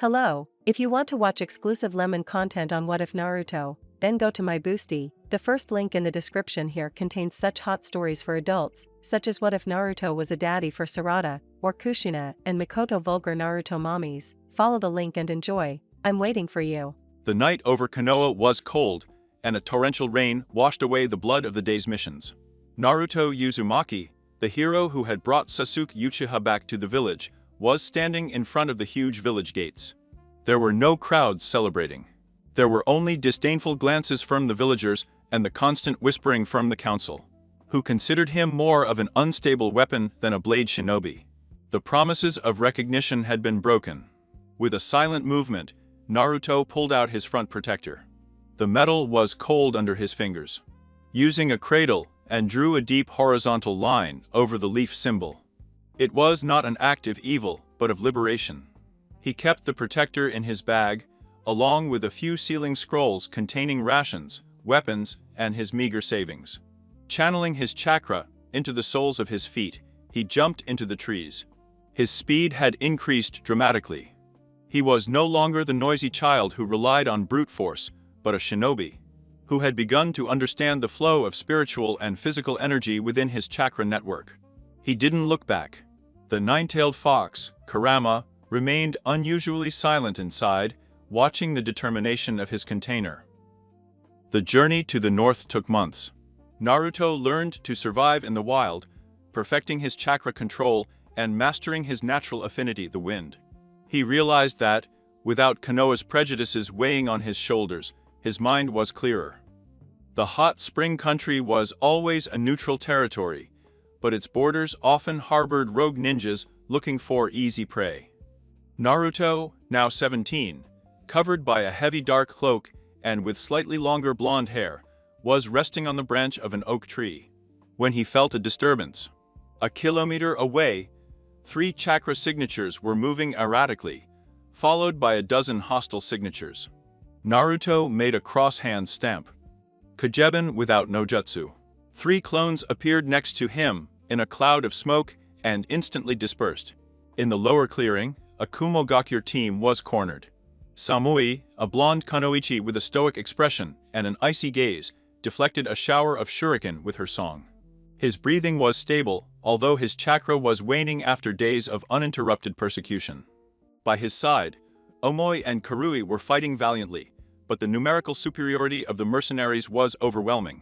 Hello, if you want to watch exclusive lemon content on What If Naruto, then go to my Boosty. The first link in the description here contains such hot stories for adults, such as What If Naruto was a daddy for Sarada, or Kushina and Mikoto vulgar Naruto mommies. Follow the link and enjoy. I'm waiting for you. The night over Konoha was cold, and a torrential rain washed away the blood of the day's missions. Naruto Uzumaki, the hero who had brought Sasuke Uchiha back to the village, was standing in front of the huge village gates. There were no crowds celebrating. There were only disdainful glances from the villagers and the constant whispering from the council, who considered him more of an unstable weapon than a blade shinobi. The promises of recognition had been broken. With a silent movement, Naruto pulled out his front protector. The metal was cold under his fingers. Using a cradle, and drew a deep horizontal line over the leaf symbol. It was not an act of evil, but of liberation. He kept the protector in his bag, along with a few sealing scrolls containing rations, weapons, and his meager savings. Channeling his chakra into the soles of his feet, he jumped into the trees. His speed had increased dramatically. He was no longer the noisy child who relied on brute force, but a shinobi, who had begun to understand the flow of spiritual and physical energy within his chakra network. He didn't look back. The nine-tailed fox, Kurama, remained unusually silent inside, watching the determination of his container. The journey to the north took months. Naruto learned to survive in the wild, perfecting his chakra control and mastering his natural affinity, the wind. He realized that, without Konoha's prejudices weighing on his shoulders, his mind was clearer. The hot spring country was always a neutral territory, but its borders often harbored rogue ninjas looking for easy prey. Naruto, now 17, covered by a heavy dark cloak and with slightly longer blonde hair, was resting on the branch of an oak tree, when he felt a disturbance. A kilometer away, 3 chakra signatures were moving erratically, followed by a dozen hostile signatures. Naruto made a cross-hand stamp. Kajeben without no jutsu. 3 clones appeared next to him, in a cloud of smoke, and instantly dispersed. In the lower clearing, a Kumogakure team was cornered. Samui, a blonde kunoichi with a stoic expression and an icy gaze, deflected a shower of shuriken with her song. His breathing was stable, although his chakra was waning after days of uninterrupted persecution. By his side, Omoi and Karui were fighting valiantly, but the numerical superiority of the mercenaries was overwhelming.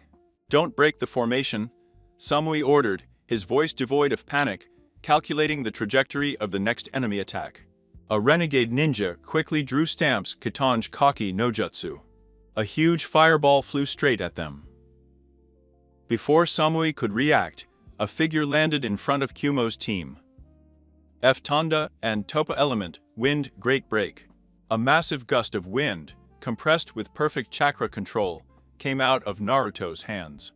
"Don't break the formation," Samui ordered, his voice devoid of panic, calculating the trajectory of the next enemy attack. A renegade ninja quickly drew stamps Kitange Kaki no Jutsu. A huge fireball flew straight at them. Before Samui could react, a figure landed in front of Kumo's team. F Tanda and Topa Element, Wind Great Break. A massive gust of wind, compressed with perfect chakra control, came out of Naruto's hands.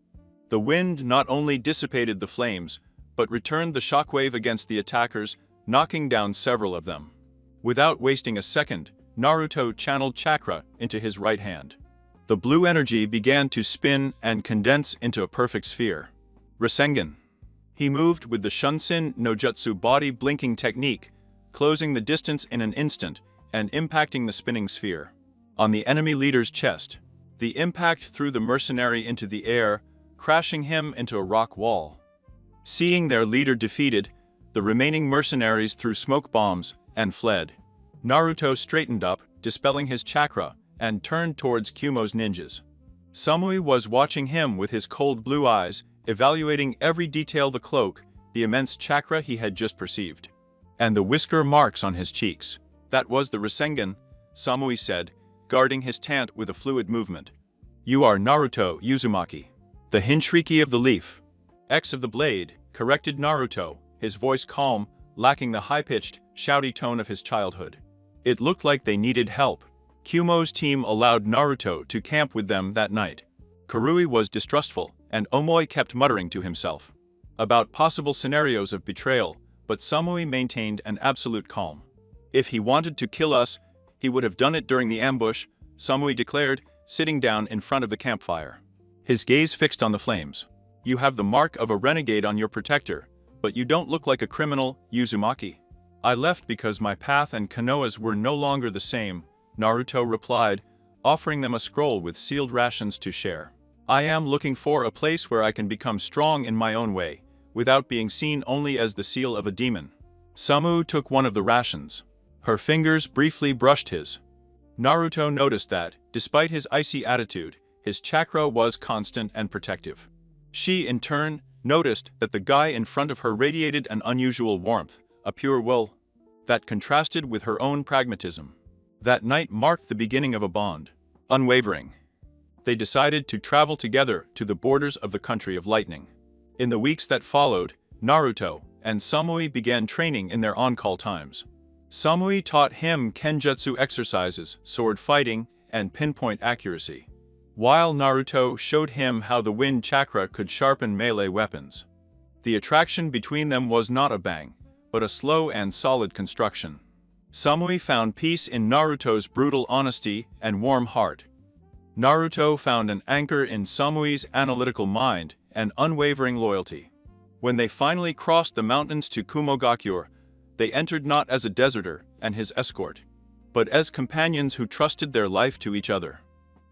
The wind not only dissipated the flames, but returned the shockwave against the attackers, knocking down several of them. Without wasting a second, Naruto channeled chakra into his right hand. The blue energy began to spin and condense into a perfect sphere. Rasengan. He moved with the Shunsin no Jutsu body blinking technique, closing the distance in an instant and impacting the spinning sphere on the enemy leader's chest. The impact threw the mercenary into the air, crashing him into a rock wall. Seeing their leader defeated, the remaining mercenaries threw smoke bombs and fled. Naruto straightened up, dispelling his chakra, and turned towards Kumo's ninjas. Samui was watching him with his cold blue eyes, evaluating every detail: the cloak, the immense chakra he had just perceived, and the whisker marks on his cheeks. "That was the Rasengan," Samui said, guarding his tant with a fluid movement. "You are Naruto Uzumaki, the Hinshriki of the leaf." "X of the blade," corrected Naruto, his voice calm, lacking the high-pitched, shouty tone of his childhood. It looked like they needed help. Kumo's team allowed Naruto to camp with them that night. Karui was distrustful, and Omoi kept muttering to himself about possible scenarios of betrayal, but Samui maintained an absolute calm. "If he wanted to kill us, he would have done it during the ambush," Samui declared, sitting down in front of the campfire. His gaze fixed on the flames. "You have the mark of a renegade on your protector, but you don't look like a criminal, Uzumaki." I left because my path and Konoha's were no longer the same, Naruto replied, offering them a scroll with sealed rations to share. I am looking for a place where I can become strong in my own way, without being seen only as the seal of a demon. Samu took one of the rations. Her fingers briefly brushed his. Naruto noticed that, despite his icy attitude, his chakra was constant and protective. She, in turn, noticed that the guy in front of her radiated an unusual warmth, a pure will, that contrasted with her own pragmatism. That night marked the beginning of a bond. Unwavering. They decided to travel together to the borders of the country of lightning. In the weeks that followed, Naruto and Samui began training in their on-call times. Samui taught him kenjutsu exercises, sword fighting, and pinpoint accuracy, while Naruto showed him how the wind chakra could sharpen melee weapons. The attraction between them was not a bang, but a slow and solid construction. Samui found peace in Naruto's brutal honesty and warm heart. Naruto found an anchor in Samui's analytical mind and unwavering loyalty. When they finally crossed the mountains to Kumogakure, they entered not as a deserter and his escort, but as companions who trusted their life to each other.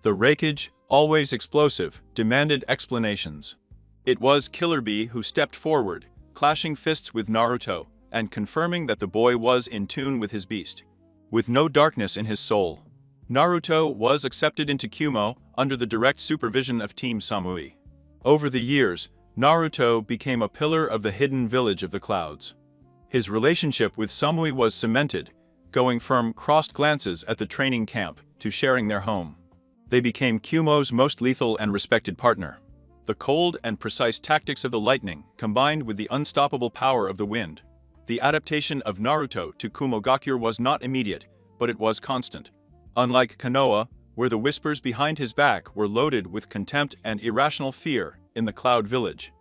The wreckage, always explosive, demanded explanations. It was Killer Bee who stepped forward, clashing fists with Naruto, and confirming that the boy was in tune with his beast. With no darkness in his soul, Naruto was accepted into Kumo under the direct supervision of Team Samui. Over the years, Naruto became a pillar of the hidden village of the clouds. His relationship with Samui was cemented, going from crossed glances at the training camp to sharing their home. They became Kumo's most lethal and respected partner. The cold and precise tactics of the lightning combined with the unstoppable power of the wind. The adaptation of Naruto to Kumogakure was not immediate, but it was constant. Unlike Konoha, where the whispers behind his back were loaded with contempt and irrational fear in the Cloud Village,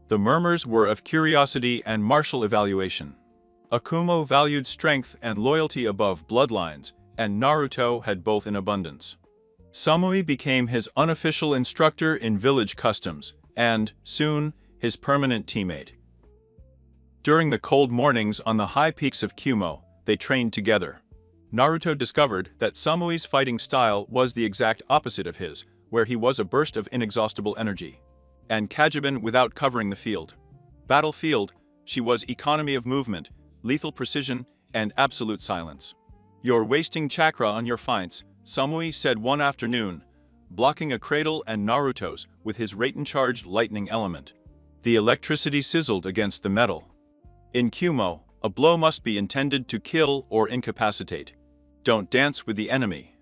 the murmurs were of curiosity and martial evaluation. Akumo valued strength and loyalty above bloodlines, and Naruto had both in abundance. Samui became his unofficial instructor in village customs, and, soon, his permanent teammate. During the cold mornings on the high peaks of Kumo, they trained together. Naruto discovered that Samui's fighting style was the exact opposite of his, where he was a burst of inexhaustible energy. And Kajiban without covering the field. Battlefield, she was economy of movement, lethal precision, and absolute silence. "You're wasting chakra on your fights," Samui said one afternoon, blocking a cradle and Naruto's with his Raiten-charged lightning element. The electricity sizzled against the metal. In Kumo, a blow must be intended to kill or incapacitate. Don't dance with the enemy.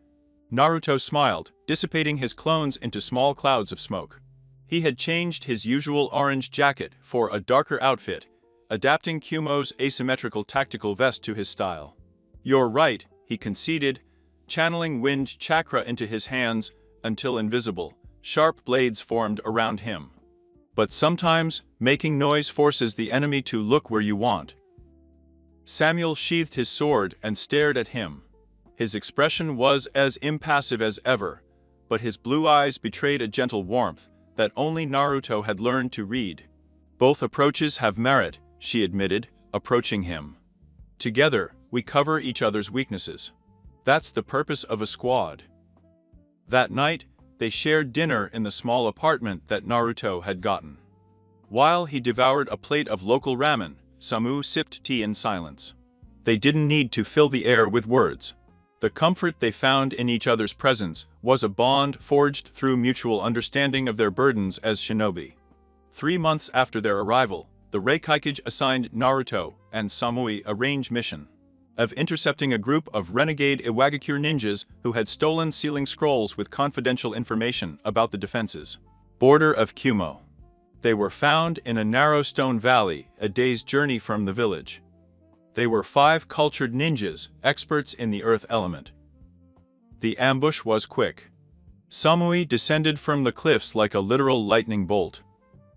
Naruto smiled, dissipating his clones into small clouds of smoke. He had changed his usual orange jacket for a darker outfit, adapting Kumo's asymmetrical tactical vest to his style. "You're right," he conceded, channeling wind chakra into his hands until invisible, sharp blades formed around him. "But sometimes, making noise forces the enemy to look where you want." Samuel sheathed his sword and stared at him. His expression was as impassive as ever, but his blue eyes betrayed a gentle warmth that only Naruto had learned to read. "Both approaches have merit," she admitted, approaching him. "Together, we cover each other's weaknesses. That's the purpose of a squad." That night, they shared dinner in the small apartment that Naruto had gotten. While he devoured a plate of local ramen, Samu sipped tea in silence. They didn't need to fill the air with words. The comfort they found in each other's presence was a bond forged through mutual understanding of their burdens as shinobi. 3 months after their arrival, the Reikage assigned Naruto and Samui a range mission of intercepting a group of renegade Iwagakure ninjas who had stolen sealing scrolls with confidential information about the defenses. Border of Kumo. They were found in a narrow stone valley, a day's journey from the village. They were 5 cultured ninjas, experts in the earth element. The ambush was quick. Samui descended from the cliffs like a literal lightning bolt.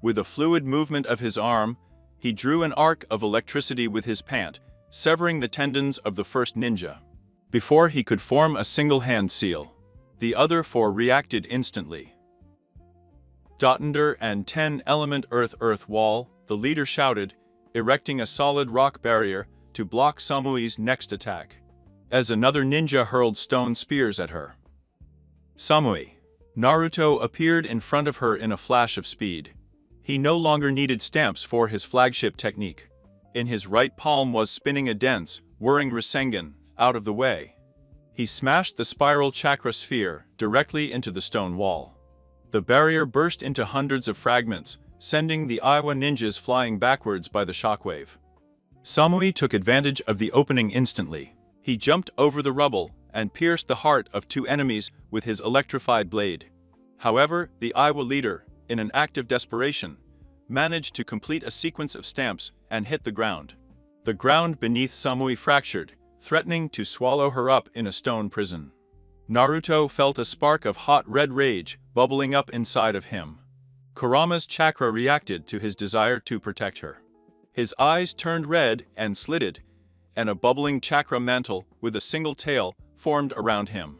With a fluid movement of his arm, he drew an arc of electricity with his pant, severing the tendons of the first ninja. Before he could form a single hand seal, the other 4 reacted instantly. "Dotender and 10 element earth wall," the leader shouted, erecting a solid rock barrier to block Samui's next attack, as another ninja hurled stone spears at her. Samui. Naruto appeared in front of her in a flash of speed. He no longer needed stamps for his flagship technique. In his right palm was spinning a dense, whirring Rasengan, out of the way. He smashed the spiral chakra sphere directly into the stone wall. The barrier burst into hundreds of fragments, sending the Iwa ninjas flying backwards by the shockwave. Samui took advantage of the opening instantly. He jumped over the rubble and pierced the heart of two enemies with his electrified blade. However, the Iwa leader, in an act of desperation, managed to complete a sequence of stamps and hit the ground. The ground beneath Samui fractured, threatening to swallow her up in a stone prison. Naruto felt a spark of hot red rage bubbling up inside of him. Kurama's chakra reacted to his desire to protect her. His eyes turned red and slitted, and a bubbling chakra mantle with a single tail formed around him.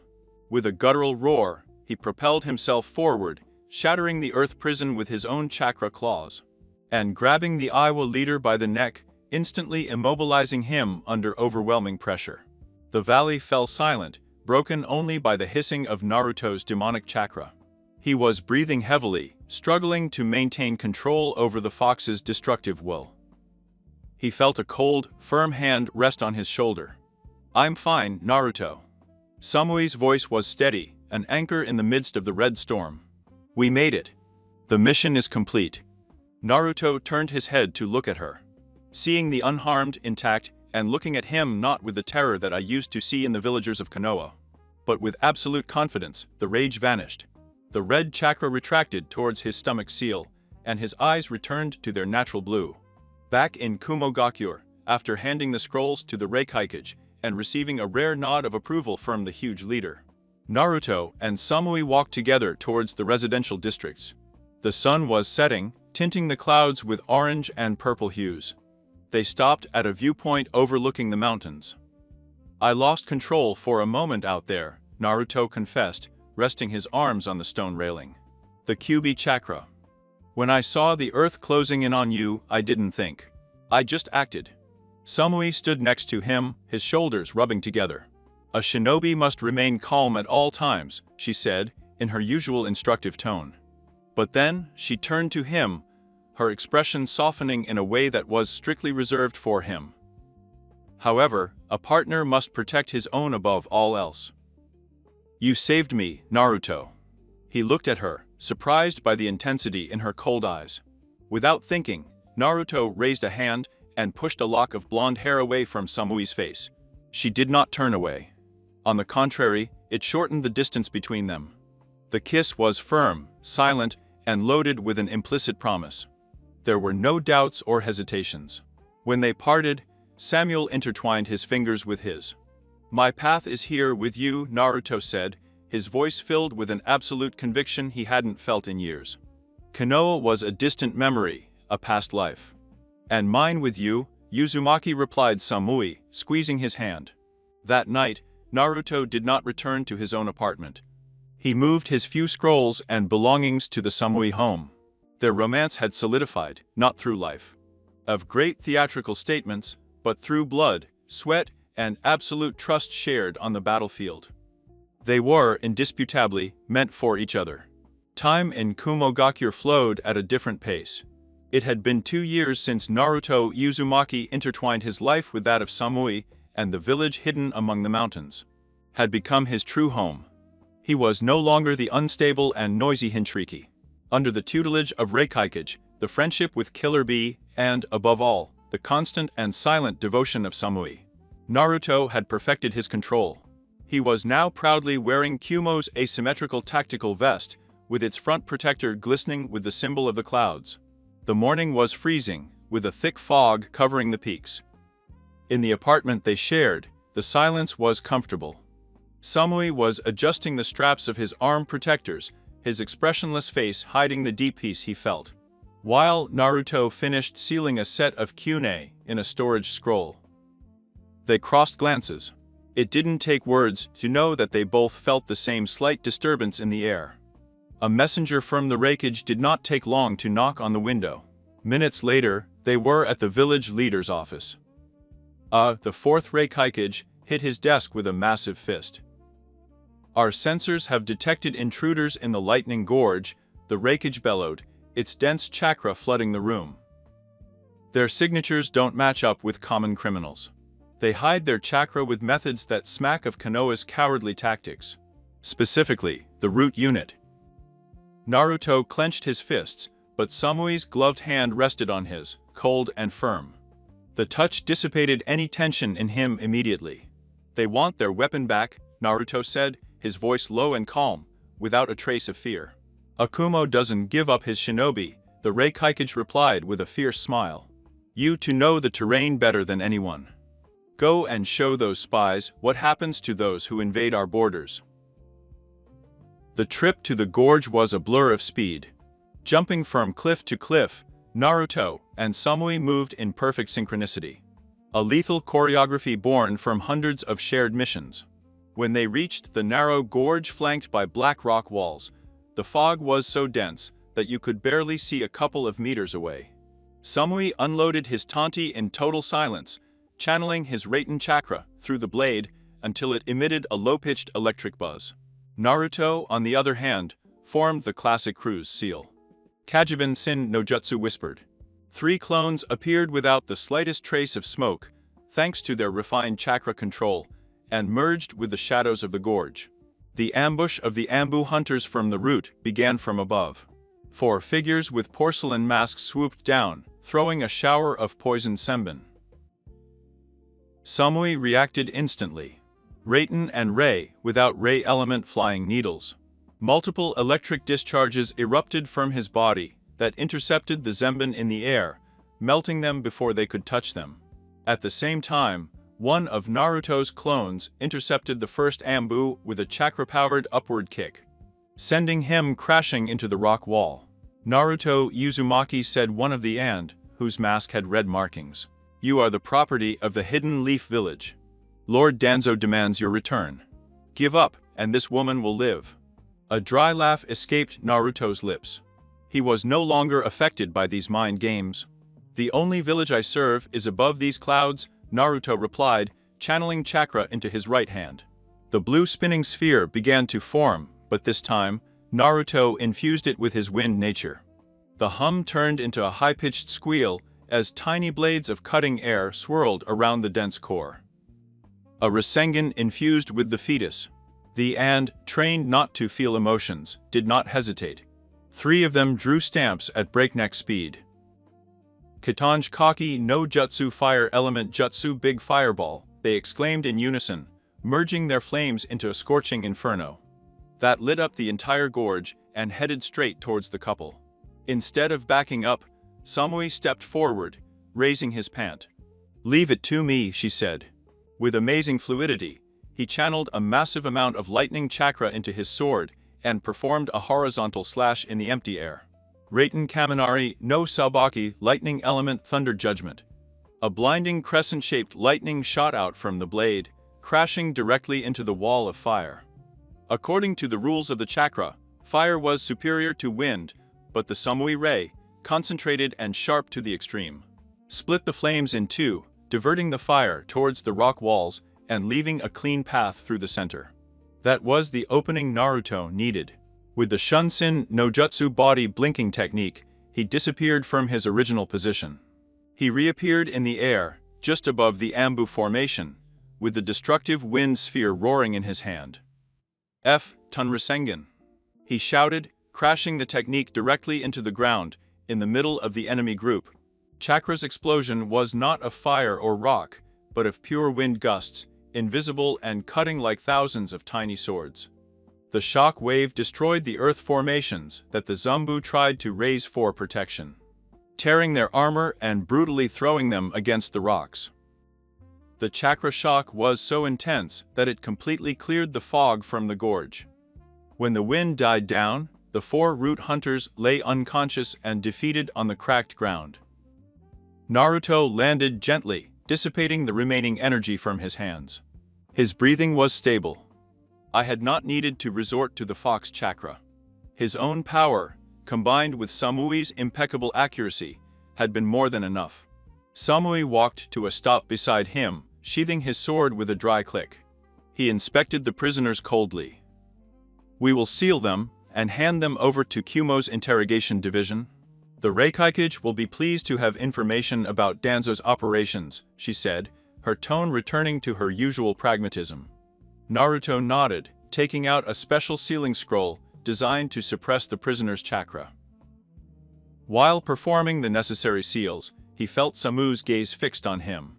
With a guttural roar, he propelled himself forward, shattering the earth prison with his own chakra claws, and grabbing the Iwa leader by the neck, instantly immobilizing him under overwhelming pressure. The valley fell silent, broken only by the hissing of Naruto's demonic chakra. He was breathing heavily, struggling to maintain control over the fox's destructive will. He felt a cold, firm hand rest on his shoulder. "I'm fine, Naruto." Samui's voice was steady, an anchor in the midst of the red storm. "We made it. The mission is complete." Naruto turned his head to look at her. Seeing the unharmed, intact, and looking at him not with the terror that I used to see in the villagers of Konoha, but with absolute confidence, the rage vanished. The red chakra retracted towards his stomach seal, and his eyes returned to their natural blue. Back in Kumogakure, after handing the scrolls to the Reikikage and receiving a rare nod of approval from the huge leader, Naruto and Samui walked together towards the residential districts. The sun was setting, tinting the clouds with orange and purple hues. They stopped at a viewpoint overlooking the mountains. "I lost control for a moment out there," Naruto confessed, resting his arms on the stone railing. "The Kyuubi chakra. When I saw the earth closing in on you, I didn't think. I just acted." Samui stood next to him, his shoulders rubbing together. "A shinobi must remain calm at all times," she said, in her usual instructive tone. But then, she turned to him, her expression softening in a way that was strictly reserved for him. "However, a partner must protect his own above all else." "You saved me, Naruto." He looked at her, surprised by the intensity in her cold eyes. Without thinking, Naruto raised a hand and pushed a lock of blonde hair away from Samui's face. She did not turn away. On the contrary, it shortened the distance between them. The kiss was firm, silent, and loaded with an implicit promise. There were no doubts or hesitations. When they parted, Samuel intertwined his fingers with his. "My path is here with you," Naruto said, his voice filled with an absolute conviction he hadn't felt in years. "Konoha was a distant memory, a past life. And mine with you," Uzumaki replied Samui, squeezing his hand. That night, Naruto did not return to his own apartment. He moved his few scrolls and belongings to the Samui home. Their romance had solidified, not through life of great theatrical statements, but through blood, sweat, and absolute trust shared on the battlefield. They were, indisputably, meant for each other. Time in Kumogakure flowed at a different pace. It had been 2 years since Naruto Uzumaki intertwined his life with that of Samui, and the village hidden among the mountains had become his true home. He was no longer the unstable and noisy Hintriki. Under the tutelage of Reikikage, the friendship with Killer Bee, and, above all, the constant and silent devotion of Samui, Naruto had perfected his control. He was now proudly wearing Kumo's asymmetrical tactical vest, with its front protector glistening with the symbol of the clouds. The morning was freezing, with a thick fog covering the peaks. In the apartment they shared, the silence was comfortable. Samui was adjusting the straps of his arm protectors, his expressionless face hiding the deep peace he felt, while Naruto finished sealing a set of Tsunade in a storage scroll. They crossed glances. It didn't take words to know that they both felt the same slight disturbance in the air. A messenger from the Reikage did not take long to knock on the window. Minutes later, they were at the village leader's office. The fourth Reikage hit his desk with a massive fist. Our sensors have detected intruders in the lightning gorge, the Reikage bellowed, its dense chakra flooding the room. Their signatures don't match up with common criminals. They hide their chakra with methods that smack of Konoha's cowardly tactics. Specifically, the root unit. Naruto clenched his fists, but Samui's gloved hand rested on his, cold and firm. The touch dissipated any tension in him immediately. They want their weapon back, Naruto said, his voice low and calm, without a trace of fear. Akumo doesn't give up his shinobi, the Reikage replied with a fierce smile. You two know the terrain better than anyone. Go and show those spies what happens to those who invade our borders. The trip to the gorge was a blur of speed. Jumping from cliff to cliff, Naruto and Samui moved in perfect synchronicity. A lethal choreography born from hundreds of shared missions. When they reached the narrow gorge flanked by black rock walls, the fog was so dense that you could barely see a couple of meters away. Samui unloaded his tanti in total silence, channeling his Raiten chakra through the blade until it emitted a low-pitched electric buzz. Naruto, on the other hand, formed the classic cruise seal. Kajibin Sin no Jutsu whispered. 3 clones appeared without the slightest trace of smoke, thanks to their refined chakra control, and merged with the shadows of the gorge. The ambush of the Ambu hunters from the root began from above. 4 figures with porcelain masks swooped down, throwing a shower of poisoned senbon. Samui reacted instantly. Raiten and Ray without Ray element flying needles. Multiple electric discharges erupted from his body that intercepted the senbon in the air, melting them before they could touch them. At the same time, one of Naruto's clones intercepted the first Ambu with a chakra-powered upward kick, sending him crashing into the rock wall. Naruto Uzumaki said one of the and, whose mask had red markings. You are the property of the Hidden Leaf Village. Lord Danzo demands your return. Give up, and this woman will live. A dry laugh escaped Naruto's lips. He was no longer affected by these mind games. The only village I serve is above these clouds, Naruto replied, channeling chakra into his right hand. The blue spinning sphere began to form, but this time, Naruto infused it with his wind nature. The hum turned into a high-pitched squeal as tiny blades of cutting air swirled around the dense core. A Rasengan infused with the fetus. The and, trained not to feel emotions, did not hesitate. 3 of them drew stamps at breakneck speed. Kitange Kaki no Jutsu Fire Element Jutsu Big Fireball, they exclaimed in unison, merging their flames into a scorching inferno that lit up the entire gorge and headed straight towards the couple. Instead of backing up, Samui stepped forward, raising his pant. Leave it to me, she said. With amazing fluidity, he channeled a massive amount of lightning chakra into his sword and performed a horizontal slash in the empty air. Raiten Kaminari no Saobaki Lightning Element Thunder Judgment. A blinding crescent-shaped lightning shot out from the blade, crashing directly into the wall of fire. According to the rules of the chakra, fire was superior to wind, but the Samui ray, concentrated and sharp to the extreme, split the flames in 2, diverting the fire towards the rock walls and leaving a clean path through the center. That was the opening Naruto needed. With the Shunsin no Jutsu body blinking technique, he disappeared from his original position. He reappeared in the air, just above the Ambu formation, with the destructive wind sphere roaring in his hand. Ton Rasengan, he shouted, crashing the technique directly into the ground, in the middle of the enemy group. Chakra's explosion was not of fire or rock, but of pure wind gusts, invisible and cutting like thousands of tiny swords. The shock wave destroyed the earth formations that the Zambu tried to raise for protection, tearing their armor and brutally throwing them against the rocks. The chakra shock was so intense that it completely cleared the fog from the gorge. When the wind died down, the 4 root hunters lay unconscious and defeated on the cracked ground. Naruto landed gently, dissipating the remaining energy from his hands. His breathing was stable. I had not needed to resort to the fox chakra. His own power, combined with Samui's impeccable accuracy, had been more than enough. Samui walked to a stop beside him, sheathing his sword with a dry click. He inspected the prisoners coldly. "We will seal them and hand them over to Kumo's interrogation division. The Reikikage will be pleased to have information about Danzo's operations," she said, her tone returning to her usual pragmatism. Naruto nodded, taking out a special sealing scroll designed to suppress the prisoner's chakra. While performing the necessary seals, he felt Samu's gaze fixed on him.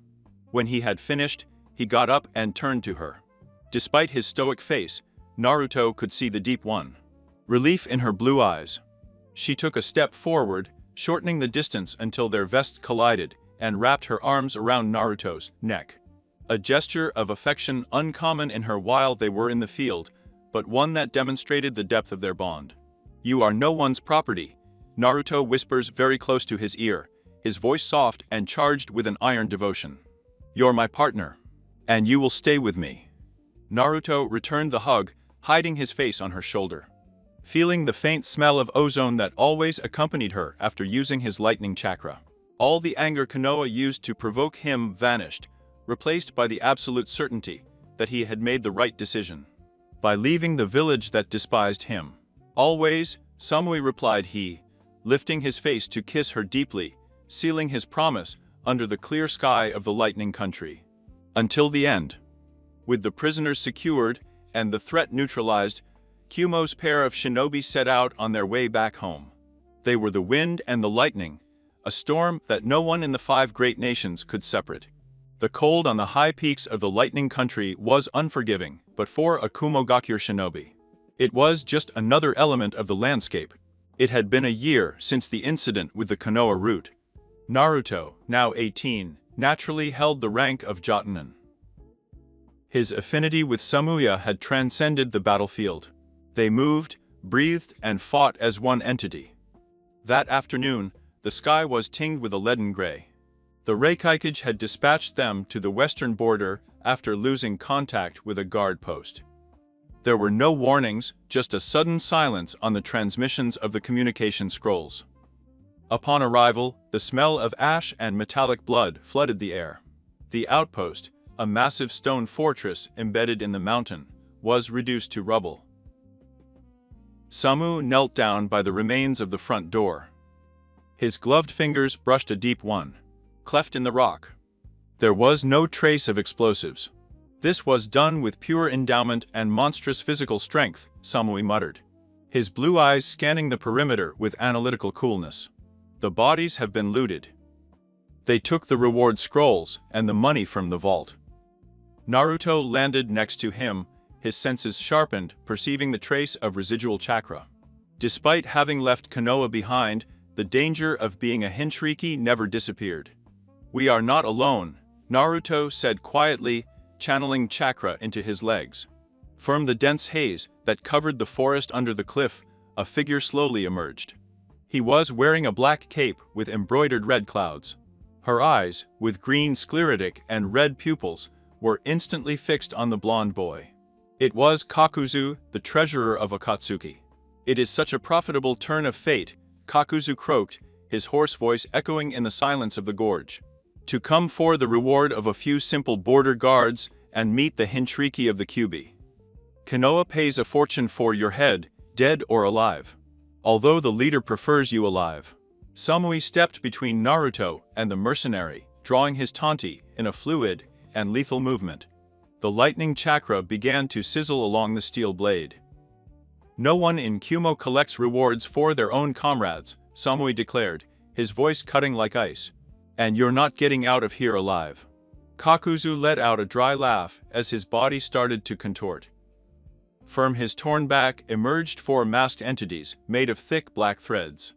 When he had finished, he got up and turned to her. Despite his stoic face, Naruto could see the deep relief in her blue eyes. She took a step forward, shortening the distance until their vests collided, and wrapped her arms around Naruto's neck. A gesture of affection uncommon in her while they were in the field, but one that demonstrated the depth of their bond. "You are no one's property," Naruto whispers very close to his ear, his voice soft and charged with an iron devotion. "You're my partner, and you will stay with me." Naruto returned the hug, hiding his face on her shoulder. Feeling the faint smell of ozone that always accompanied her after using his lightning chakra. All the anger Konoha used to provoke him vanished, replaced by the absolute certainty that he had made the right decision. By leaving the village that despised him. "Always," Samui replied he, lifting his face to kiss her deeply, sealing his promise under the clear sky of the lightning country. Until the end. With the prisoners secured and the threat neutralized, Kumo's pair of shinobi set out on their way back home. They were the wind and the lightning, a storm that no one in the 5 great nations could separate. The cold on the high peaks of the lightning country was unforgiving, but for a Kumogakure shinobi, it was just another element of the landscape. It had been a year since the incident with the Konoha route. Naruto, now 18, naturally held the rank of Jotunin. His affinity with Samuya had transcended the battlefield. They moved, breathed, and fought as one entity. That afternoon, the sky was tinged with a leaden gray. The Reikikage had dispatched them to the western border after losing contact with a guard post. There were no warnings, just a sudden silence on the transmissions of the communication scrolls. Upon arrival, the smell of ash and metallic blood flooded the air. The outpost, a massive stone fortress embedded in the mountain, was reduced to rubble. Samu knelt down by the remains of the front door. His gloved fingers brushed a deep cleft in the rock. There was no trace of explosives. "This was done with pure endowment and monstrous physical strength," Samui muttered, his blue eyes scanning the perimeter with analytical coolness. "The bodies have been looted. They took the reward scrolls and the money from the vault." Naruto landed next to him, his senses sharpened, perceiving the trace of residual chakra. Despite having left Konoha behind, the danger of being a Hinshiriki never disappeared. "We are not alone," Naruto said quietly, channeling chakra into his legs. From the dense haze that covered the forest under the cliff, a figure slowly emerged. He was wearing a black cape with embroidered red clouds. Her eyes, with green sclerotic and red pupils, were instantly fixed on the blonde boy. It was Kakuzu, the treasurer of Akatsuki. "It is such a profitable turn of fate," Kakuzu croaked, his hoarse voice echoing in the silence of the gorge. "To come for the reward of a few simple border guards and meet the Hinshiriki of the Kyubi. Konoha pays a fortune for your head, dead or alive. Although the leader prefers you alive." Samui stepped between Naruto and the mercenary, drawing his tanti in a fluid and lethal movement. The lightning chakra began to sizzle along the steel blade. "No one in Kumo collects rewards for their own comrades," Samui declared, his voice cutting like ice. "And you're not getting out of here alive." Kakuzu let out a dry laugh as his body started to contort. From his torn back emerged 4 masked entities made of thick black threads.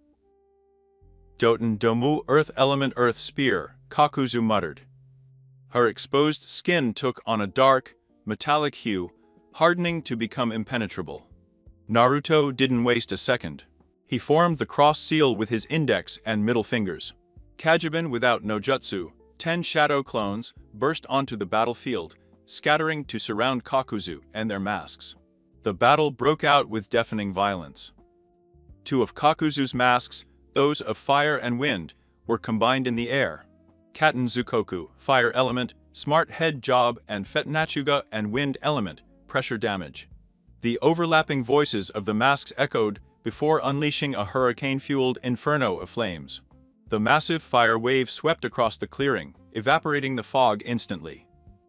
"Doten Domu Earth Element Earth Spear," Kakuzu muttered. Her exposed skin took on a dark, metallic hue, hardening to become impenetrable. Naruto didn't waste a second. He formed the cross seal with his index and middle fingers. Kajibin without no jutsu, 10 shadow clones burst onto the battlefield, scattering to surround Kakuzu and their masks. The battle broke out with deafening violence. 2 of Kakuzu's masks, those of fire and wind, were combined in the air. Katen Zukoku, fire element, smart head job, and Fetnachuga and wind element, pressure damage. The overlapping voices of the masks echoed before unleashing a hurricane-fueled inferno of flames. The massive fire wave swept across the clearing, evaporating the fog instantly.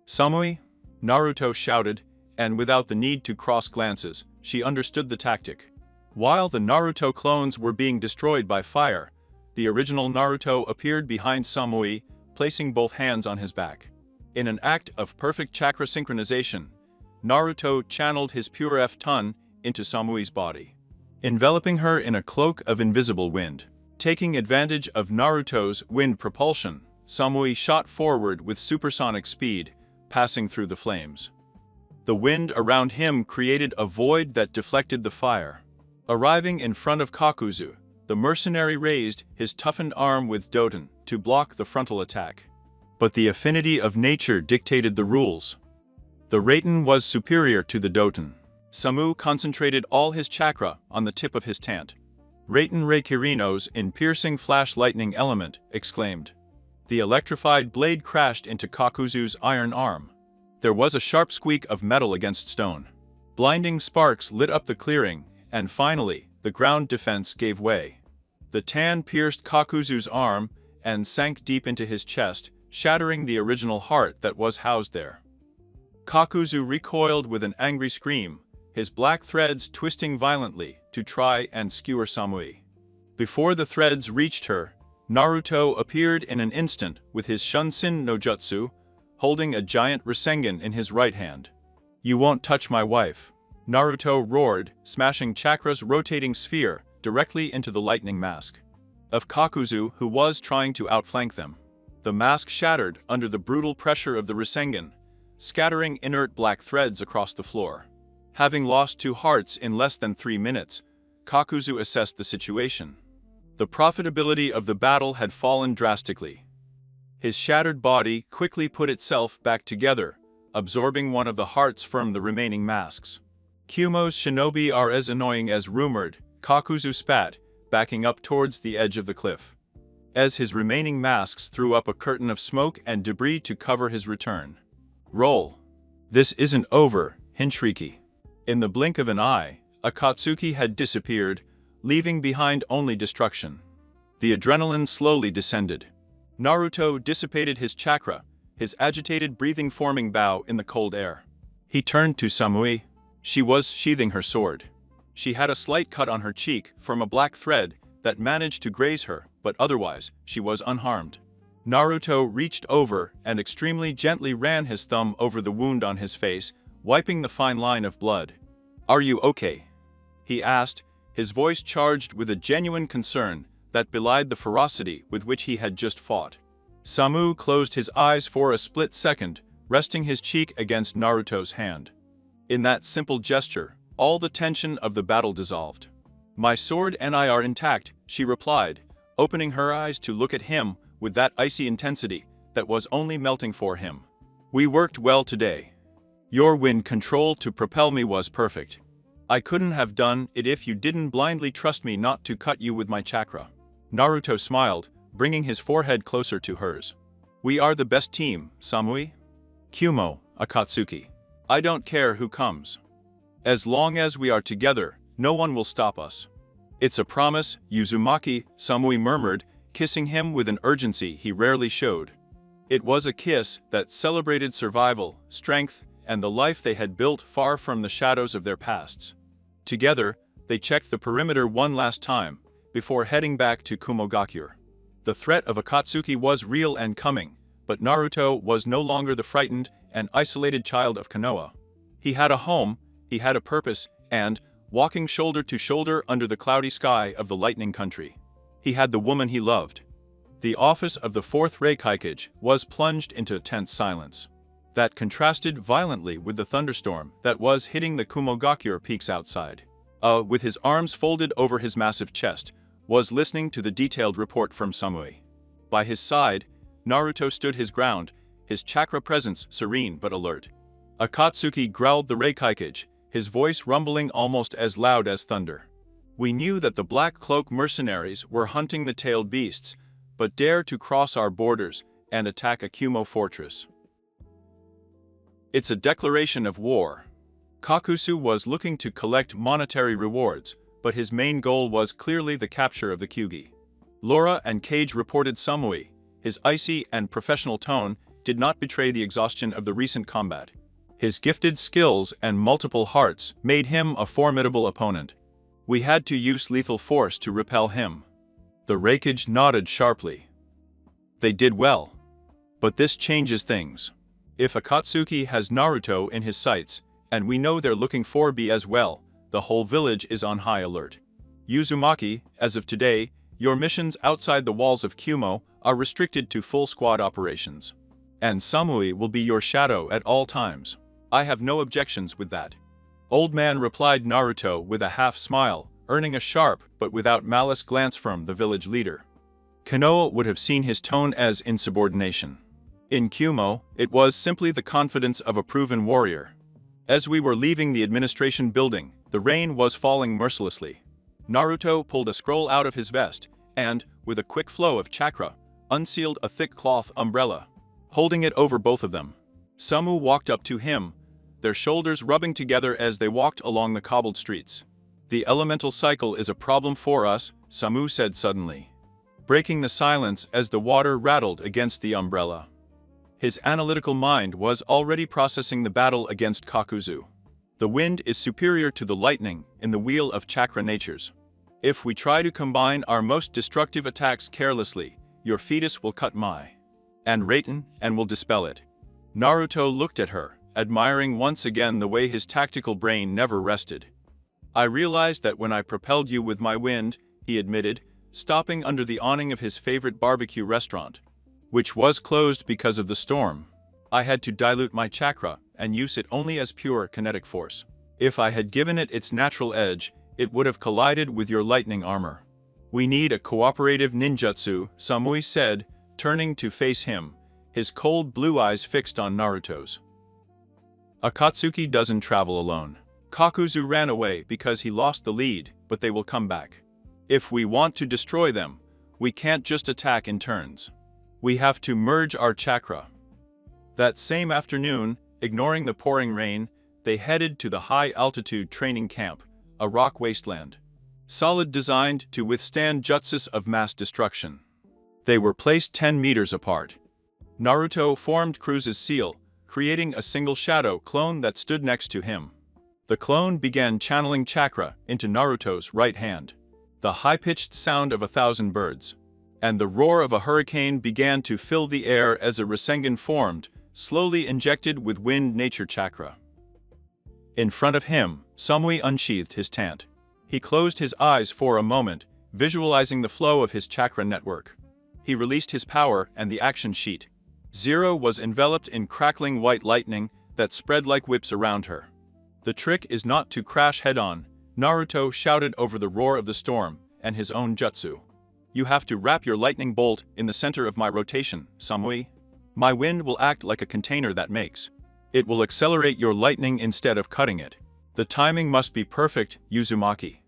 "Samui?" Naruto shouted, and without the need to cross glances, she understood the tactic. While the Naruto clones were being destroyed by fire, the original Naruto appeared behind Samui, placing both hands on his back. In an act of perfect chakra synchronization, Naruto channeled his pure F-ton into Samui's body, enveloping her in a cloak of invisible wind. Taking advantage of Naruto's wind propulsion, Samui shot forward with supersonic speed, passing through the flames. The wind around him created a void that deflected the fire. Arriving in front of Kakuzu, the mercenary raised his toughened arm with Doton to block the frontal attack. But the affinity of nature dictated the rules. The Raiten was superior to the Doton. Samu concentrated all his chakra on the tip of his tant. "Raiten Reikirinos in piercing flash lightning element," exclaimed. The electrified blade crashed into Kakuzu's iron arm. There was a sharp squeak of metal against stone. Blinding sparks lit up the clearing, and finally, the ground defense gave way. The tan pierced Kakuzu's arm and sank deep into his chest, shattering the original heart that was housed there. Kakuzu recoiled with an angry scream, his black threads twisting violently to try and skewer Samui. Before the threads reached her, Naruto appeared in an instant with his Shunsin no Jutsu, holding a giant Rasengan in his right hand. "You won't touch my wife," Naruto roared, smashing Chakra's rotating sphere directly into the lightning mask of Kakuzu, who was trying to outflank them. The mask shattered under the brutal pressure of the Rasengan, scattering inert black threads across the floor. Having lost 2 hearts in less than 3 minutes, Kakuzu assessed the situation. The profitability of the battle had fallen drastically. His shattered body quickly put itself back together, absorbing one of the hearts from the remaining masks. "Kumo's shinobi are as annoying as rumored," Kakuzu spat, backing up towards the edge of the cliff. As his remaining masks threw up a curtain of smoke and debris to cover his return. "Roll. This isn't over, Hinshriki." In the blink of an eye, Akatsuki had disappeared, leaving behind only destruction. The adrenaline slowly descended. Naruto dissipated his chakra, his agitated breathing forming bow in the cold air. He turned to Samui. She was sheathing her sword. She had a slight cut on her cheek from a black thread that managed to graze her, but otherwise, she was unharmed. Naruto reached over and extremely gently ran his thumb over the wound on his face, wiping the fine line of blood. "Are you okay?" he asked, his voice charged with a genuine concern that belied the ferocity with which he had just fought. Samu closed his eyes for a split second, resting his cheek against Naruto's hand. In that simple gesture, all the tension of the battle dissolved. "My sword and I are intact," she replied, opening her eyes to look at him with that icy intensity that was only melting for him. "We worked well today. Your wind control to propel me was perfect. I couldn't have done it if you didn't blindly trust me not to cut you with my chakra." Naruto smiled, bringing his forehead closer to hers. "We are the best team, Samui." "Kumo, Akatsuki. I don't care who comes. As long as we are together, no one will stop us." "It's a promise, Uzumaki," Samui murmured, kissing him with an urgency he rarely showed. It was a kiss that celebrated survival, strength, and the life they had built far from the shadows of their pasts. Together, they checked the perimeter one last time, before heading back to Kumogakure. The threat of Akatsuki was real and coming, but Naruto was no longer the frightened and isolated child of Konoha. He had a home, he had a purpose, and, walking shoulder to shoulder under the cloudy sky of the lightning country, he had the woman he loved. The office of the 4th Reikage was plunged into tense silence. That contrasted violently with the thunderstorm that was hitting the Kumogakure peaks outside. With his arms folded over his massive chest, was listening to the detailed report from Samui. By his side, Naruto stood his ground, his chakra presence serene but alert. Akatsuki growled the Reikage, his voice rumbling almost as loud as thunder. "We knew that the Black Cloak mercenaries were hunting the tailed beasts, but dare to cross our borders and attack a Kumo fortress. It's a declaration of war. Kakuzu was looking to collect monetary rewards, but his main goal was clearly the capture of the Kyugi. Laura and Cage reported Samui. His icy and professional tone did not betray the exhaustion of the recent combat. His gifted skills and multiple hearts made him a formidable opponent. We had to use lethal force to repel him. The Raikage nodded sharply. They did well. But this changes things. If Akatsuki has Naruto in his sights, and we know they're looking for B as well, the whole village is on high alert. Uzumaki, as of today, your missions outside the walls of Kumo are restricted to full squad operations. And Samui will be your shadow at all times. I have no objections with that. Old man replied Naruto with a half smile, earning a sharp but without malice glance from the village leader. Konoha would have seen his tone as insubordination. In Kumo, it was simply the confidence of a proven warrior. As we were leaving the administration building, the rain was falling mercilessly. Naruto pulled a scroll out of his vest and, with a quick flow of chakra, unsealed a thick cloth umbrella, holding it over both of them. Samu walked up to him, their shoulders rubbing together as they walked along the cobbled streets. The elemental cycle is a problem for us, Samu said suddenly, breaking the silence as the water rattled against the umbrella. His analytical mind was already processing the battle against Kakuzu. The wind is superior to the lightning in the wheel of chakra natures. If we try to combine our most destructive attacks carelessly, your fetus will cut my and Raiten and will dispel it. Naruto looked at her, admiring once again the way his tactical brain never rested. I realized that when I propelled you with my wind, he admitted, stopping under the awning of his favorite barbecue restaurant, which was closed because of the storm. I had to dilute my chakra and use it only as pure kinetic force. If I had given it its natural edge, it would have collided with your lightning armor. We need a cooperative ninjutsu, Samui said, turning to face him, his cold blue eyes fixed on Naruto's. Akatsuki doesn't travel alone. Kakuzu ran away because he lost the lead, but they will come back. If we want to destroy them, we can't just attack in turns. We have to merge our chakra. That same afternoon, ignoring the pouring rain, they headed to the high-altitude training camp, a rock wasteland, solid designed to withstand jutsus of mass destruction. They were placed 10 meters apart. Naruto formed Cruz's seal, creating a single shadow clone that stood next to him. The clone began channeling chakra into Naruto's right hand. The high-pitched sound of 1,000 birds and the roar of a hurricane began to fill the air as a Rasengan formed, slowly injected with wind nature chakra. In front of him, Samui unsheathed his tant. He closed his eyes for a moment, visualizing the flow of his chakra network. He released his power and the action sheet. Zero was enveloped in crackling white lightning that spread like whips around her. The trick is not to crash head-on, Naruto shouted over the roar of the storm and his own jutsu. You have to wrap your lightning bolt in the center of my rotation, Samui. My wind will act like a container that makes. It will accelerate your lightning instead of cutting it. The timing must be perfect, Uzumaki.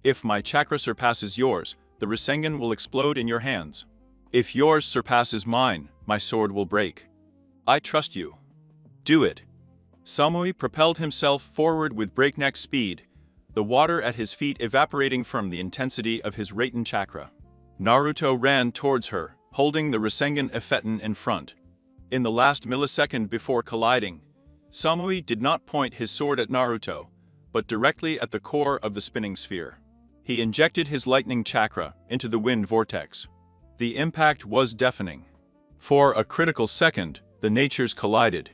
If my chakra surpasses yours, the Rasengan will explode in your hands. If yours surpasses mine, my sword will break. I trust you. Do it. Samui propelled himself forward with breakneck speed, the water at his feet evaporating from the intensity of his Raiten chakra. Naruto ran towards her, holding the Rasengan Effetin in front. In the last millisecond before colliding, Samui did not point his sword at Naruto, but directly at the core of the spinning sphere. He injected his lightning chakra into the wind vortex. The impact was deafening. For a critical second, the natures collided.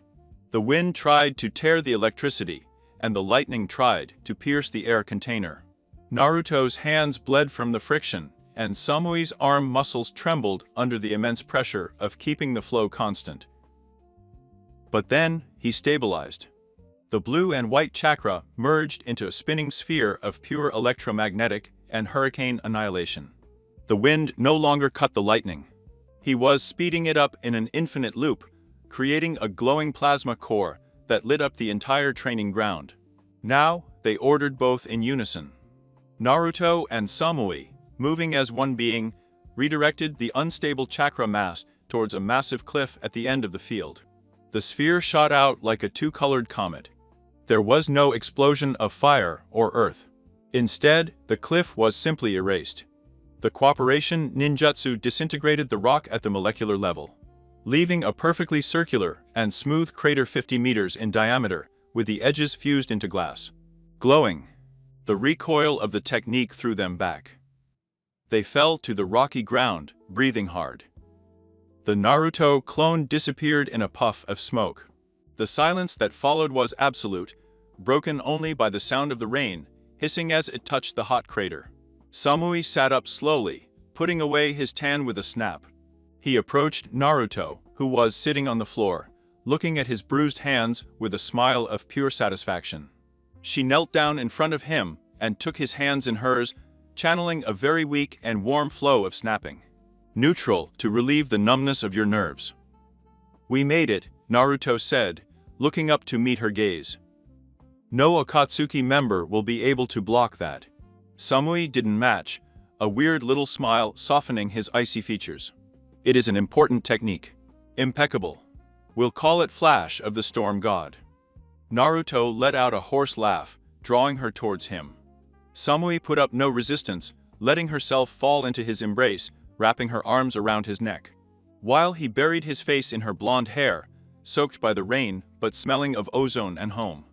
The wind tried to tear the electricity, and the lightning tried to pierce the air container. Naruto's hands bled from the friction, and Samui's arm muscles trembled under the immense pressure of keeping the flow constant. But then, he stabilized. The blue and white chakra merged into a spinning sphere of pure electromagnetic and hurricane annihilation. The wind no longer cut the lightning. He was speeding it up in an infinite loop, creating a glowing plasma core that lit up the entire training ground. Now, they ordered both in unison. Naruto and Samui, moving as one being, redirected the unstable chakra mass towards a massive cliff at the end of the field. The sphere shot out like a two-colored comet. There was no explosion of fire or earth. Instead, the cliff was simply erased. The cooperation ninjutsu disintegrated the rock at the molecular level, leaving a perfectly circular and smooth crater 50 meters in diameter, with the edges fused into glass. Glowing. The recoil of the technique threw them back. They fell to the rocky ground, breathing hard. The Naruto clone disappeared in a puff of smoke. The silence that followed was absolute, broken only by the sound of the rain, hissing as it touched the hot crater. Samui sat up slowly, putting away his tan with a snap. He approached Naruto, who was sitting on the floor, looking at his bruised hands with a smile of pure satisfaction. She knelt down in front of him and took his hands in hers, channeling a very weak and warm flow of snapping. Neutral to relieve the numbness of your nerves. "We made it," Naruto said, looking up to meet her gaze. "No Akatsuki member will be able to block that." Samui didn't match, a weird little smile softening his icy features. "It is an important technique. Impeccable. We'll call it Flash of the Storm God." Naruto let out a hoarse laugh, drawing her towards him. Samui put up no resistance, letting herself fall into his embrace, wrapping her arms around his neck. While he buried his face in her blonde hair, soaked by the rain but smelling of ozone and home.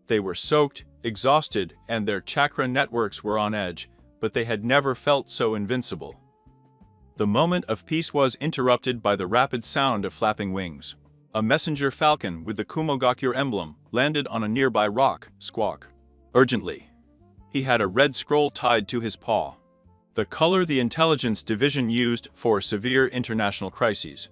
They were soaked, exhausted, and their chakra networks were on edge, but they had never felt so invincible. The moment of peace was interrupted by the rapid sound of flapping wings. A messenger falcon with the Kumogakure emblem landed on a nearby rock, squawk. Urgently. He had a red scroll tied to his paw. The color the intelligence division used for severe international crises.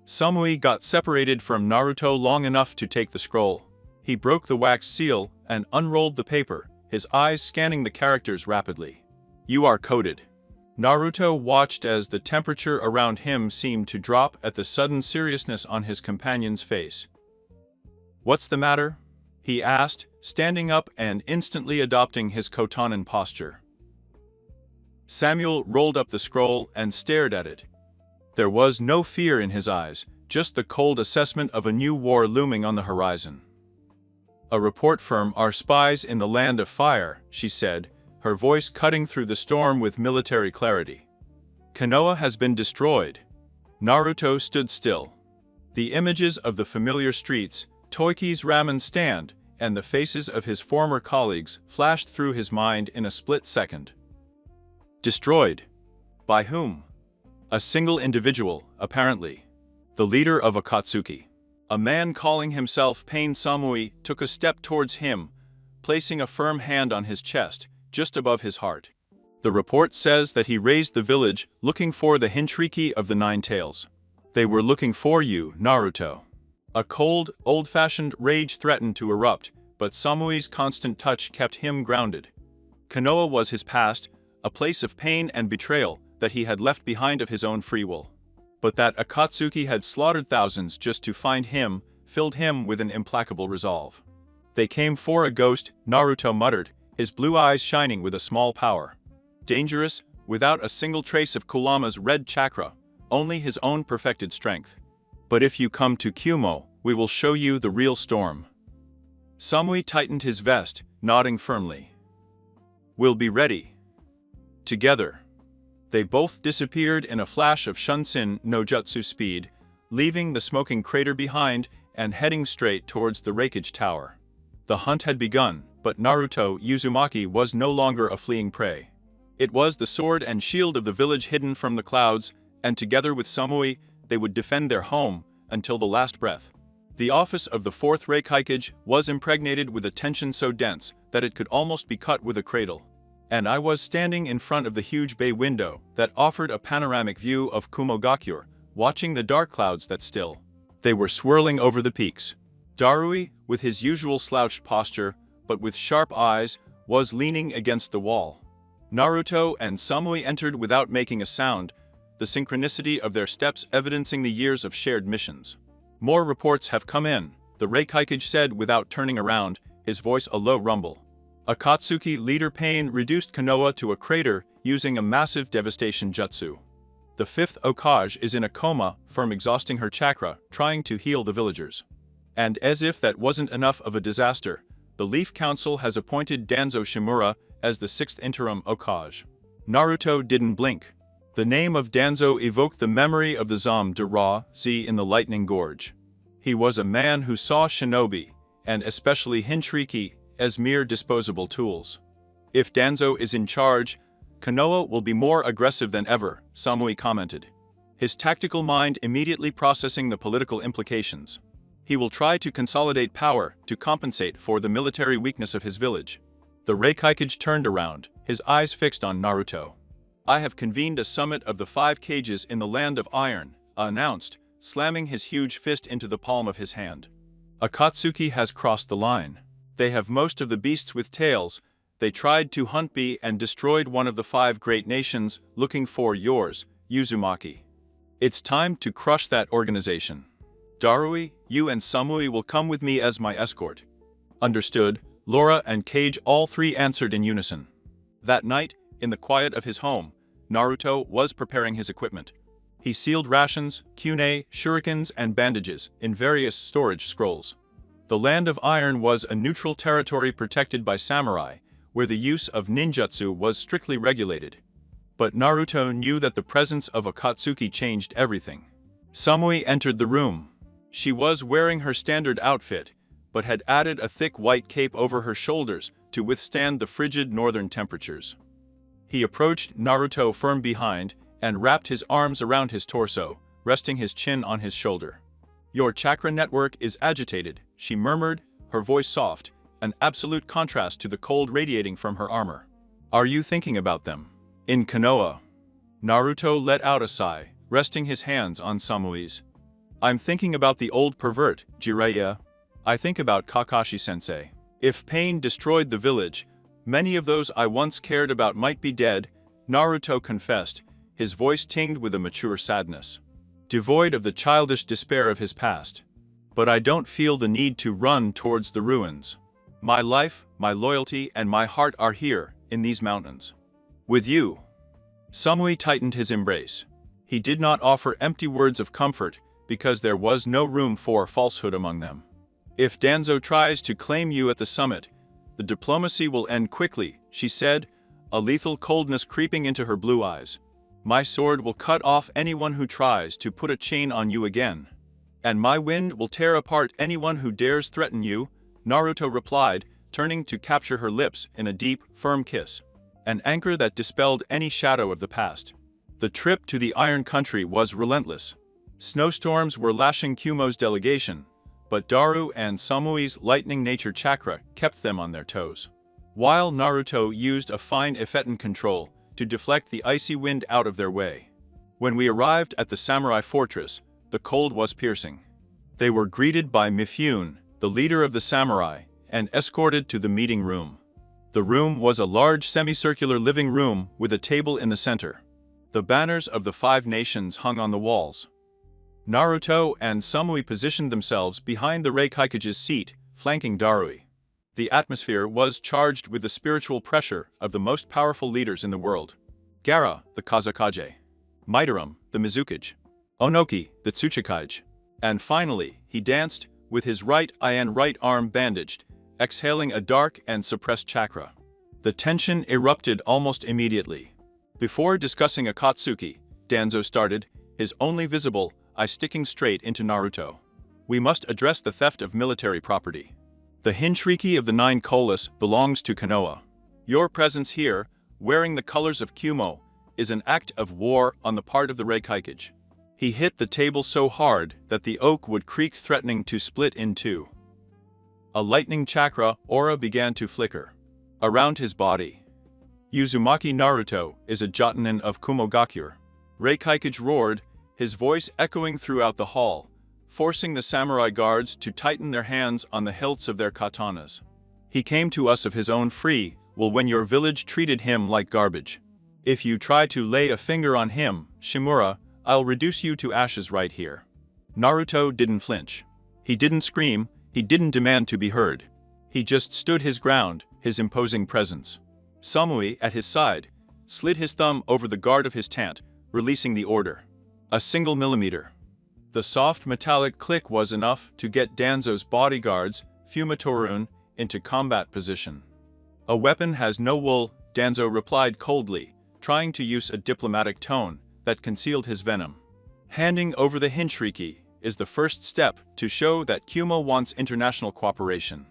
Samui got separated from Naruto long enough to take the scroll. He broke the wax seal and unrolled the paper, his eyes scanning the characters rapidly. "You are coded." Naruto watched as the temperature around him seemed to drop at the sudden seriousness on his companion's face. "What's the matter?" he asked, standing up and instantly adopting his kotanen posture. Samuel rolled up the scroll and stared at it. There was no fear in his eyes, just the cold assessment of a new war looming on the horizon. "A report from our spies in the Land of Fire," she said, her voice cutting through the storm with military clarity. "Konoha has been destroyed." Naruto stood still. The images of the familiar streets, Toiki's ramen stand, and the faces of his former colleagues flashed through his mind in a split second. Destroyed? By whom? A single individual, apparently. The leader of Akatsuki. A man calling himself Pain Samui took a step towards him, placing a firm hand on his chest, just above his heart. The report says that he raised the village looking for the Hintriki of the Nine Tails. They were looking for you, Naruto. A cold, old-fashioned rage threatened to erupt, but Samui's constant touch kept him grounded. Konoha was his past, a place of pain and betrayal that he had left behind of his own free will. But that Akatsuki had slaughtered thousands just to find him filled him with an implacable resolve. "They came for a ghost," Naruto muttered, his blue eyes shining with a small power. Dangerous, without a single trace of Kurama's red chakra, only his own perfected strength. "But if you come to Kumo, we will show you the real storm." Samui tightened his vest, nodding firmly. "We'll be ready." Together. They both disappeared in a flash of Shunsin no Jutsu speed, leaving the smoking crater behind and heading straight towards the Reikage Tower. The hunt had begun, but Naruto Uzumaki was no longer a fleeing prey. It was the sword and shield of the village hidden from the clouds, and together with Samui, they would defend their home until the last breath. The office of the Fourth Reikage was impregnated with a tension so dense that it could almost be cut with a cradle. And I was standing in front of the huge bay window that offered a panoramic view of Kumogakure, watching the dark clouds that still. They were swirling over the peaks. Darui, with his usual slouched posture, but with sharp eyes, was leaning against the wall. Naruto and Samui entered without making a sound, the synchronicity of their steps evidencing the years of shared missions. "More reports have come in," the Reikage said without turning around, his voice a low rumble. Akatsuki leader Pain reduced Konoha to a crater using a massive devastation jutsu. The fifth Okage is in a coma from exhausting her chakra, trying to heal the villagers. And as if that wasn't enough of a disaster, the Leaf Council has appointed Danzo Shimura as the sixth interim Okage. Naruto didn't blink. The name of Danzo evoked the memory of the Zom de Ra Z in the Lightning Gorge. He was a man who saw shinobi, and especially Hinshiriki, as mere disposable tools. If Danzo is in charge, Konoha will be more aggressive than ever, Samui commented. His tactical mind immediately processing the political implications. He will try to consolidate power to compensate for the military weakness of his village. The Reikage turned around, his eyes fixed on Naruto. I have convened a summit of the 5 cages in the Land of Iron, announced, slamming his huge fist into the palm of his hand. Akatsuki has crossed the line. They have most of the beasts with tails. They tried to hunt me and destroyed one of the 5 great nations, looking for yours, Uzumaki. It's time to crush that organization. Darui, you and Samui will come with me as my escort. Understood, Laura and Kage all 3 answered in unison. That night, in the quiet of his home, Naruto was preparing his equipment. He sealed rations, kunai, shurikens, and bandages in various storage scrolls. The Land of Iron was a neutral territory protected by samurai, where the use of ninjutsu was strictly regulated. But Naruto knew that the presence of Akatsuki changed everything. Samui entered the room. She was wearing her standard outfit, but had added a thick white cape over her shoulders to withstand the frigid northern temperatures. He approached Naruto firm behind and wrapped his arms around his torso, resting his chin on his shoulder. Your chakra network is agitated, she murmured, her voice soft, an absolute contrast to the cold radiating from her armor. Are you thinking about them? In Konoha. Naruto let out a sigh, resting his hands on Samui's. I'm thinking about the old pervert, Jiraiya. I think about Kakashi-sensei. If pain destroyed the village, many of those I once cared about might be dead, Naruto confessed, his voice tinged with a mature sadness, devoid of the childish despair of his past. But I don't feel the need to run towards the ruins. My life, my loyalty, and my heart are here, in these mountains. With you. Samui tightened his embrace. He did not offer empty words of comfort, because there was no room for falsehood among them. If Danzo tries to claim you at the summit, the diplomacy will end quickly, she said, a lethal coldness creeping into her blue eyes. My sword will cut off anyone who tries to put a chain on you again. And my wind will tear apart anyone who dares threaten you, Naruto replied, turning to capture her lips in a deep, firm kiss. An anchor that dispelled any shadow of the past. The trip to the Iron Country was relentless. Snowstorms were lashing Kumo's delegation, but Daru and Samui's lightning nature chakra kept them on their toes. While Naruto used a fine Ifetan control to deflect the icy wind out of their way. When we arrived at the samurai fortress, the cold was piercing. They were greeted by Mifune, the leader of the samurai, and escorted to the meeting room. The room was a large semicircular living room with a table in the center. The banners of the 5 nations hung on the walls. Naruto and Samui positioned themselves behind the Reikage's seat, flanking Darui. The atmosphere was charged with the spiritual pressure of the most powerful leaders in the world. Gaara, the Kazekage. Midorem, the Mizukage. Onoki, the Tsuchikage. And finally, he danced, with his right eye and right arm bandaged, exhaling a dark and suppressed chakra. The tension erupted almost immediately. Before discussing Akatsuki, Danzo started, his only visible eye sticking straight into Naruto. We must address the theft of military property. The Hinshiriki of the 9 Colas belongs to Konoha. Your presence here, wearing the colors of Kumo, is an act of war on the part of the Reikage. He hit the table so hard that the oak would creak, threatening to split in 2. A lightning chakra aura began to flicker around his body. Uzumaki Naruto is a Jotunin of Kumogakure. Reikage roared, his voice echoing throughout the hall, forcing the samurai guards to tighten their hands on the hilts of their katanas. He came to us of his own free will when your village treated him like garbage. If you try to lay a finger on him, Shimura, I'll reduce you to ashes right here. Naruto didn't flinch. He didn't scream, he didn't demand to be heard. He just stood his ground, his imposing presence. Samui, at his side, slid his thumb over the guard of his tant, releasing the order. A single millimeter. The soft metallic click was enough to get Danzo's bodyguards, Fumatorun, into combat position. A weapon has no wool, Danzo replied coldly, trying to use a diplomatic tone that concealed his venom. Handing over the Hinshriki is the first step to show that Kyumo wants international cooperation.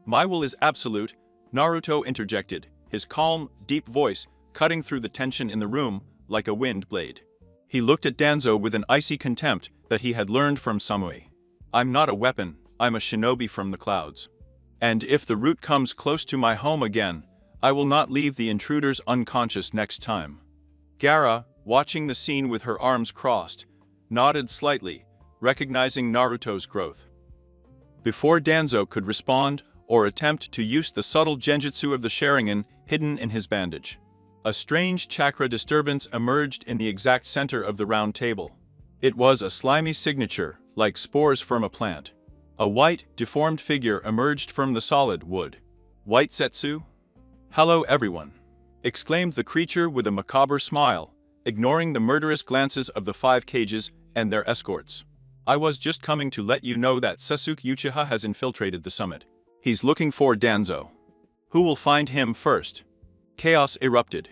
My will is absolute, Naruto interjected, his calm, deep voice cutting through the tension in the room like a wind blade. He looked at Danzo with an icy contempt that he had learned from Samui. I'm not a weapon, I'm a shinobi from the clouds. And if the root comes close to my home again, I will not leave the intruders unconscious next time. Gaara, watching the scene with her arms crossed, nodded slightly, recognizing Naruto's growth. Before Danzo could respond or attempt to use the subtle genjutsu of the Sharingan hidden in his bandage, a strange chakra disturbance emerged in the exact center of the round table. It was a slimy signature, like spores from a plant. A white, deformed figure emerged from the solid wood. White Setsu? Hello everyone! Exclaimed the creature with a macabre smile, ignoring the murderous glances of the 5 cages and their escorts. I was just coming to let you know that Sasuke Uchiha has infiltrated the summit. He's looking for Danzo. Who will find him first? Chaos erupted.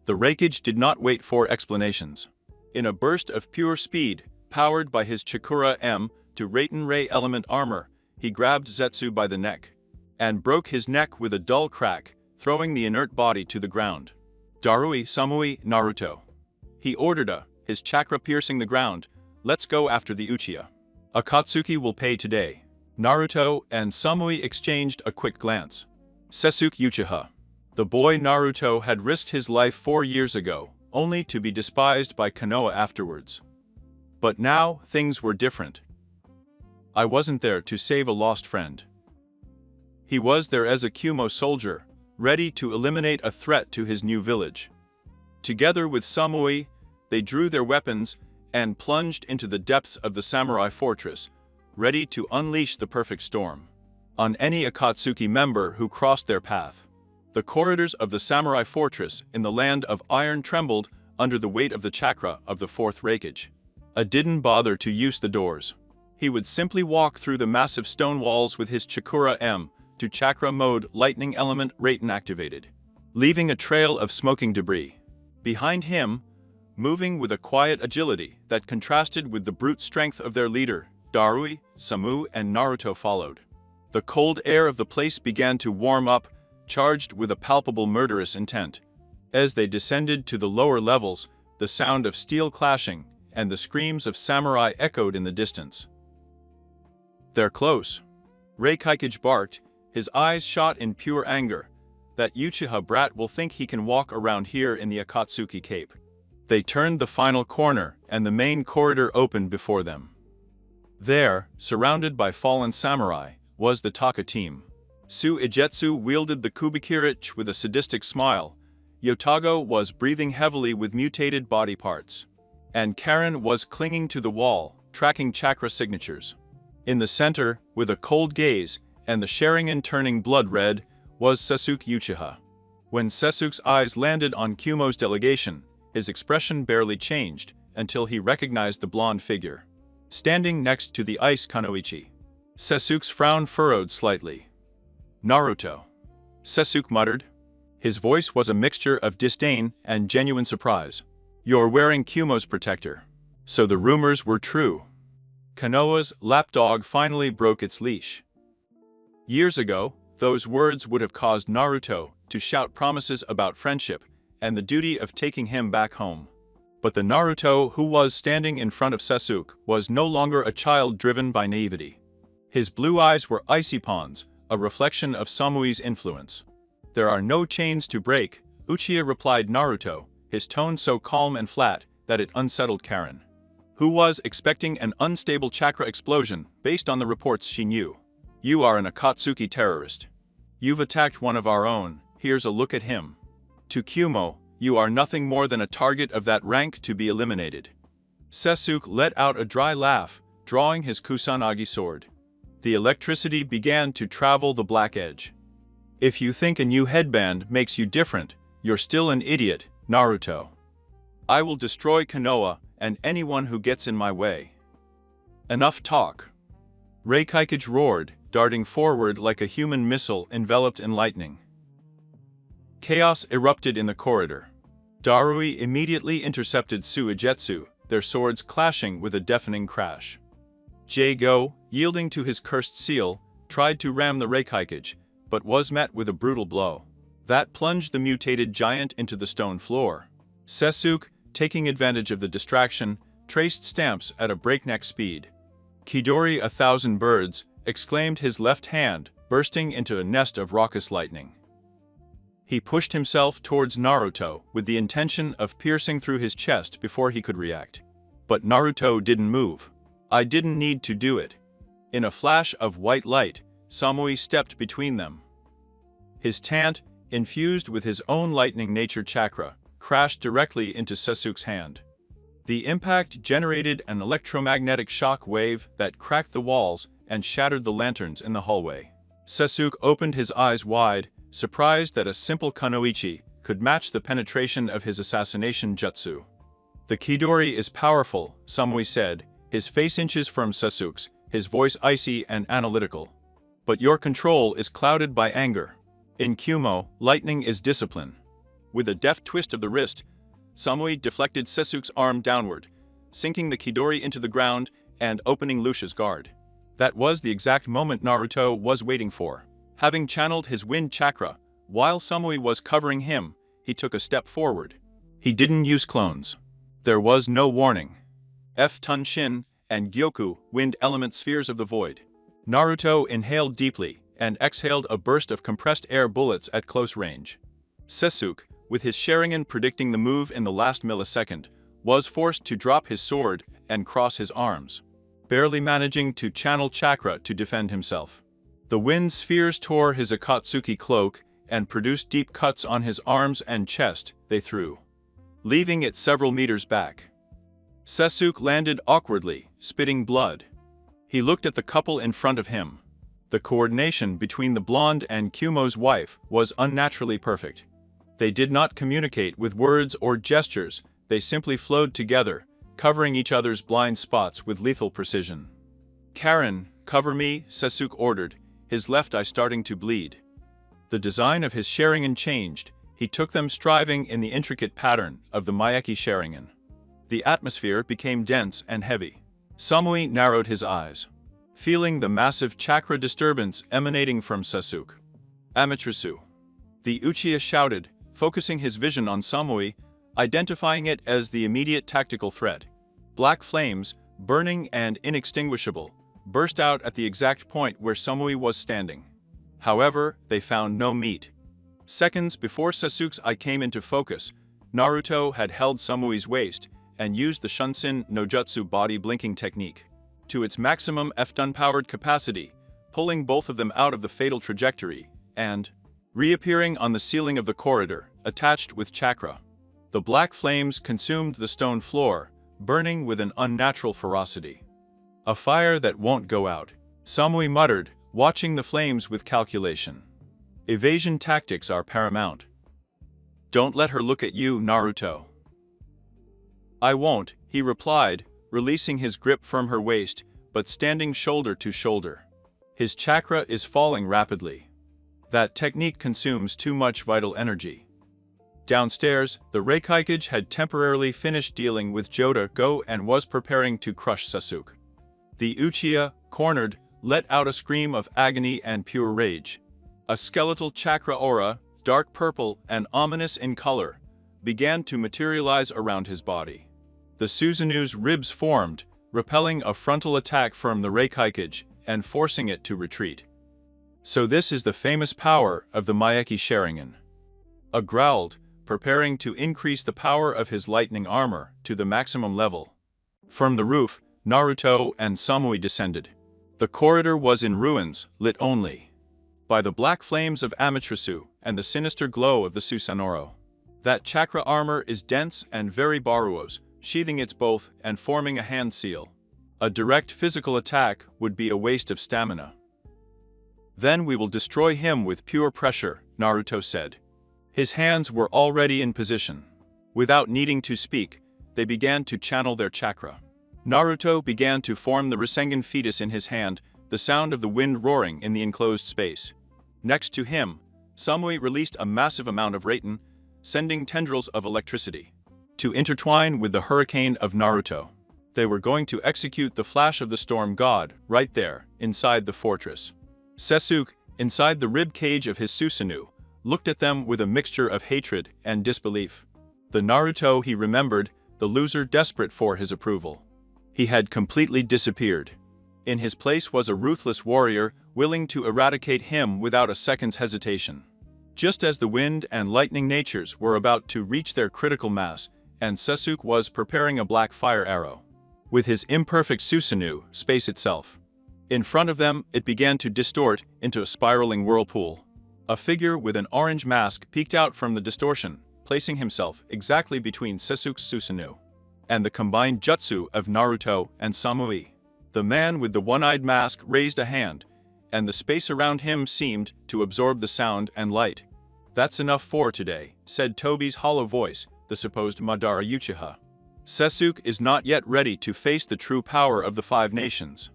The Raikage did not wait for explanations. In a burst of pure speed, powered by his Chakura M to Raiten Ray element armor, he grabbed Zetsu by the neck and broke his neck with a dull crack, throwing the inert body to the ground. Darui Samui Naruto. He ordered his chakra piercing the ground. Let's go after the Uchiha. Akatsuki will pay today. Naruto and Samui exchanged a quick glance. Sasuke Uchiha. The boy Naruto had risked his life 4 years ago, only to be despised by Konoha afterwards. But now, things were different. I wasn't there to save a lost friend. He was there as a Kyumo soldier, ready to eliminate a threat to his new village. Together with Samui, they drew their weapons and plunged into the depths of the samurai fortress, ready to unleash the perfect storm on any Akatsuki member who crossed their path. The corridors of the samurai fortress in the land of iron trembled under the weight of the chakra of the 4th Raikage. Didn't bother to use the doors. He would simply walk through the massive stone walls with his Chakura M to chakra mode lightning element Raiten activated, leaving a trail of smoking debris. Behind him, moving with a quiet agility that contrasted with the brute strength of their leader, Darui, Samu, and Naruto followed. The cold air of the place began to warm up, charged with a palpable murderous intent. As they descended to the lower levels, the sound of steel clashing and the screams of samurai echoed in the distance. They're close. Raikage barked, his eyes shot in pure anger. That Uchiha brat will think he can walk around here in the Akatsuki Cape. They turned the final corner, and the main corridor opened before them. There, surrounded by fallen samurai, was the Taka team. Su Ijetsu wielded the Kubikirich with a sadistic smile. Yotago was breathing heavily with mutated body parts. And Karen was clinging to the wall, tracking chakra signatures. In the center, with a cold gaze, and the Sharingan turning blood red, was Sasuke Uchiha. When Sasuke's eyes landed on Kyumo's delegation, his expression barely changed until he recognized the blonde figure standing next to the ice Kunoichi. Sasuke's frown furrowed slightly. Naruto. Sasuke muttered. His voice was a mixture of disdain and genuine surprise. You're wearing Kyumo's protector. So the rumors were true. Konoha's lapdog finally broke its leash. Years ago, those words would have caused Naruto to shout promises about friendship and the duty of taking him back home. But the Naruto who was standing in front of Sasuke was no longer a child driven by naivety. His blue eyes were icy ponds, a reflection of Samui's influence. There are no chains to break, Uchiha replied Naruto, his tone so calm and flat that it unsettled Karen, who was expecting an unstable chakra explosion based on the reports she knew. You are an Akatsuki terrorist. You've attacked one of our own, here's a look at him. To Kyumo, you are nothing more than a target of that rank to be eliminated. Sasuke let out a dry laugh, drawing his Kusanagi sword. The electricity began to travel the black edge. If you think a new headband makes you different, you're still an idiot, Naruto. I will destroy Konoha and anyone who gets in my way. Enough talk. Reikaikuji roared, darting forward like a human missile enveloped in lightning. Chaos erupted in the corridor. Darui immediately intercepted Suigetsu, their swords clashing with a deafening crash. Jago, yielding to his cursed seal, tried to ram the Reikaikuji, but was met with a brutal blow. That plunged the mutated giant into the stone floor. Sasuke, taking advantage of the distraction, traced stamps at a breakneck speed. Chidori 1,000 birds, exclaimed, his left hand bursting into a nest of raucous lightning. He pushed himself towards Naruto with the intention of piercing through his chest before he could react. But Naruto didn't move. I didn't need to do it. In a flash of white light, Samui stepped between them. His tant, infused with his own lightning nature chakra, crashed directly into Sasuke's hand. The impact generated an electromagnetic shock wave that cracked the walls and shattered the lanterns in the hallway. Sasuke opened his eyes wide, surprised that a simple kunoichi could match the penetration of his assassination jutsu. The Chidori is powerful, Samui said, his face inches from Sasuke's, his voice icy and analytical. But your control is clouded by anger. In Kumo, lightning is discipline. With a deft twist of the wrist, Samui deflected Sasuke's arm downward, sinking the Chidori into the ground and opening Lucia's guard. That was the exact moment Naruto was waiting for. Having channeled his wind chakra, while Samui was covering him, he took a step forward. He didn't use clones. There was no warning. Funshin and Gyoku, wind element spheres of the void. Naruto inhaled deeply and exhaled a burst of compressed air bullets at close range. Sasuke, with his Sharingan predicting the move in the last millisecond, was forced to drop his sword and cross his arms, barely managing to channel chakra to defend himself. The wind spheres tore his Akatsuki cloak and produced deep cuts on his arms and chest. They threw, leaving it several meters back. Sasuke landed awkwardly, spitting blood. He looked at the couple in front of him. The coordination between the blonde and Kumo's wife was unnaturally perfect. They did not communicate with words or gestures, they simply flowed together, covering each other's blind spots with lethal precision. "Karen, cover me," Sasuke ordered, his left eye starting to bleed. The design of his Sharingan changed, he took them striving in the intricate pattern of the Maeki Sharingan. The atmosphere became dense and heavy. Samui narrowed his eyes, feeling the massive chakra disturbance emanating from Sasuke. "Amaterasu." The Uchiha shouted, focusing his vision on Samui, identifying it as the immediate tactical threat. Black flames, burning and inextinguishable, burst out at the exact point where Samui was standing. However, they found no meat. Seconds before Sasuke's eye came into focus, Naruto had held Samui's waist and used the Shunsin no Jutsu body blinking technique to its maximum F-powered capacity, pulling both of them out of the fatal trajectory and reappearing on the ceiling of the corridor, attached with chakra. The black flames consumed the stone floor, burning with an unnatural ferocity. "A fire that won't go out," Samui muttered, watching the flames with calculation. "Evasion tactics are paramount. Don't let her look at you, Naruto." "I won't," he replied, releasing his grip from her waist, but standing shoulder to shoulder. His chakra is falling rapidly. That technique consumes too much vital energy. Downstairs, the Reikaikuji had temporarily finished dealing with Go and was preparing to crush Sasuke. The Uchiha, cornered, let out a scream of agony and pure rage. A skeletal chakra aura, dark purple and ominous in color, began to materialize around his body. The Susanu's ribs formed, repelling a frontal attack from the Reikaikuji and forcing it to retreat. "So this is the famous power of the Maeki Sharingan." A growled, preparing to increase the power of his lightning armor to the maximum level. From the roof, Naruto and Samui descended. The corridor was in ruins, lit only by the black flames of Amaterasu and the sinister glow of the Susanoo. That chakra armor is dense and very Baruos, sheathing its both and forming a hand seal. A direct physical attack would be a waste of stamina. "Then we will destroy him with pure pressure," Naruto said. His hands were already in position. Without needing to speak, they began to channel their chakra. Naruto began to form the Rasengan fetus in his hand, the sound of the wind roaring in the enclosed space. Next to him, Samui released a massive amount of Raten, sending tendrils of electricity to intertwine with the hurricane of Naruto. They were going to execute the flash of the storm god right there, inside the fortress. Sasuke, inside the rib cage of his Susanoo, looked at them with a mixture of hatred and disbelief. The Naruto he remembered, the loser desperate for his approval. He had completely disappeared. In his place was a ruthless warrior willing to eradicate him without a second's hesitation. Just as the wind and lightning natures were about to reach their critical mass, and Sasuke was preparing a black fire arrow. With his imperfect Susanoo, space itself. In front of them, it began to distort into a spiraling whirlpool. A figure with an orange mask peeked out from the distortion, placing himself exactly between Sasuke's Susanoo and the combined jutsu of Naruto and Samui. The man with the one-eyed mask raised a hand, and the space around him seemed to absorb the sound and light. "That's enough for today," said Tobi's hollow voice, the supposed Madara Uchiha. "Sasuke is not yet ready to face the true power of the five nations."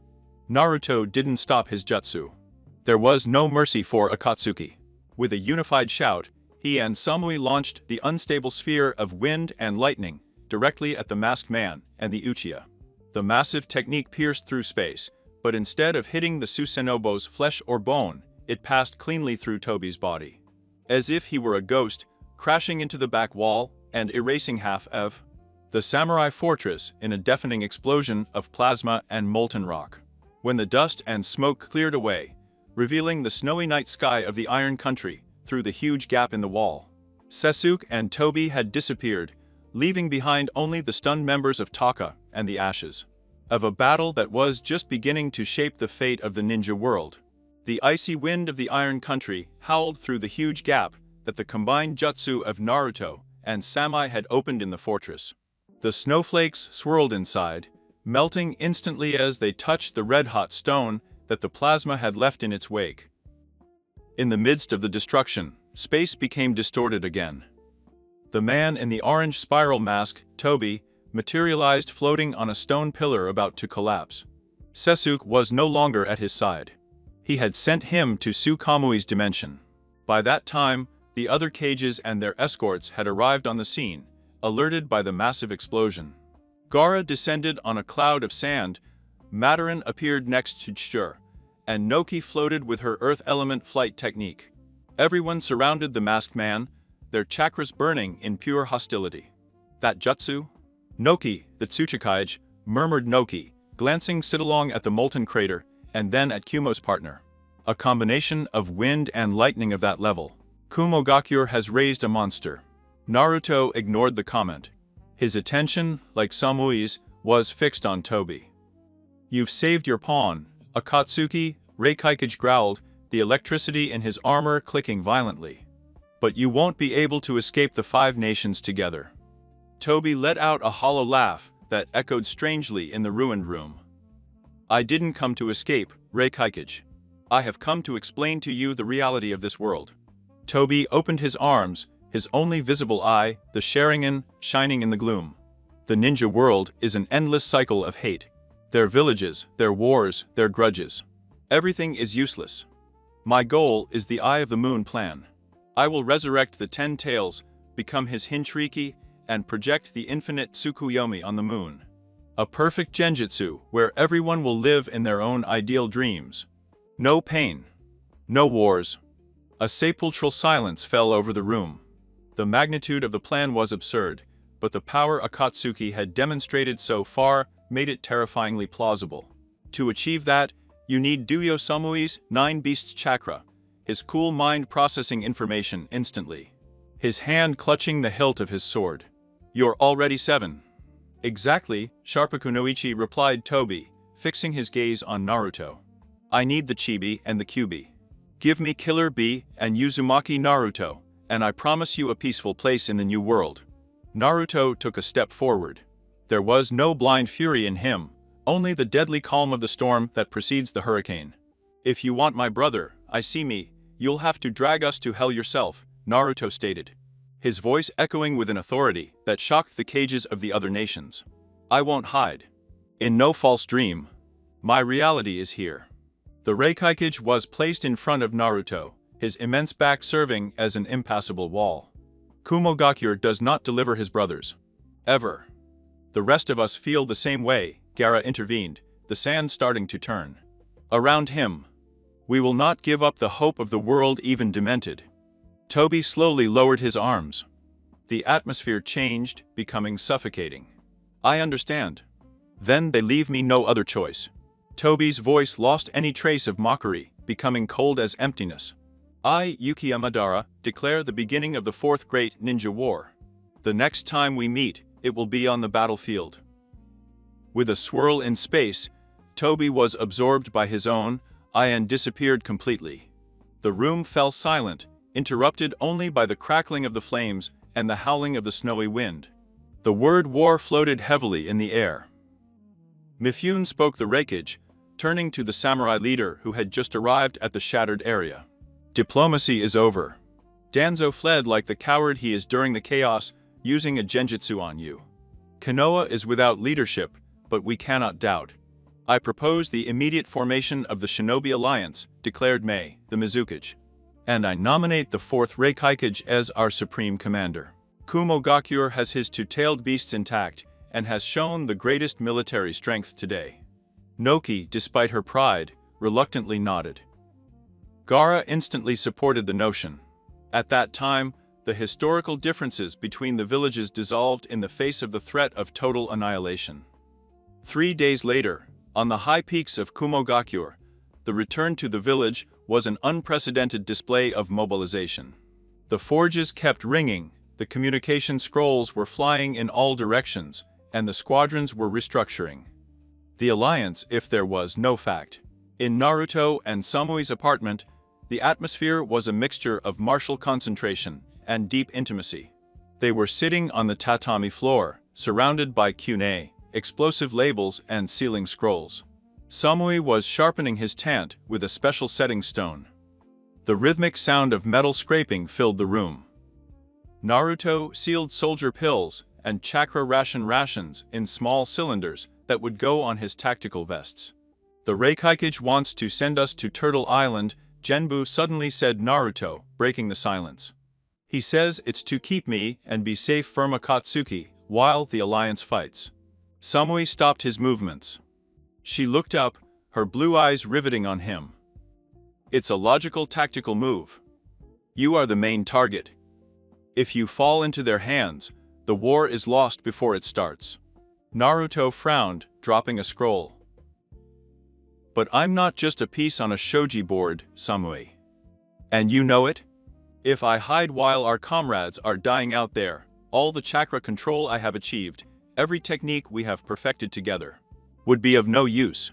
Naruto didn't stop his jutsu. There was no mercy for Akatsuki. With a unified shout, he and Samui launched the unstable sphere of wind and lightning directly at the masked man and the Uchiha. The massive technique pierced through space, but instead of hitting the Susanubo's flesh or bone, it passed cleanly through Tobi's body. As if he were a ghost, crashing into the back wall and erasing half of the samurai fortress in a deafening explosion of plasma and molten rock. When the dust and smoke cleared away, revealing the snowy night sky of the Iron Country through the huge gap in the wall, Sasuke and Tobi had disappeared, leaving behind only the stunned members of Taka and the ashes of a battle that was just beginning to shape the fate of the ninja world. The icy wind of the Iron Country howled through the huge gap that the combined jutsu of Naruto and Samai had opened in the fortress. The snowflakes swirled inside, melting instantly as they touched the red-hot stone that the plasma had left in its wake. In the midst of the destruction, space became distorted again. The man in the orange spiral mask, Tobi, materialized floating on a stone pillar about to collapse. Sasuke was no longer at his side. He had sent him to Sukamui's dimension. By that time, the other cages and their escorts had arrived on the scene, alerted by the massive explosion. Gaara descended on a cloud of sand, Madarin appeared next to Chur, and Noki floated with her earth element flight technique. Everyone surrounded the masked man, their chakras burning in pure hostility. "That jutsu?" "Noki, the Tsuchikage," murmured Noki, glancing sidelong at the molten crater, and then at Kumo's partner. "A combination of wind and lightning of that level. Kumogakyur has raised a monster." Naruto ignored the comment. His attention, like Samui's, was fixed on Tobi. "You've saved your pawn," Akatsuki, Reikikage growled, the electricity in his armor clicking violently. "But you won't be able to escape the five nations together." Tobi let out a hollow laugh that echoed strangely in the ruined room. "I didn't come to escape, Reikikage. I have come to explain to you the reality of this world." Tobi opened his arms, his only visible eye, the Sharingan, shining in the gloom. "The ninja world is an endless cycle of hate. Their villages, their wars, their grudges. Everything is useless. My goal is the Eye of the Moon plan. I will resurrect the 10 tails, become his Hinchiriki, and project the infinite Tsukuyomi on the moon. A perfect genjutsu where everyone will live in their own ideal dreams. No pain. No wars." A sepulchral silence fell over the room. The magnitude of the plan was absurd, but the power Akatsuki had demonstrated so far made it terrifyingly plausible. To achieve that, you need Duyo Samui's 9 Beasts Chakra, his cool mind processing information instantly. His hand clutching the hilt of his sword. "You're already 7. "Exactly," Sharpakunoichi replied Tobi, fixing his gaze on Naruto. "I need the Chibi and the Kyubi. Give me Killer Bee and Uzumaki Naruto, and I promise you a peaceful place in the new world." Naruto took a step forward. There was no blind fury in him, only the deadly calm of the storm that precedes the hurricane. "If you want my brother, I see me, you'll have to drag us to hell yourself," Naruto stated. his voice echoing with an authority that shocked the cages of the other nations. I won't hide. In no false dream. My reality is here. The Reikikage was placed in front of Naruto, his immense back serving as an impassable wall. Kumogakure does not deliver his brothers. Ever. The rest of us feel the same way, Gaara intervened, the sand starting to turn. Around him. We will not give up the hope of the world even demented. Toby slowly lowered his arms. The atmosphere changed, becoming suffocating. I understand. Then they leave me no other choice. Toby's voice lost any trace of mockery, becoming cold as emptiness. I, Yukiya Madara, declare the beginning of the Fourth Great Ninja War. The next time we meet, it will be on the battlefield. With a swirl in space, Toby was absorbed by his own eye and disappeared completely. The room fell silent, interrupted only by the crackling of the flames and the howling of the snowy wind. The word war floated heavily in the air. Mifune spoke the Reikage, turning to the samurai leader who had just arrived at the shattered area. Diplomacy is over. Danzo fled like the coward he is during the chaos, using a genjutsu on you. Konoha is without leadership, but we cannot doubt. I propose the immediate formation of the Shinobi Alliance, declared Mei, the Mizukage. And I nominate the 4th Reikikage as our supreme commander. Kumogakure has his two-tailed beasts intact, and has shown the greatest military strength today. Noki, despite her pride, reluctantly nodded. Gaara instantly supported the notion. At that time, the historical differences between the villages dissolved in the face of the threat of total annihilation. 3 days later, on the high peaks of Kumogakure, the return to the village was an unprecedented display of mobilization. The forges kept ringing, the communication scrolls were flying in all directions, and the squadrons were restructuring. The alliance, if there was no fact. In Naruto and Samui's apartment, the atmosphere was a mixture of martial concentration and deep intimacy. They were sitting on the tatami floor, surrounded by kunai, explosive labels and sealing scrolls. Samui was sharpening his tant with a special setting stone. The rhythmic sound of metal scraping filled the room. Naruto sealed soldier pills and chakra rations in small cylinders that would go on his tactical vests. The Reikikage wants to send us to Turtle Island, Genbu suddenly said Naruto, breaking the silence. He says it's to keep me and be safe from Akatsuki while the alliance fights. Samui stopped his movements. She looked up, her blue eyes riveting on him. It's a logical tactical move. You are the main target. If you fall into their hands, the war is lost before it starts. Naruto frowned, dropping a scroll. But I'm not just a piece on a shogi board, Samui. And you know it? If I hide while our comrades are dying out there, all the chakra control I have achieved, every technique we have perfected together, would be of no use.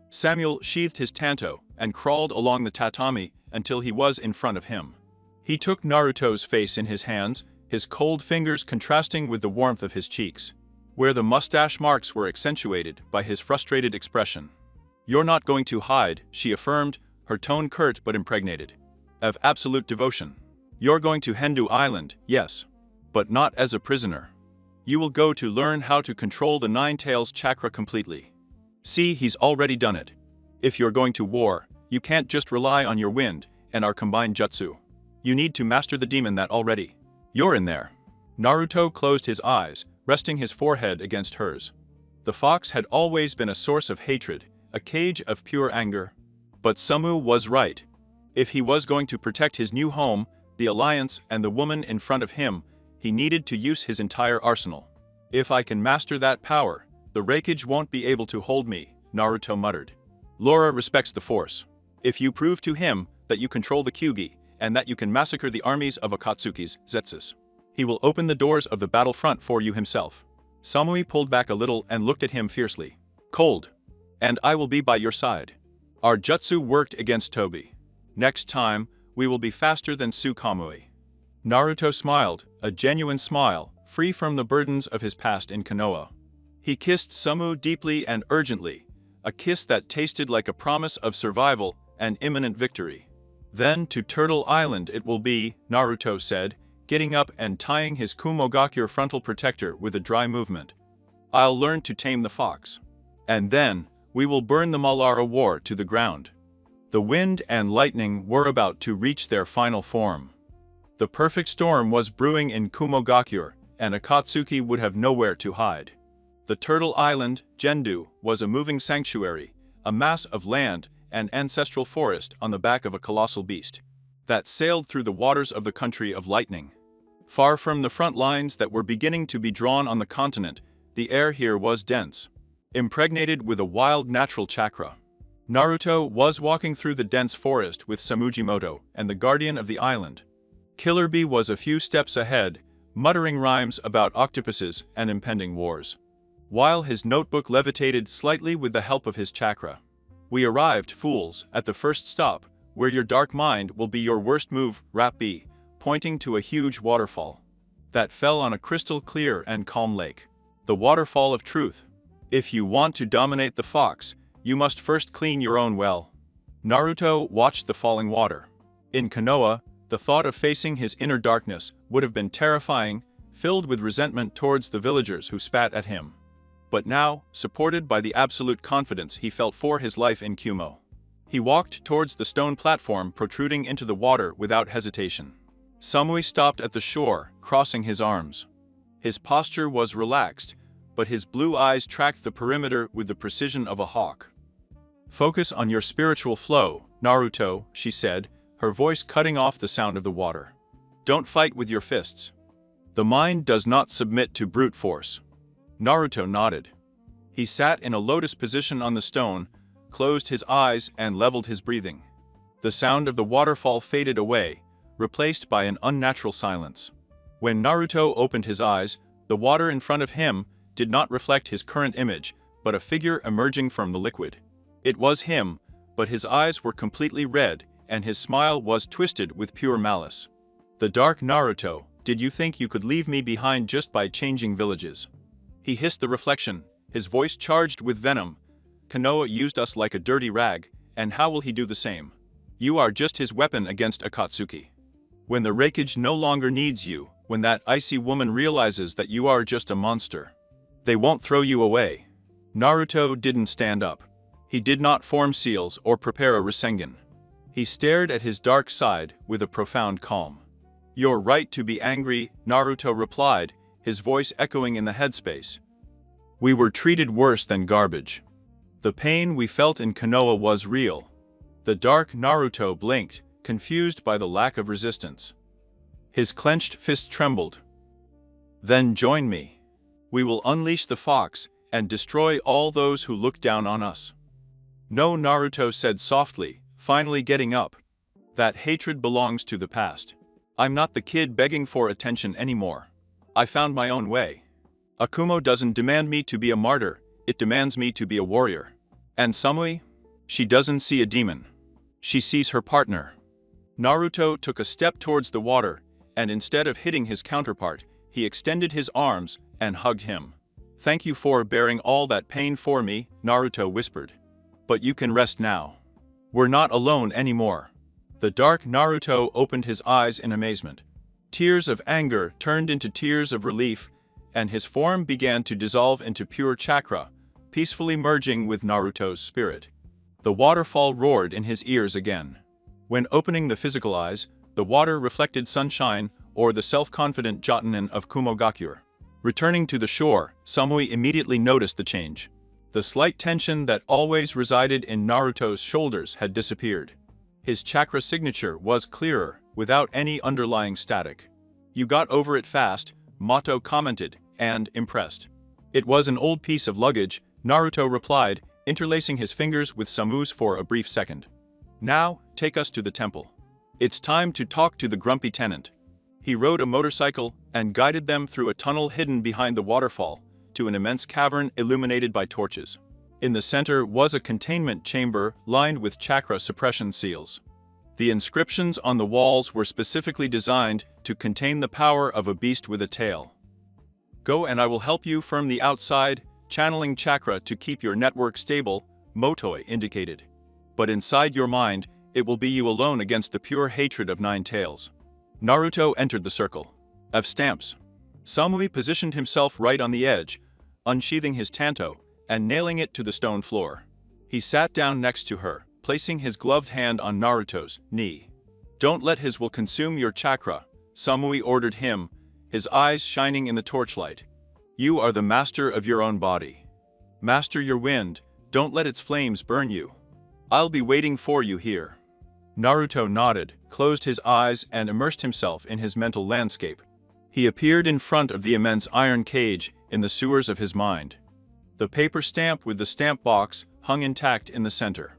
Samuel sheathed his tanto and crawled along the tatami until he was in front of him. He took Naruto's face in his hands, his cold fingers contrasting with the warmth of his cheeks, where the mustache marks were accentuated by his frustrated expression. You're not going to hide, she affirmed, her tone curt but impregnated of absolute devotion. You're going to Hendu Island, yes, but not as a prisoner. You will go to learn how to control the Nine Tails chakra completely. See, he's already done it. If you're going to war, you can't just rely on your wind and our combined jutsu. You need to master the demon that already. You're in there. Naruto closed his eyes, resting his forehead against hers. The fox had always been a source of hatred, a cage of pure anger. But Samu was right. If he was going to protect his new home, the alliance, and the woman in front of him, he needed to use his entire arsenal. If I can master that power, the Reikage won't be able to hold me, Naruto muttered. Laura respects the Force. If you prove to him that you control the Kyugi, and that you can massacre the armies of Akatsuki's Zetsus, he will open the doors of the battlefront for you himself. Samui pulled back a little and looked at him fiercely. Cold. And I will be by your side. Our jutsu worked against Toby. Next time, we will be faster than Tsukamui. Naruto smiled, a genuine smile, free from the burdens of his past in Konoha. He kissed Samu deeply and urgently, a kiss that tasted like a promise of survival and imminent victory. Then to Turtle Island it will be, Naruto said, getting up and tying his Kumogakure frontal protector with a dry movement. I'll learn to tame the fox. And then, we will burn the Malara war to the ground. The wind and lightning were about to reach their final form. The perfect storm was brewing in Kumogakure, and Akatsuki would have nowhere to hide. The Turtle Island, Gendu, was a moving sanctuary, a mass of land and ancestral forest on the back of a colossal beast that sailed through the waters of the country of lightning. Far from the front lines that were beginning to be drawn on the continent, the air here was dense, impregnated with a wild natural chakra. Naruto was walking through the dense forest with Samujimoto and the guardian of the island. Killer Bee was a few steps ahead, muttering rhymes about octopuses and impending wars, while his notebook levitated slightly with the help of his chakra. We arrived, fools, at the first stop, where your dark mind will be your worst move, Rap B, pointing to a huge waterfall that fell on a crystal clear and calm lake. The waterfall of truth. If you want to dominate the fox, you must first clean your own well. Naruto watched the falling water. In Konoha, the thought of facing his inner darkness would have been terrifying, filled with resentment towards the villagers who spat at him. But now, supported by the absolute confidence he felt for his life in Kumo, he walked towards the stone platform protruding into the water without hesitation. Samui stopped at the shore, crossing his arms. His posture was relaxed, but his blue eyes tracked the perimeter with the precision of a hawk. "Focus on your spiritual flow, Naruto," she said, her voice cutting off the sound of the water. "Don't fight with your fists. The mind does not submit to brute force." Naruto nodded. He sat in a lotus position on the stone, closed his eyes and leveled his breathing. The sound of the waterfall faded away, replaced by an unnatural silence. When Naruto opened his eyes, the water in front of him did not reflect his current image, but a figure emerging from the liquid. It was him, but his eyes were completely red, and his smile was twisted with pure malice. "The dark Naruto, did you think you could leave me behind just by changing villages?" He hissed the reflection, his voice charged with venom. "Konoha used us like a dirty rag, and how will he do the same? You are just his weapon against Akatsuki. When the Raikage no longer needs you, when that icy woman realizes that you are just a monster, they won't throw you away." Naruto didn't stand up. He did not form seals or prepare a Rasengan. He stared at his dark side with a profound calm. "You're right to be angry," Naruto replied, his voice echoing in the headspace. "We were treated worse than garbage. The pain we felt in Konoha was real." The dark Naruto blinked, confused by the lack of resistance. His clenched fist trembled. "Then join me. We will unleash the fox and destroy all those who look down on us." "No," Naruto said softly, finally getting up. "That hatred belongs to the past. I'm not the kid begging for attention anymore. I found my own way. Akumo doesn't demand me to be a martyr, it demands me to be a warrior. And Samui? She doesn't see a demon. She sees her partner." Naruto took a step towards the water, and instead of hitting his counterpart, he extended his arms and hugged him. "Thank you for bearing all that pain for me," Naruto whispered. "But you can rest now. We're not alone anymore." The dark Naruto opened his eyes in amazement. Tears of anger turned into tears of relief, and his form began to dissolve into pure chakra, peacefully merging with Naruto's spirit. The waterfall roared in his ears again. When opening the physical eyes, the water reflected sunshine or the self-confident Jotanin of Kumogakure. Returning to the shore, Samui immediately noticed the change. The slight tension that always resided in Naruto's shoulders had disappeared. His chakra signature was clearer, without any underlying static. "You got over it fast," Mato commented, and impressed. "It was an old piece of luggage," Naruto replied, interlacing his fingers with Samu's for a brief second. "Now, take us to the temple. It's time to talk to the grumpy tenant." He rode a motorcycle and guided them through a tunnel hidden behind the waterfall, to an immense cavern illuminated by torches. In the center was a containment chamber lined with chakra suppression seals. The inscriptions on the walls were specifically designed to contain the power of a beast with a tail. "Go and I will help you from the outside, channeling chakra to keep your network stable," Motoi indicated. "But inside your mind, it will be you alone against the pure hatred of Nine Tails." Naruto entered the circle. Of stamps. Samui positioned himself right on the edge, unsheathing his tanto, and nailing it to the stone floor. He sat down next to her, placing his gloved hand on Naruto's knee. Don't let his will consume your chakra, Samui ordered him, his eyes shining in the torchlight. You are the master of your own body. Master your wind, don't let its flames burn you. I'll be waiting for you here. Naruto nodded, closed his eyes and immersed himself in his mental landscape. He appeared in front of the immense iron cage in the sewers of his mind. The paper stamp with the stamp box hung intact in the center.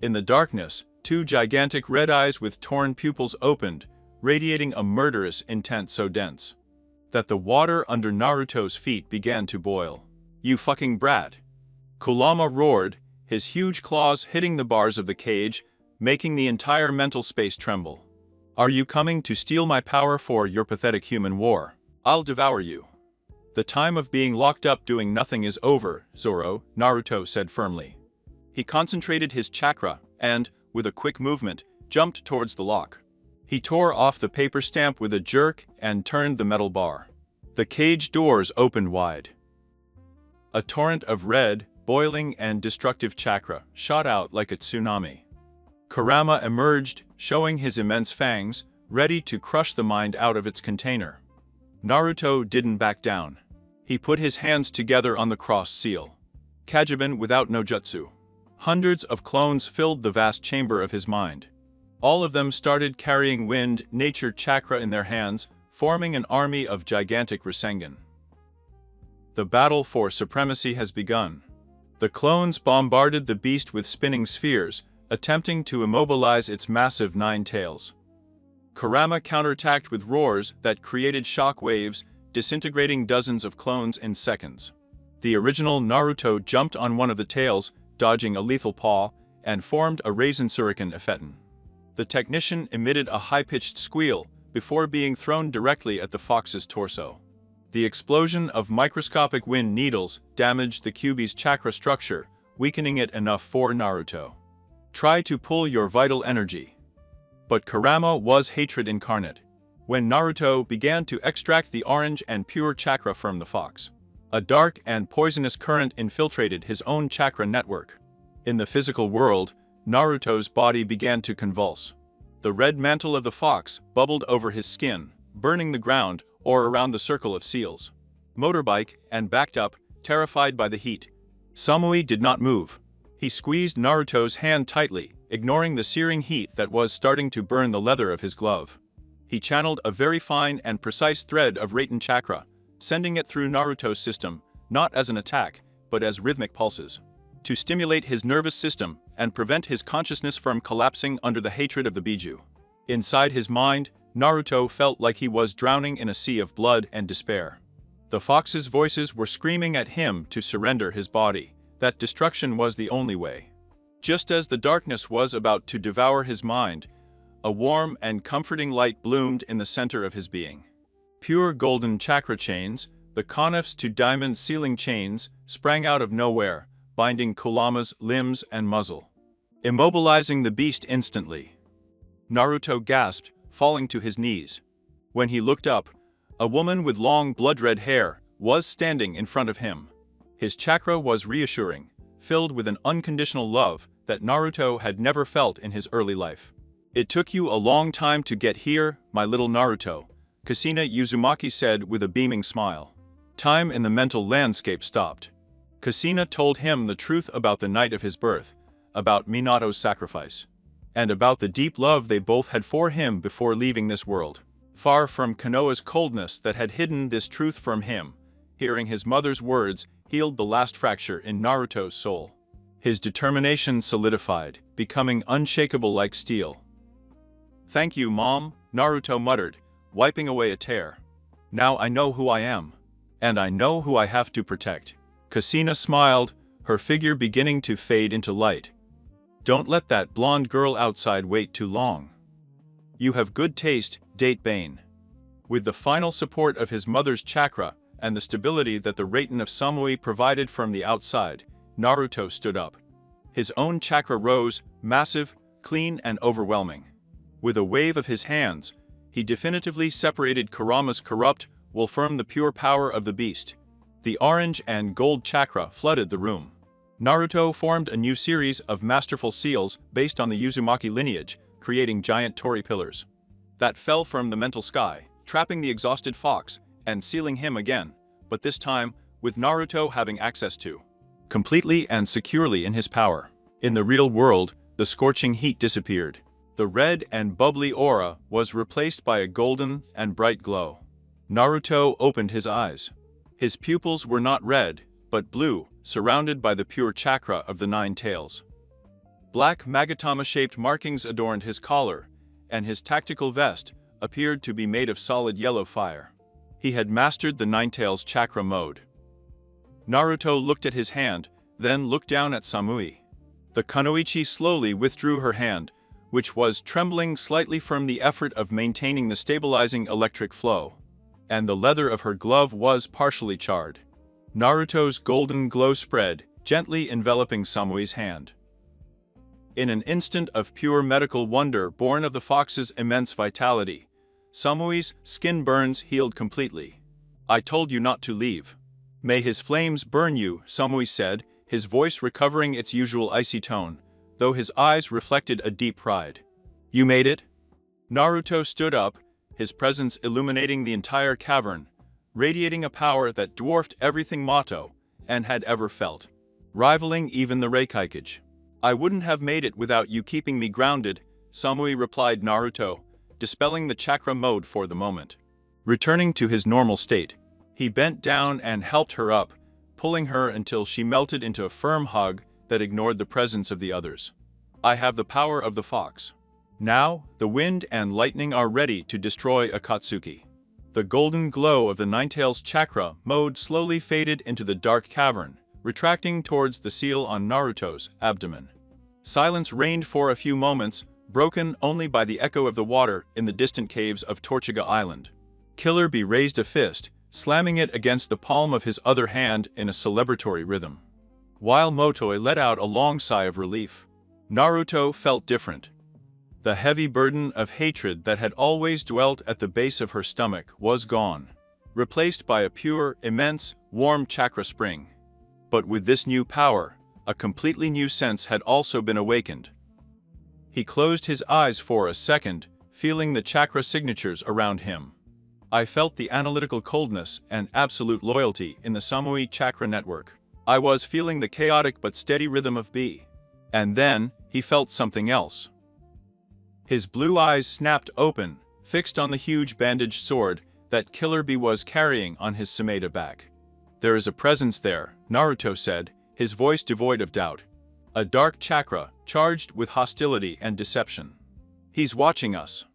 In the darkness, two gigantic red eyes with torn pupils opened, radiating a murderous intent so dense that the water under Naruto's feet began to boil. You fucking brat! Kurama roared, his huge claws hitting the bars of the cage, making the entire mental space tremble. Are you coming to steal my power for your pathetic human war? I'll devour you. The time of being locked up doing nothing is over, Zoro, Naruto said firmly. He concentrated his chakra and, with a quick movement, jumped towards the lock. He tore off the paper stamp with a jerk and turned the metal bar. The cage doors opened wide. A torrent of red, boiling and destructive chakra shot out like a tsunami. Kurama emerged, showing his immense fangs, ready to crush the mind out of its container. Naruto didn't back down. He put his hands together on the cross seal. Kajiban without no jutsu. Hundreds of clones filled the vast chamber of his mind. All of them started carrying wind nature chakra in their hands, forming an army of gigantic Rasengan. The battle for supremacy has begun. The clones bombarded the beast with spinning spheres, attempting to immobilize its massive 9 tails. Kurama counterattacked with roars that created shock waves, disintegrating dozens of clones in seconds. The original Naruto jumped on one of the tails, dodging a lethal paw, and formed a raisin shuriken effetin. The technician emitted a high-pitched squeal before being thrown directly at the fox's torso. The explosion of microscopic wind needles damaged the Kyuubi's chakra structure, weakening it enough for Naruto. Try to pull your vital energy. But Kurama was hatred incarnate. When Naruto began to extract the orange and pure chakra from the fox, a dark and poisonous current infiltrated his own chakra network. In the physical world, Naruto's body began to convulse. The red mantle of the fox bubbled over his skin, burning the ground or around the circle of seals. Motorbike and backed up, terrified by the heat. Samui did not move. He squeezed Naruto's hand tightly, ignoring the searing heat that was starting to burn the leather of his glove. He channeled a very fine and precise thread of Raiten chakra, sending it through Naruto's system, not as an attack, but as rhythmic pulses, to stimulate his nervous system and prevent his consciousness from collapsing under the hatred of the Biju. Inside his mind, Naruto felt like he was drowning in a sea of blood and despair. The fox's voices were screaming at him to surrender his body, that destruction was the only way. Just as the darkness was about to devour his mind, a warm and comforting light bloomed in the center of his being. Pure golden chakra chains, the connifs to diamond sealing chains, sprang out of nowhere, binding Kurama's limbs and muzzle, immobilizing the beast instantly. Naruto gasped, falling to his knees. When he looked up, a woman with long blood-red hair was standing in front of him. His chakra was reassuring, filled with an unconditional love that Naruto had never felt in his early life. It took you a long time to get here, my little Naruto, Kushina Uzumaki said with a beaming smile. Time in the mental landscape stopped. Kushina told him the truth about the night of his birth, about Minato's sacrifice, and about the deep love they both had for him before leaving this world. Far from Konoha's coldness that had hidden this truth from him, hearing his mother's words healed the last fracture in Naruto's soul. His determination solidified, becoming unshakable like steel. Thank you, Mom, Naruto muttered, wiping away a tear. Now I know who I am. And I know who I have to protect. Kushina smiled, her figure beginning to fade into light. Don't let that blonde girl outside wait too long. You have good taste, Date Bane. With the final support of his mother's chakra and the stability that the Raiten of Samui provided from the outside, Naruto stood up. His own chakra rose, massive, clean and overwhelming. With a wave of his hands, He definitively separated Kurama's corrupt will from the pure power of the beast. The orange and gold chakra flooded the room. Naruto formed a new series of masterful seals based on the Uzumaki lineage, creating giant torii pillars that fell from the mental sky, trapping the exhausted fox and sealing him again, but this time with Naruto having access to completely and securely in his power. In the real world, the scorching heat disappeared. The red and bubbly aura was replaced by a golden and bright glow. Naruto opened his eyes. His pupils were not red, but blue, surrounded by the pure chakra of the nine tails. Black magatama-shaped markings adorned his collar, and his tactical vest appeared to be made of solid yellow fire. He had mastered the nine tails chakra mode. Naruto looked at his hand, then looked down at Samui. The kunoichi slowly withdrew her hand, which was trembling slightly from the effort of maintaining the stabilizing electric flow, and the leather of her glove was partially charred. Naruto's golden glow spread, gently enveloping Samui's hand. In an instant of pure medical wonder born of the fox's immense vitality, Samui's skin burns healed completely. "I told you not to leave." "May his flames burn you," Samui said, his voice recovering its usual icy tone, though his eyes reflected a deep pride. "You made it?" Naruto stood up, his presence illuminating the entire cavern, radiating a power that dwarfed everything Mato and had ever felt, rivaling even the Reikikage. "I wouldn't have made it without you keeping me grounded," Samui replied Naruto, dispelling the chakra mode for the moment. Returning to his normal state, he bent down and helped her up, pulling her until she melted into a firm hug that ignored the presence of the others. "I have the power of the fox. Now, the wind and lightning are ready to destroy Akatsuki." The golden glow of the Ninetales chakra mode slowly faded into the dark cavern, retracting towards the seal on Naruto's abdomen. Silence reigned for a few moments, broken only by the echo of the water in the distant caves of Tortuga Island. Killer Bee raised a fist, slamming it against the palm of his other hand in a celebratory rhythm, while Motoi let out a long sigh of relief. Naruto felt different. The heavy burden of hatred that had always dwelt at the base of her stomach was gone, replaced by a pure, immense, warm chakra spring. But with this new power, a completely new sense had also been awakened. He closed his eyes for a second, feeling the chakra signatures around him. "I felt the analytical coldness and absolute loyalty in the Samui chakra network. I was feeling the chaotic but steady rhythm of B." And then, he felt something else. His blue eyes snapped open, fixed on the huge bandaged sword that Killer Bee was carrying on his Tsunade back. "There is a presence there," Naruto said, his voice devoid of doubt. "A dark chakra, charged with hostility and deception. He's watching us."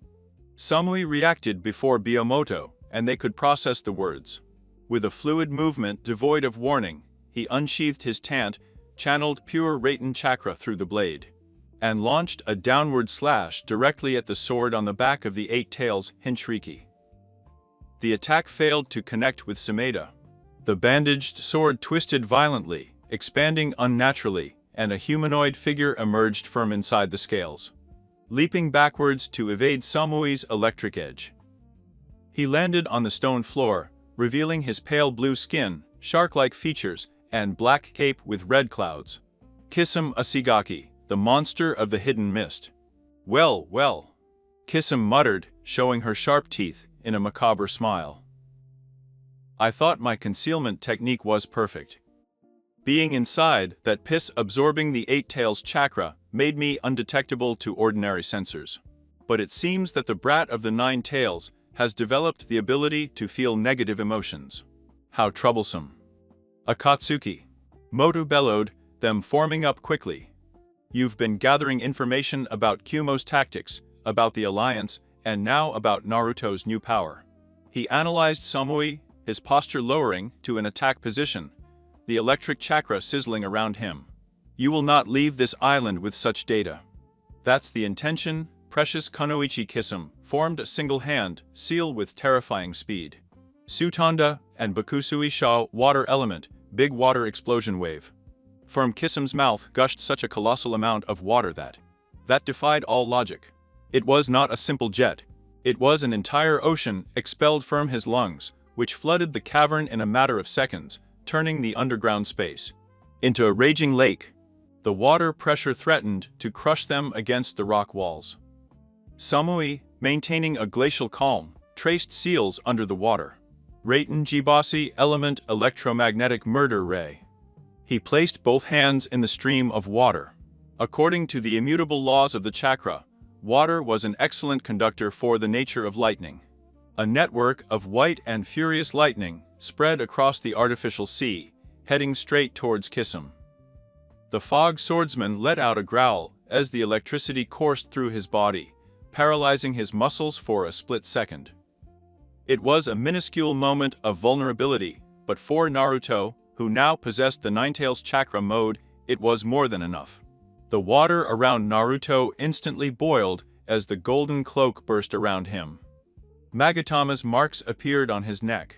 Samui reacted before Biyomoto, and they could process the words. With a fluid movement devoid of warning, he unsheathed his tant, channeled pure Raiten chakra through the blade, and launched a downward slash directly at the sword on the back of the Eight Tails Hinshriki. The attack failed to connect with Tsunade. The bandaged sword twisted violently, expanding unnaturally, and a humanoid figure emerged from inside the scales, leaping backwards to evade Samui's electric edge. He landed on the stone floor, revealing his pale blue skin, shark-like features, and black cape with red clouds. "Kisame Asigaki, the monster of the hidden mist." "Well, well," Kisame muttered, showing her sharp teeth in a macabre smile. "I thought my concealment technique was perfect. Being inside that piss absorbing the Eight Tails chakra made me undetectable to ordinary sensors. But it seems that the brat of the Nine Tails has developed the ability to feel negative emotions. How troublesome." "Akatsuki," Moto bellowed, them forming up quickly. "You've been gathering information about Kumo's tactics, about the Alliance, and now about Naruto's new power." He analyzed Samui, his posture lowering to an attack position, the electric chakra sizzling around him. "You will not leave this island with such data." "That's the intention," precious Kunoichi Kisame formed a single hand, seal with terrifying speed. Sutanda and Bakusui Sha water element, big water explosion wave. From Kisame's mouth gushed such a colossal amount of water that defied all logic. It was not a simple jet. It was an entire ocean expelled from his lungs, which flooded the cavern in a matter of seconds, turning the underground space into a raging lake. The water pressure threatened to crush them against the rock walls. Samui, maintaining a glacial calm, traced seals under the water. Raten Jibasi element electromagnetic murder ray. He placed both hands in the stream of water. According to the immutable laws of the chakra, water was an excellent conductor for the nature of lightning. A network of white and furious lightning spread across the artificial sea, heading straight towards Kisum. The fog swordsman let out a growl as the electricity coursed through his body, paralyzing his muscles for a split second. It was a minuscule moment of vulnerability, but for Naruto, who now possessed the Ninetales chakra mode, it was more than enough. The water around Naruto instantly boiled as the golden cloak burst around him. Magatama's marks appeared on his neck.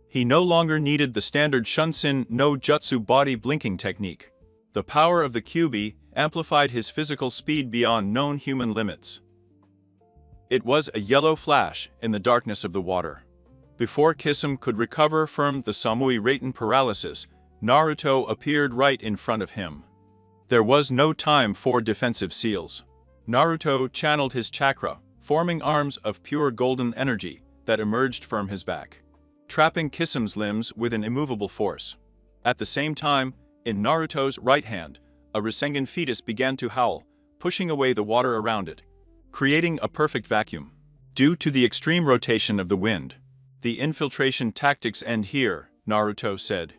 He no longer needed the standard Shunsin no Jutsu body blinking technique. The power of the Kyuubi amplified his physical speed beyond known human limits. It was a yellow flash in the darkness of the water. Before Kisum could recover from the Samui Raten paralysis, Naruto appeared right in front of him. There was no time for defensive seals. Naruto channeled his chakra, forming arms of pure golden energy that emerged from his back, trapping Kisum's limbs with an immovable force. At the same time, in Naruto's right hand, a Rasengan fetus began to howl, pushing away the water around it, creating a perfect vacuum. Due to the extreme rotation of the wind, the infiltration tactics end here, Naruto said.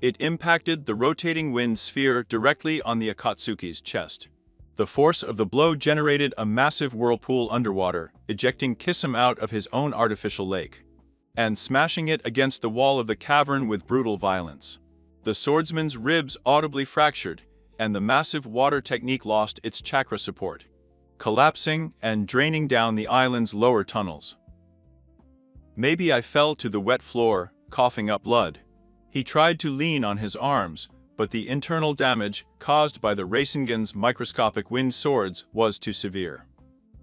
It impacted the rotating wind sphere directly on the Akatsuki's chest. The force of the blow generated a massive whirlpool underwater, ejecting Kisum out of his own artificial lake, and smashing it against the wall of the cavern with brutal violence. The swordsman's ribs audibly fractured, and the massive water technique lost its chakra support, collapsing and draining down the island's lower tunnels. Maybe I fell to the wet floor, coughing up blood. He tried to lean on his arms, but the internal damage caused by the Rasengan's microscopic wind swords was too severe.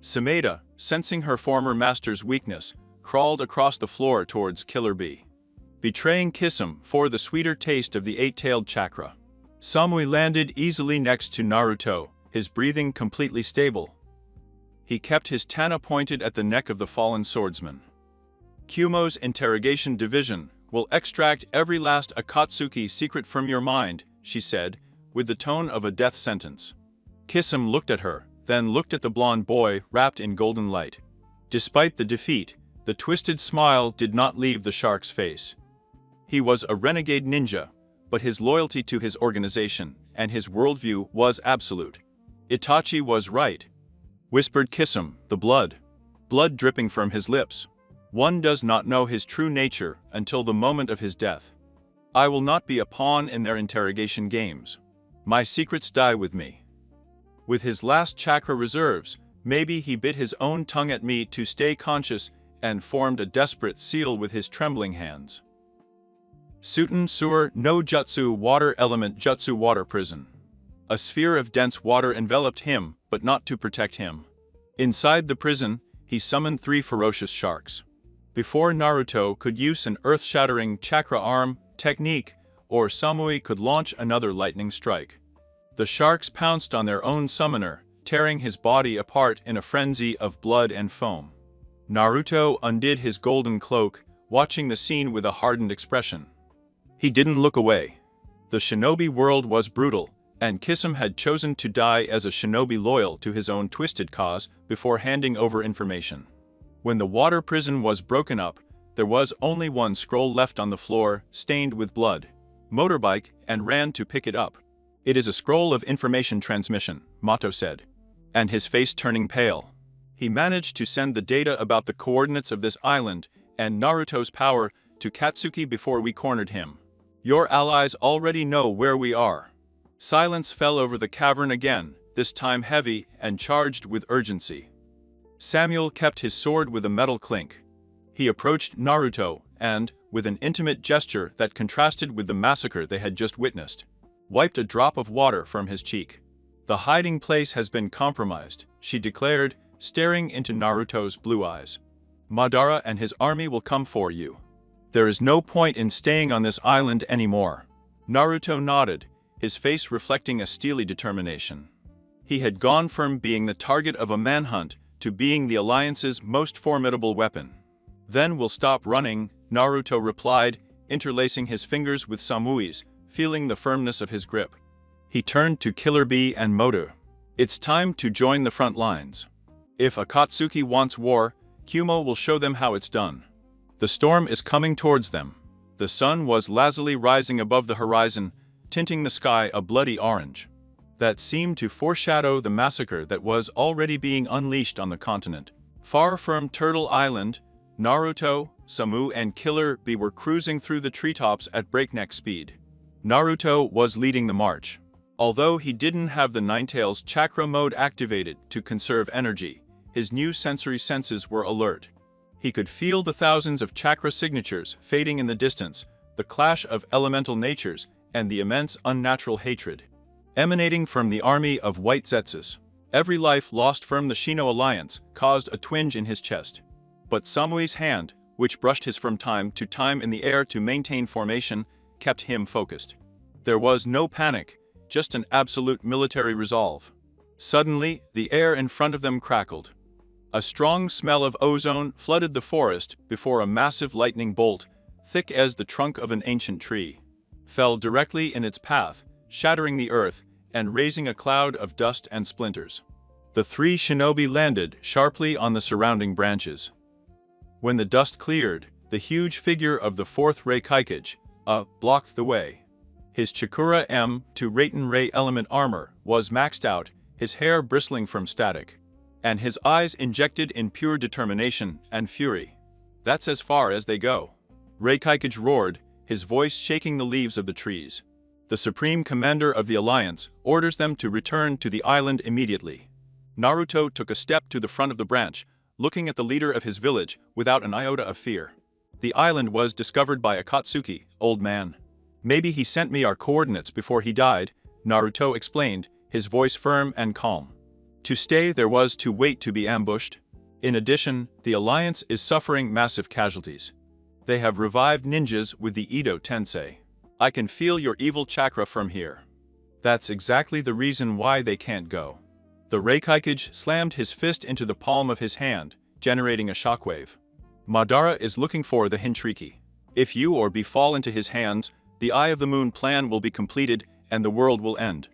Tsunade, sensing her former master's weakness, crawled across the floor towards Killer Bee, betraying Kisum for the sweeter taste of the eight-tailed chakra. Samui landed easily next to Naruto, his breathing completely stable. He kept his tana pointed at the neck of the fallen swordsman. Kumo's interrogation division will extract every last Akatsuki secret from your mind, she said, with the tone of a death sentence. Kisum looked at her, then looked at the blonde boy wrapped in golden light. Despite the defeat, the twisted smile did not leave the shark's face. He was a renegade ninja, but his loyalty to his organization and his worldview was absolute. Itachi was right, whispered Kisum, the blood dripping from his lips. One does not know his true nature until the moment of his death. I will not be a pawn in their interrogation games. My secrets die with me. With his last chakra reserves, maybe he bit his own tongue at me to stay conscious and formed a desperate seal with his trembling hands. Suten Sur no Jutsu Water Element Jutsu Water Prison. A sphere of dense water enveloped him, but not to protect him. Inside the prison, he summoned 3 ferocious sharks. Before Naruto could use an earth-shattering chakra arm technique, or Samui could launch another lightning strike, the sharks pounced on their own summoner, tearing his body apart in a frenzy of blood and foam. Naruto undid his golden cloak, watching the scene with a hardened expression. He didn't look away. The shinobi world was brutal, and Kisum had chosen to die as a shinobi loyal to his own twisted cause before handing over information. When the water prison was broken up, there was only one scroll left on the floor, stained with blood. Motorbike and ran to pick it up. It is a scroll of information transmission, Mato said, and his face turning pale. He managed to send the data about the coordinates of this island and Naruto's power to Katsuki before we cornered him. Your allies already know where we are. Silence fell over the cavern again, this time heavy and charged with urgency. Samuel kept his sword with a metal clink. He approached Naruto and, with an intimate gesture that contrasted with the massacre they had just witnessed, wiped a drop of water from his cheek. The hiding place has been compromised, she declared, staring into Naruto's blue eyes. Madara and his army will come for you. There is no point in staying on this island anymore. Naruto nodded, his face reflecting a steely determination. He had gone from being the target of a manhunt to being the Alliance's most formidable weapon. Then we'll stop running, Naruto replied, interlacing his fingers with Samui's, feeling the firmness of his grip. He turned to Killer Bee and Moto. It's time to join the front lines. If Akatsuki wants war, Kumo will show them how it's done. The storm is coming towards them. The sun was lazily rising above the horizon, tinting the sky a bloody orange. That seemed to foreshadow the massacre that was already being unleashed on the continent. Far from Turtle Island, Naruto, Samu and Killer Bee were cruising through the treetops at breakneck speed. Naruto was leading the march. Although he didn't have the Ninetales chakra mode activated to conserve energy, his new sensory senses were alert. He could feel the thousands of chakra signatures fading in the distance, the clash of elemental natures, and the immense unnatural hatred emanating from the army of white Zetsus. Every life lost from the Shino Alliance caused a twinge in his chest. But Samui's hand, which brushed his from time to time in the air to maintain formation, kept him focused. There was no panic, just an absolute military resolve. Suddenly, the air in front of them crackled. A strong smell of ozone flooded the forest before a massive lightning bolt, thick as the trunk of an ancient tree, fell directly in its path, shattering the earth and raising a cloud of dust and splinters. The three shinobi landed sharply on the surrounding branches. When the dust cleared, the huge figure of the fourth Raikage blocked the way. His Chakura M2 Raiten Ray element armor was maxed out, his hair bristling from static, and his eyes injected in pure determination and fury. That's as far as they go. Raikage roared, his voice shaking the leaves of the trees. The Supreme Commander of the Alliance orders them to return to the island immediately. Naruto took a step to the front of the branch, looking at the leader of his village without an iota of fear. The island was discovered by Akatsuki, old man. Maybe he sent me our coordinates before he died, Naruto explained, his voice firm and calm. To stay there was to wait to be ambushed. In addition, the Alliance is suffering massive casualties. They have revived ninjas with the Edo Tensei. I can feel your evil chakra from here. That's exactly the reason why they can't go. The Raikage slammed his fist into the palm of his hand, generating a shockwave. Madara is looking for the Hintriki. If you or Bee fall into his hands, the Eye of the Moon plan will be completed and the world will end.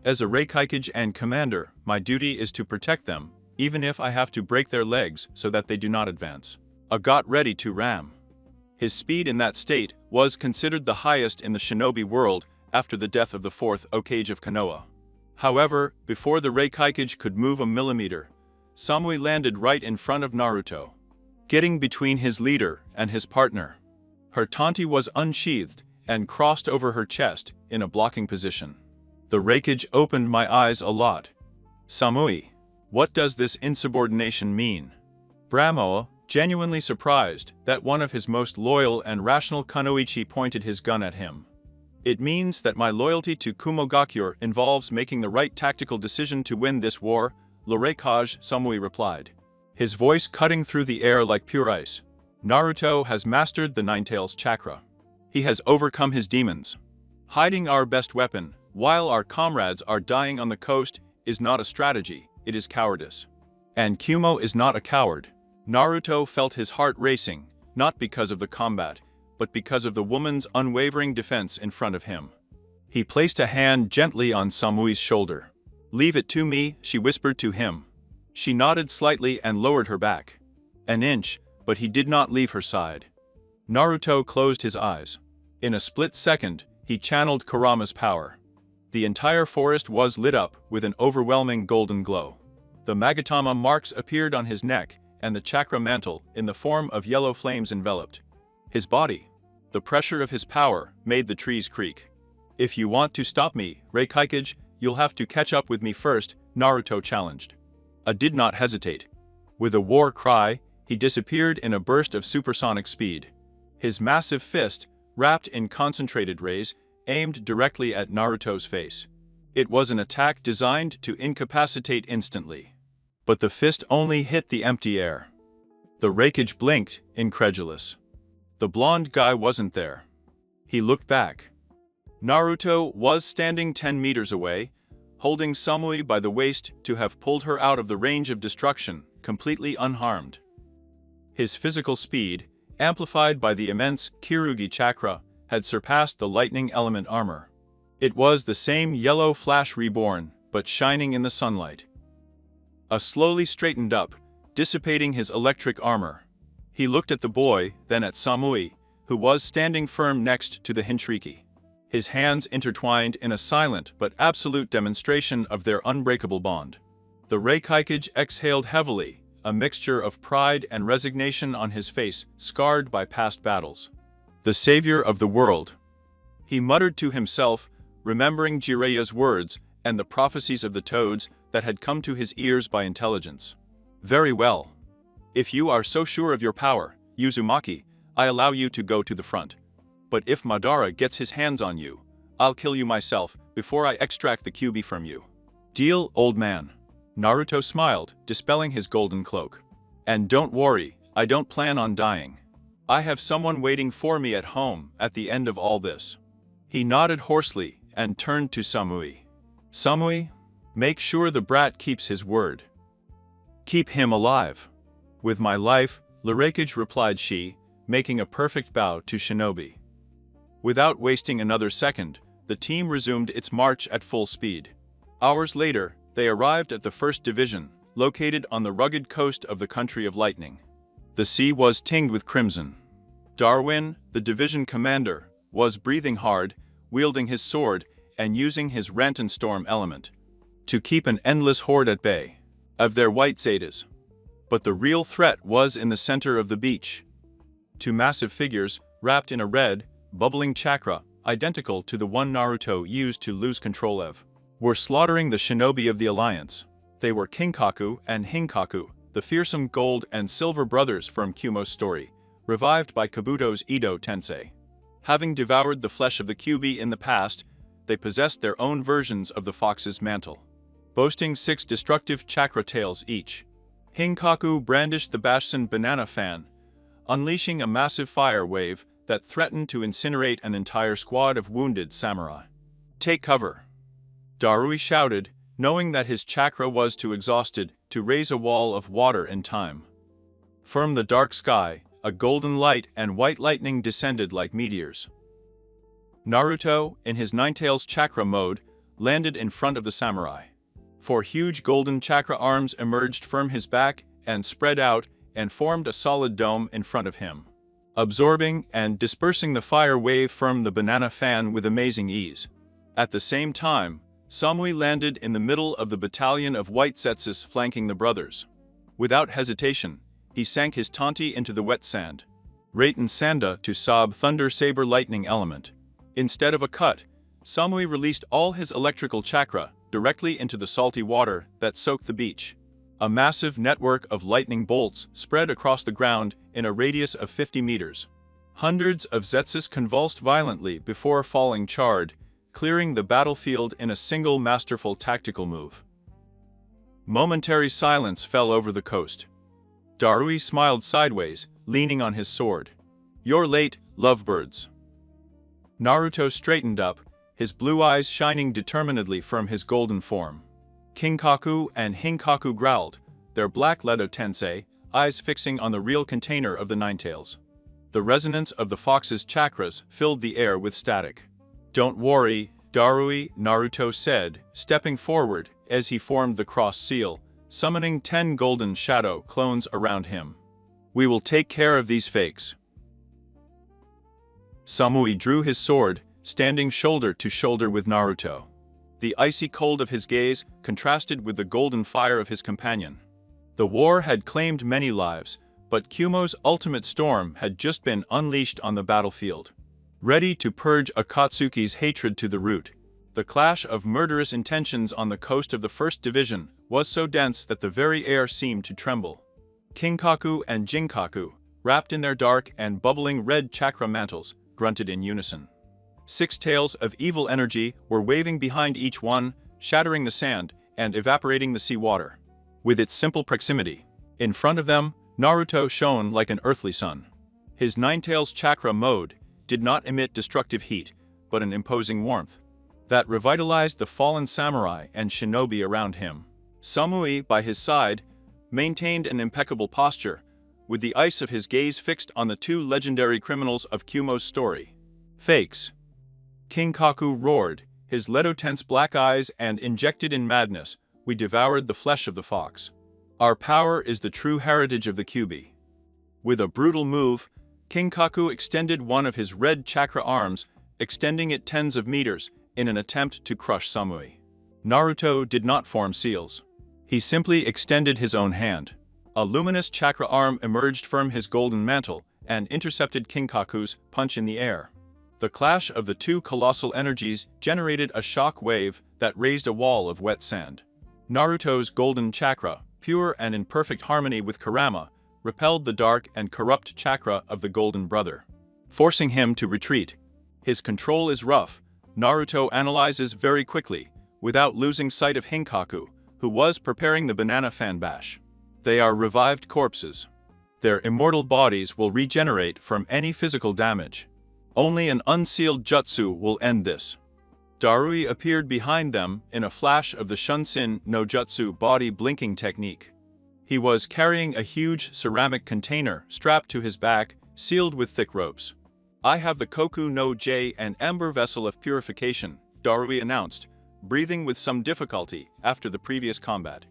As a Raikage and commander, my duty is to protect them, even if I have to break their legs so that they do not advance. I got ready to ram. His speed in that state was considered the highest in the shinobi world after the death of the fourth Hokage of Konoha. However, before the Raikage could move a millimeter, Samui landed right in front of Naruto, getting between his leader and his partner. Her tanti was unsheathed and crossed over her chest in a blocking position. The Raikage opened my eyes a lot. Samui, what does this insubordination mean? Bramoa, genuinely surprised that one of his most loyal and rational Kunoichi pointed his gun at him. It means that my loyalty to Kumogakuren involves making the right tactical decision to win this war, Raikage, Samui replied, his voice cutting through the air like pure ice. Naruto has mastered the Ninetales chakra. He has overcome his demons. Hiding our best weapon, while our comrades are dying on the coast, is not a strategy, it is cowardice. And Kumo is not a coward. Naruto felt his heart racing, not because of the combat, but because of the woman's unwavering defense in front of him. He placed a hand gently on Samui's shoulder. Leave it to me, she whispered to him. She nodded slightly and lowered her back. An inch, but he did not leave her side. Naruto closed his eyes. In a split second, he channeled Kurama's power. The entire forest was lit up with an overwhelming golden glow. The Magatama marks appeared on his neck, and the chakra mantle, in the form of yellow flames, enveloped his body. The pressure of his power made the trees creak. If you want to stop me, Raikage, you'll have to catch up with me first, Naruto challenged. I did not hesitate. With a war cry, he disappeared in a burst of supersonic speed. His massive fist, wrapped in concentrated rays, aimed directly at Naruto's face. It was an attack designed to incapacitate instantly. but the fist only hit the empty air. The Raikage blinked, incredulous. The blonde guy wasn't there. He looked back. Naruto was standing 10 meters away, holding Samui by the waist to have pulled her out of the range of destruction, completely unharmed. His physical speed, amplified by the immense Kirugi chakra, had surpassed the lightning element armor. It was the same yellow flash reborn, but shining in the sunlight. Slowly straightened up, dissipating his electric armor. He looked at the boy, then at Samui, who was standing firm next to the Hintriki. His hands intertwined in a silent but absolute demonstration of their unbreakable bond. The Raikage exhaled heavily, a mixture of pride and resignation on his face, scarred by past battles. The savior of the world. He muttered to himself, remembering Jiraiya's words and the prophecies of the toads that had come to his ears by intelligence. Very well. If you are so sure of your power, Uzumaki, I allow you to go to the front. But if Madara gets his hands on you, I'll kill you myself before I extract the Kyuubi from you. Deal, old man. Naruto smiled, dispelling his golden cloak. And don't worry, I don't plan on dying. I have someone waiting for me at home at the end of all this. He nodded hoarsely and turned to Samui. Samui, make sure the brat keeps his word. Keep him alive. With my life, Raikage, replied she, making a perfect bow to Shinobi. Without wasting another second, the team resumed its march at full speed. Hours later, they arrived at the 1st Division, located on the rugged coast of the Country of Lightning. The sea was tinged with crimson. Darwin, the division commander, was breathing hard, wielding his sword and using his rent and storm element to keep an endless horde at bay of their white Zetas. But the real threat was in the center of the beach. Two massive figures, wrapped in a red, bubbling chakra, identical to the one Naruto used to lose control of, were slaughtering the shinobi of the Alliance. They were Kinkaku and Hinkaku, the fearsome gold and silver brothers from Kumo's story, revived by Kabuto's Edo Tensei. Having devoured the flesh of the Kyuubi in the past, they possessed their own versions of the fox's mantle, boasting 6 destructive chakra tails each. Hinkaku brandished the Bashin banana fan, unleashing a massive fire wave that threatened to incinerate an entire squad of wounded samurai. Take cover! Darui shouted, knowing that his chakra was too exhausted to raise a wall of water in time. From the dark sky, a golden light and white lightning descended like meteors. Naruto, in his Ninetales chakra mode, landed in front of the samurai. 4 huge golden chakra arms emerged from his back and spread out and formed a solid dome in front of him, absorbing and dispersing the fire wave from the banana fan with amazing ease. At the same time, Samui landed in the middle of the battalion of white Zetsus flanking the brothers. Without hesitation, he sank his tanti into the wet sand. Raiten Sanda to sob Thunder Saber Lightning Element. Instead of a cut, Samui released all his electrical chakra directly into the salty water that soaked the beach. A massive network of lightning bolts spread across the ground in a radius of 50 meters. Hundreds of Zetsus convulsed violently before falling charred, clearing the battlefield in a single masterful tactical move. Momentary silence fell over the coast. Darui smiled sideways, leaning on his sword. You're late, lovebirds. Naruto straightened up, his blue eyes shining determinedly from his golden form. Kinkaku and Hinkaku growled, their black Leto Tensei, eyes fixing on the real container of the Ninetales. The resonance of the fox's chakras filled the air with static. Don't worry, Darui, Naruto said, stepping forward as he formed the cross seal, summoning 10 golden shadow clones around him. We will take care of these fakes. Samui drew his sword, standing shoulder to shoulder with Naruto. The icy cold of his gaze contrasted with the golden fire of his companion. The war had claimed many lives, but Kumo's ultimate storm had just been unleashed on the battlefield, ready to purge Akatsuki's hatred to the root. The clash of murderous intentions on the coast of the 1st Division was so dense that the very air seemed to tremble. Kinkaku and Jinkaku, wrapped in their dark and bubbling red chakra mantles, grunted in unison. 6 tails of evil energy were waving behind each one, shattering the sand and evaporating the seawater. with its simple proximity. In front of them, Naruto shone like an earthly sun. His Ninetales chakra mode did not emit destructive heat, but an imposing warmth that revitalized the fallen samurai and shinobi around him. Samui, by his side, maintained an impeccable posture, with the ice of his gaze fixed on the two legendary criminals of Kumo's story. Fakes. Kinkaku roared, his leto-tense black eyes and injected in madness, we devoured the flesh of the fox. Our power is the true heritage of the Kyuubi. With a brutal move, Kinkaku extended one of his red chakra arms, extending it tens of meters, in an attempt to crush Samui. Naruto did not form seals. He simply extended his own hand. A luminous chakra arm emerged from his golden mantle and intercepted Kinkaku's punch in the air. The clash of the two colossal energies generated a shock wave that raised a wall of wet sand. Naruto's golden chakra, pure and in perfect harmony with Kurama, repelled the dark and corrupt chakra of the Golden Brother, forcing him to retreat. His control is rough. Naruto analyzes very quickly, without losing sight of Hinkaku, who was preparing the banana fan bash. They are revived corpses. Their immortal bodies will regenerate from any physical damage. Only an unsealed jutsu will end this. Darui appeared behind them in a flash of the Shunsin no Jutsu body blinking technique. He was carrying a huge ceramic container strapped to his back, sealed with thick ropes. I have the Koku no J and Ember Vessel of Purification, Darui announced, breathing with some difficulty after the previous combat.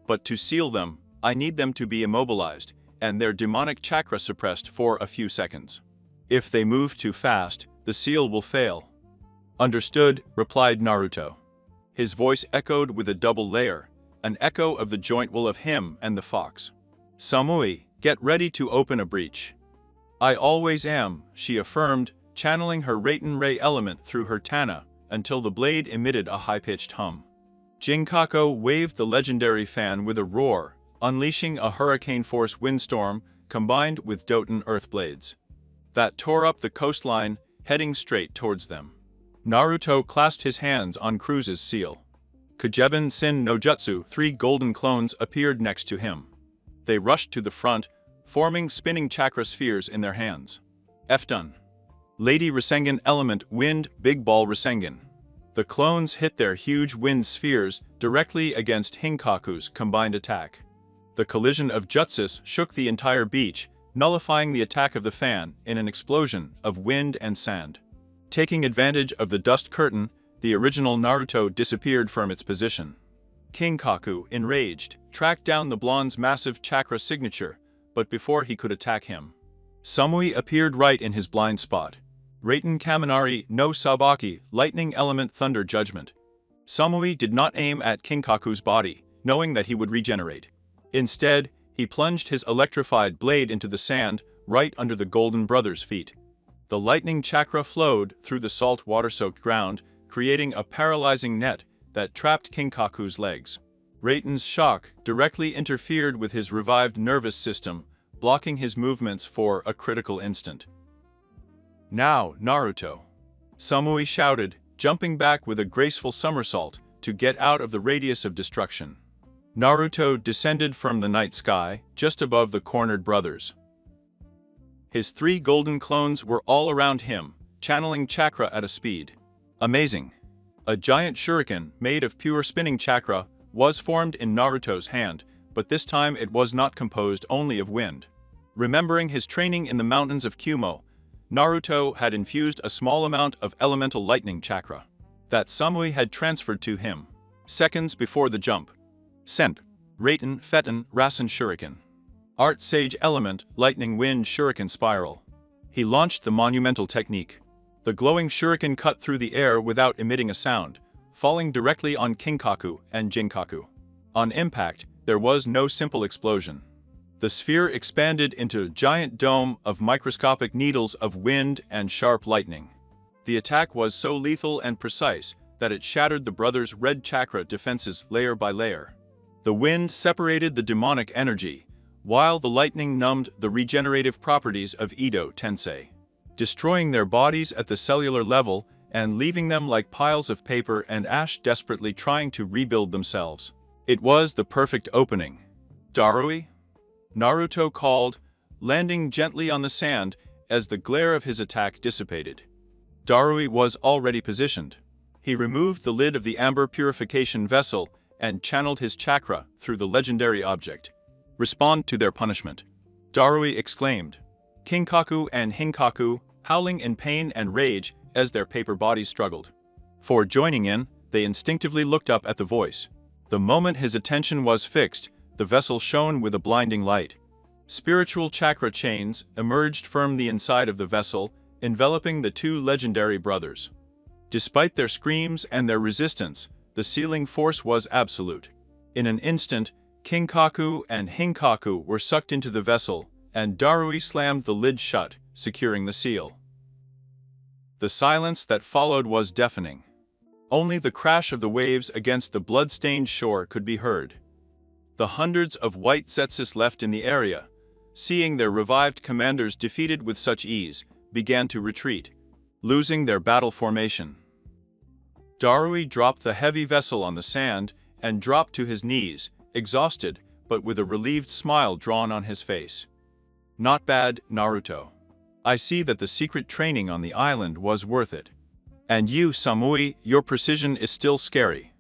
But to seal them, I need them to be immobilized, and their demonic chakra suppressed for a few seconds. If they move too fast, the seal will fail. Understood, replied Naruto. His voice echoed with a double layer, an echo of the joint will of him and the fox. Samui, get ready to open a breach. I always am, she affirmed, channeling her Raiten Ray element through her Tana until the blade emitted a high-pitched hum. Jinkaku waved the legendary fan with a roar, unleashing a hurricane-force windstorm combined with Doton earth blades that tore up the coastline, heading straight towards them. Naruto clasped his hands on Cruz's seal. Kujeben Sin no Jutsu, 3 golden clones appeared next to him. They rushed to the front, forming spinning chakra spheres in their hands. F-done. Lady Rasengan Element Wind Big Ball Rasengan. The clones hit their huge wind spheres directly against Hinkaku's combined attack. The collision of jutsus shook the entire beach, nullifying the attack of the fan in an explosion of wind and sand. Taking advantage of the dust curtain, the original Naruto disappeared from its position. Kinkaku, enraged, tracked down the blonde's massive chakra signature, but before he could attack him, Samui appeared right in his blind spot. Raiten Kaminari no Sabaki, Lightning Element Thunder Judgment. Samui did not aim at Kinkaku's body, knowing that he would regenerate. Instead, he plunged his electrified blade into the sand, right under the Golden Brothers' feet. The lightning chakra flowed through the salt water-soaked ground, creating a paralyzing net that trapped Kinkaku's legs. Raiten's shock directly interfered with his revived nervous system, blocking his movements for a critical instant. Now, Naruto! Samui shouted, jumping back with a graceful somersault to get out of the radius of destruction. Naruto descended from the night sky, just above the cornered brothers. His 3 golden clones were all around him, channeling chakra at a speed. Amazing! A giant shuriken, made of pure spinning chakra, was formed in Naruto's hand, but this time it was not composed only of wind. Remembering his training in the mountains of Kumo, Naruto had infused a small amount of elemental lightning chakra that Samui had transferred to him. Seconds before the jump. Senp. Raiten Fetten Rasen Shuriken. Art Sage Element Lightning Wind Shuriken Spiral. He launched the monumental technique. The glowing shuriken cut through the air without emitting a sound, falling directly on Kinkaku and Jinkaku. On impact, there was no simple explosion. The sphere expanded into a giant dome of microscopic needles of wind and sharp lightning. The attack was so lethal and precise that it shattered the brothers' red chakra defenses layer by layer. The wind separated the demonic energy, while the lightning numbed the regenerative properties of Edo Tensei, destroying their bodies at the cellular level and leaving them like piles of paper and ash desperately trying to rebuild themselves. It was the perfect opening. Darui? Naruto called, landing gently on the sand as the glare of his attack dissipated. Darui was already positioned. He removed the lid of the amber purification vessel and channeled his chakra through the legendary object. Respond to their punishment, Darui exclaimed. Kinkaku and Hinkaku, howling in pain and rage as their paper bodies struggled. For joining in, they instinctively looked up at the voice. The moment his attention was fixed, the vessel shone with a blinding light. Spiritual chakra chains emerged from the inside of the vessel, enveloping the two legendary brothers. Despite their screams and their resistance, the sealing force was absolute. In an instant, Kinkaku and Hinkaku were sucked into the vessel, and Darui slammed the lid shut, securing the seal. The silence that followed was deafening. Only the crash of the waves against the blood-stained shore could be heard. The hundreds of white Zetsus left in the area, seeing their revived commanders defeated with such ease, began to retreat, losing their battle formation. Darui dropped the heavy vessel on the sand and dropped to his knees, exhausted, but with a relieved smile drawn on his face. Not bad, Naruto. I see that the secret training on the island was worth it. And you, Samui, your precision is still scary.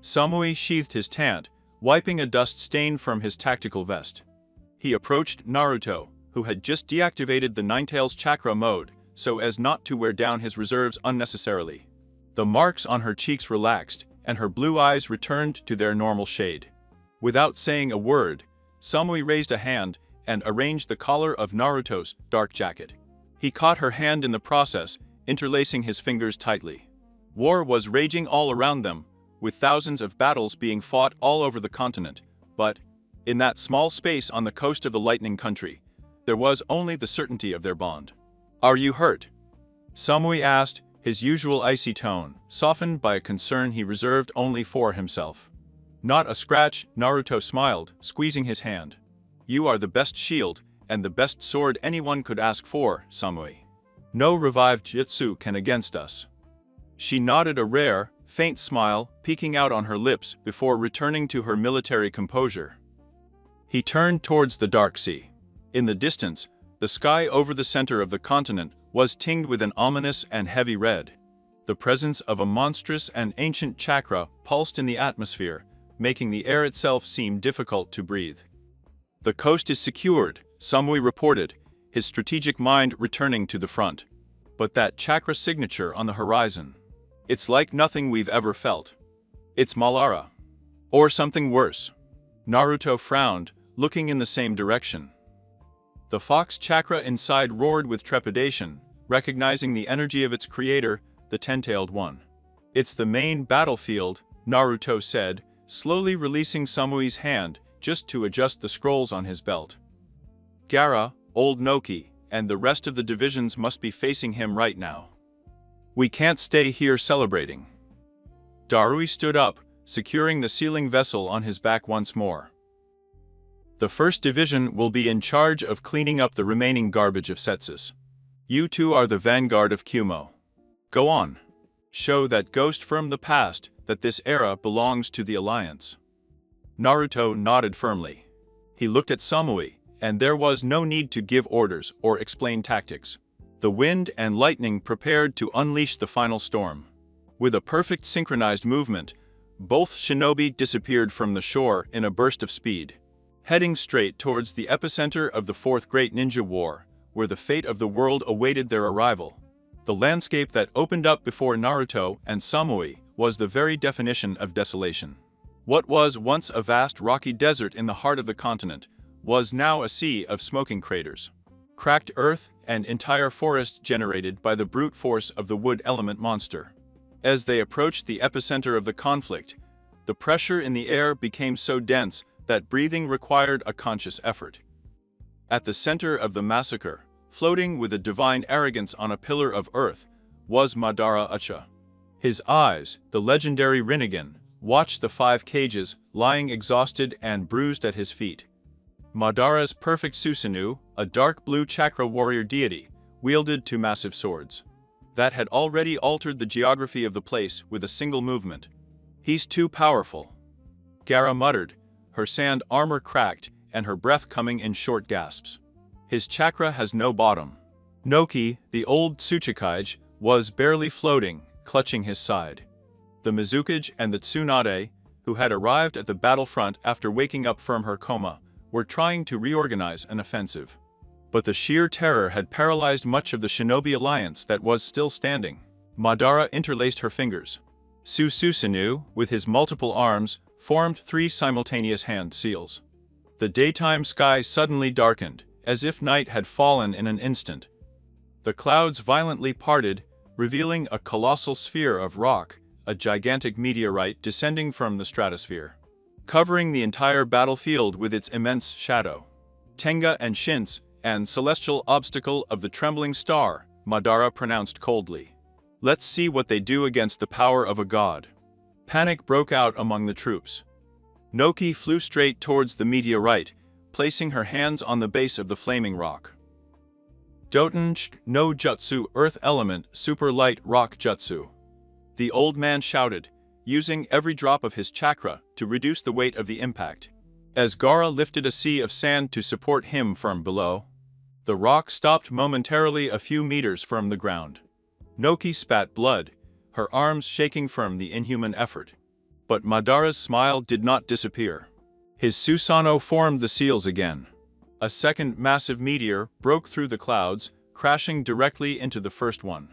Samui sheathed his tant, wiping a dust stain from his tactical vest. He approached Naruto, who had just deactivated the Ninetales chakra mode, so as not to wear down his reserves unnecessarily. The marks on her cheeks relaxed, and her blue eyes returned to their normal shade. Without saying a word, Samui raised a hand and arranged the collar of Naruto's dark jacket. He caught her hand in the process, interlacing his fingers tightly. War was raging all around them, with thousands of battles being fought all over the continent, but, in that small space on the coast of the Lightning Country, there was only the certainty of their bond. Are you hurt? Samui asked, his usual icy tone, softened by a concern he reserved only for himself. Not a scratch, Naruto smiled, squeezing his hand. You are the best shield, and the best sword anyone could ask for, Samui. No revived jutsu can against us. She nodded a rare, faint smile, peeking out on her lips before returning to her military composure. He turned towards the dark sea. In the distance, the sky over the center of the continent was tinged with an ominous and heavy red. The presence of a monstrous and ancient chakra pulsed in the atmosphere, making the air itself seem difficult to breathe. The coast is secured, Samui reported, his strategic mind returning to the front. But that chakra signature on the horizon. It's like nothing we've ever felt. It's Malara. Or something worse. Naruto frowned, looking in the same direction. The fox chakra inside roared with trepidation, recognizing the energy of its creator, the ten-tailed one. It's the main battlefield, Naruto said, slowly releasing Samui's hand just to adjust the scrolls on his belt. Gaara, Old Noki, and the rest of the divisions must be facing him right now. We can't stay here celebrating. Darui stood up, securing the sealing vessel on his back once more. The first division will be in charge of cleaning up the remaining garbage of Zetsus. You two are the vanguard of Kumo. Go on. Show that ghost from the past that this era belongs to the Alliance. Naruto nodded firmly. He looked at Samui, and there was no need to give orders or explain tactics. The wind and lightning prepared to unleash the final storm. With a perfect synchronized movement, both shinobi disappeared from the shore in a burst of speed, heading straight towards the epicenter of the Fourth Great Ninja War, where the fate of the world awaited their arrival. The landscape that opened up before Naruto and Samui was the very definition of desolation. What was once a vast rocky desert in the heart of the continent was now a sea of smoking craters, cracked earth, and entire forest generated by the brute force of the wood element monster. As they approached the epicenter of the conflict, the pressure in the air became so dense that breathing required a conscious effort. At the center of the massacre, floating with a divine arrogance on a pillar of earth, was Madara Uchiha. His eyes, the legendary Rinnegan, watched the 5 cages lying exhausted and bruised at his feet. Madara's perfect Susanoo, a dark blue chakra warrior deity, wielded 2 massive swords that had already altered the geography of the place with a single movement. He's too powerful. Gaara muttered, her sand armor cracked and her breath coming in short gasps. His chakra has no bottom. Noki, the old Tsuchikage, was barely floating, clutching his side. The Mizukage and the Tsunade, who had arrived at the battlefront after waking up from her coma, were trying to reorganize an offensive. But the sheer terror had paralyzed much of the shinobi alliance that was still standing. Madara interlaced her fingers. Susanoo, with his multiple arms, formed 3 simultaneous hand seals. The daytime sky suddenly darkened, as if night had fallen in an instant. The clouds violently parted, revealing a colossal sphere of rock, a gigantic meteorite descending from the stratosphere, covering the entire battlefield with its immense shadow. Tenga and Shin's, and celestial obstacle of the trembling star, Madara pronounced coldly. Let's see what they do against the power of a god. Panic broke out among the troops. Noki flew straight towards the meteorite, placing her hands on the base of the flaming rock. Doten no Jutsu Earth Element Super Light Rock Jutsu. The old man shouted, using every drop of his chakra to reduce the weight of the impact. As Gaara lifted a sea of sand to support him from below, the rock stopped momentarily a few meters from the ground. Noki spat blood, her arms shaking from the inhuman effort. But Madara's smile did not disappear. His Susanoo formed the seals again. A second massive meteor broke through the clouds, crashing directly into the first one.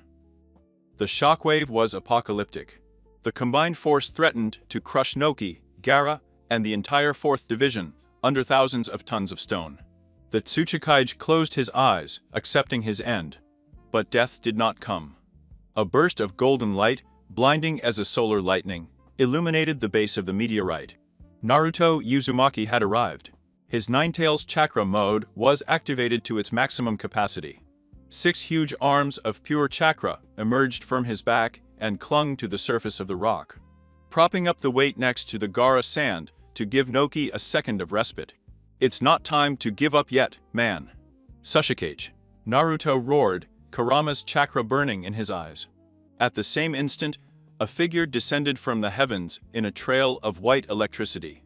The shockwave was apocalyptic. The combined force threatened to crush Noki, Gaara, and the entire 4th Division under thousands of tons of stone. The Tsuchikage closed his eyes, accepting his end. But death did not come. A burst of golden light, blinding as a solar lightning, illuminated the base of the meteorite. Naruto Uzumaki had arrived. His Ninetales chakra mode was activated to its maximum capacity. 6 huge arms of pure chakra emerged from his back and clung to the surface of the rock, propping up the weight next to the Gaara sand to give Noki a second of respite. It's not time to give up yet, man. Tsuchikage. Naruto roared, Kurama's chakra burning in his eyes. At the same instant, a figure descended from the heavens in a trail of white electricity.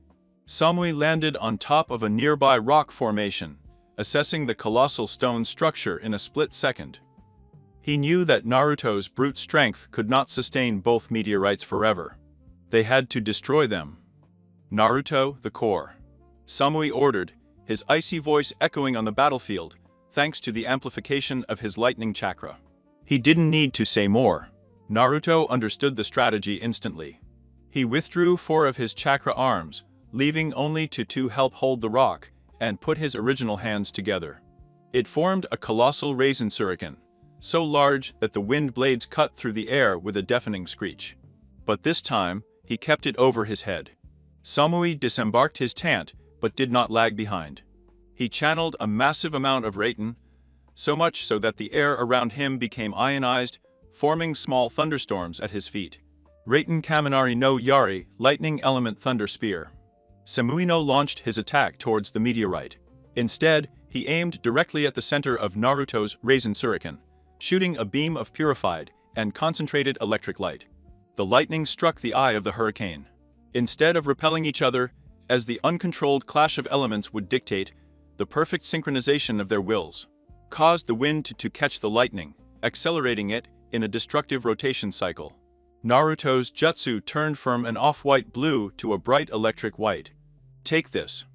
Samui landed on top of a nearby rock formation, assessing the colossal stone structure in a split second. He knew that Naruto's brute strength could not sustain both meteorites forever. They had to destroy them. Naruto, the core. Samui ordered, his icy voice echoing on the battlefield, thanks to the amplification of his lightning chakra. He didn't need to say more. Naruto understood the strategy instantly. He withdrew 4 of his chakra arms, leaving only 2 to help hold the rock, and put his original hands together. It formed a colossal raisin shuriken, so large that the wind blades cut through the air with a deafening screech. But this time, he kept it over his head. Samui disembarked his tant, but did not lag behind. He channeled a massive amount of Raiten, so much so that the air around him became ionized, forming small thunderstorms at his feet. Raiten Kaminari no Yari, Lightning Element Thunder Spear. Samuino launched his attack towards the meteorite. Instead, he aimed directly at the center of Naruto's Raisin Shuriken, shooting a beam of purified and concentrated electric light. The lightning struck the eye of the hurricane. Instead of repelling each other, as the uncontrolled clash of elements would dictate, the perfect synchronization of their wills caused the wind to catch the lightning, accelerating it in a destructive rotation cycle. Naruto's jutsu turned from an off-white blue to a bright electric white. Take this.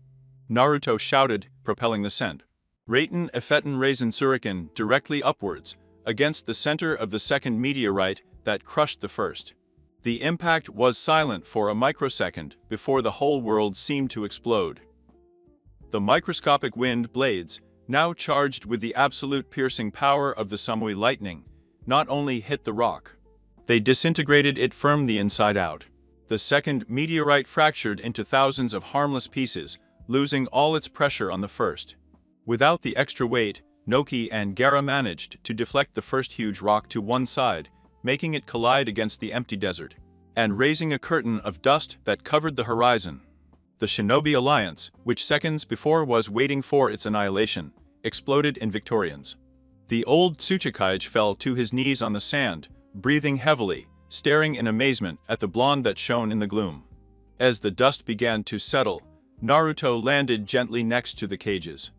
Naruto shouted, propelling the scent. Raiten Effetin Raisin Shuriken directly upwards, against the center of the second meteorite that crushed the first. The impact was silent for a microsecond before the whole world seemed to explode. The microscopic wind blades, now charged with the absolute piercing power of the Samui lightning, not only hit the rock. They disintegrated it from the inside out. The second meteorite fractured into thousands of harmless pieces, losing all its pressure on the first. Without the extra weight, Noki and Gaara managed to deflect the first huge rock to one side, making it collide against the empty desert, and raising a curtain of dust that covered the horizon. The Shinobi Alliance, which seconds before was waiting for its annihilation, exploded in Victorians. The old Tsuchikage fell to his knees on the sand, breathing heavily, staring in amazement at the blonde that shone in the gloom. As the dust began to settle, Naruto landed gently next to the cages.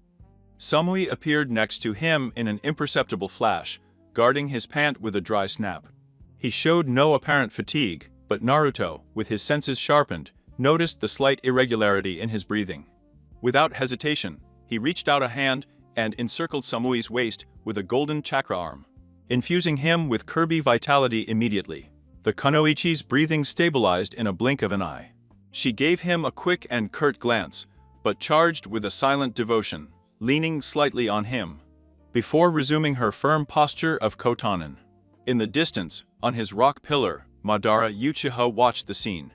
Samui appeared next to him in an imperceptible flash, guarding his pant with a dry snap. He showed no apparent fatigue, but Naruto, with his senses sharpened, noticed the slight irregularity in his breathing. Without hesitation, he reached out a hand and encircled Samui's waist with a golden chakra arm, infusing him with Kirby vitality immediately. The kunoichi's breathing stabilized in a blink of an eye. She gave him a quick and curt glance, but charged with a silent devotion, leaning slightly on him, before resuming her firm posture of kotanen. In the distance, on his rock pillar, Madara Uchiha watched the scene.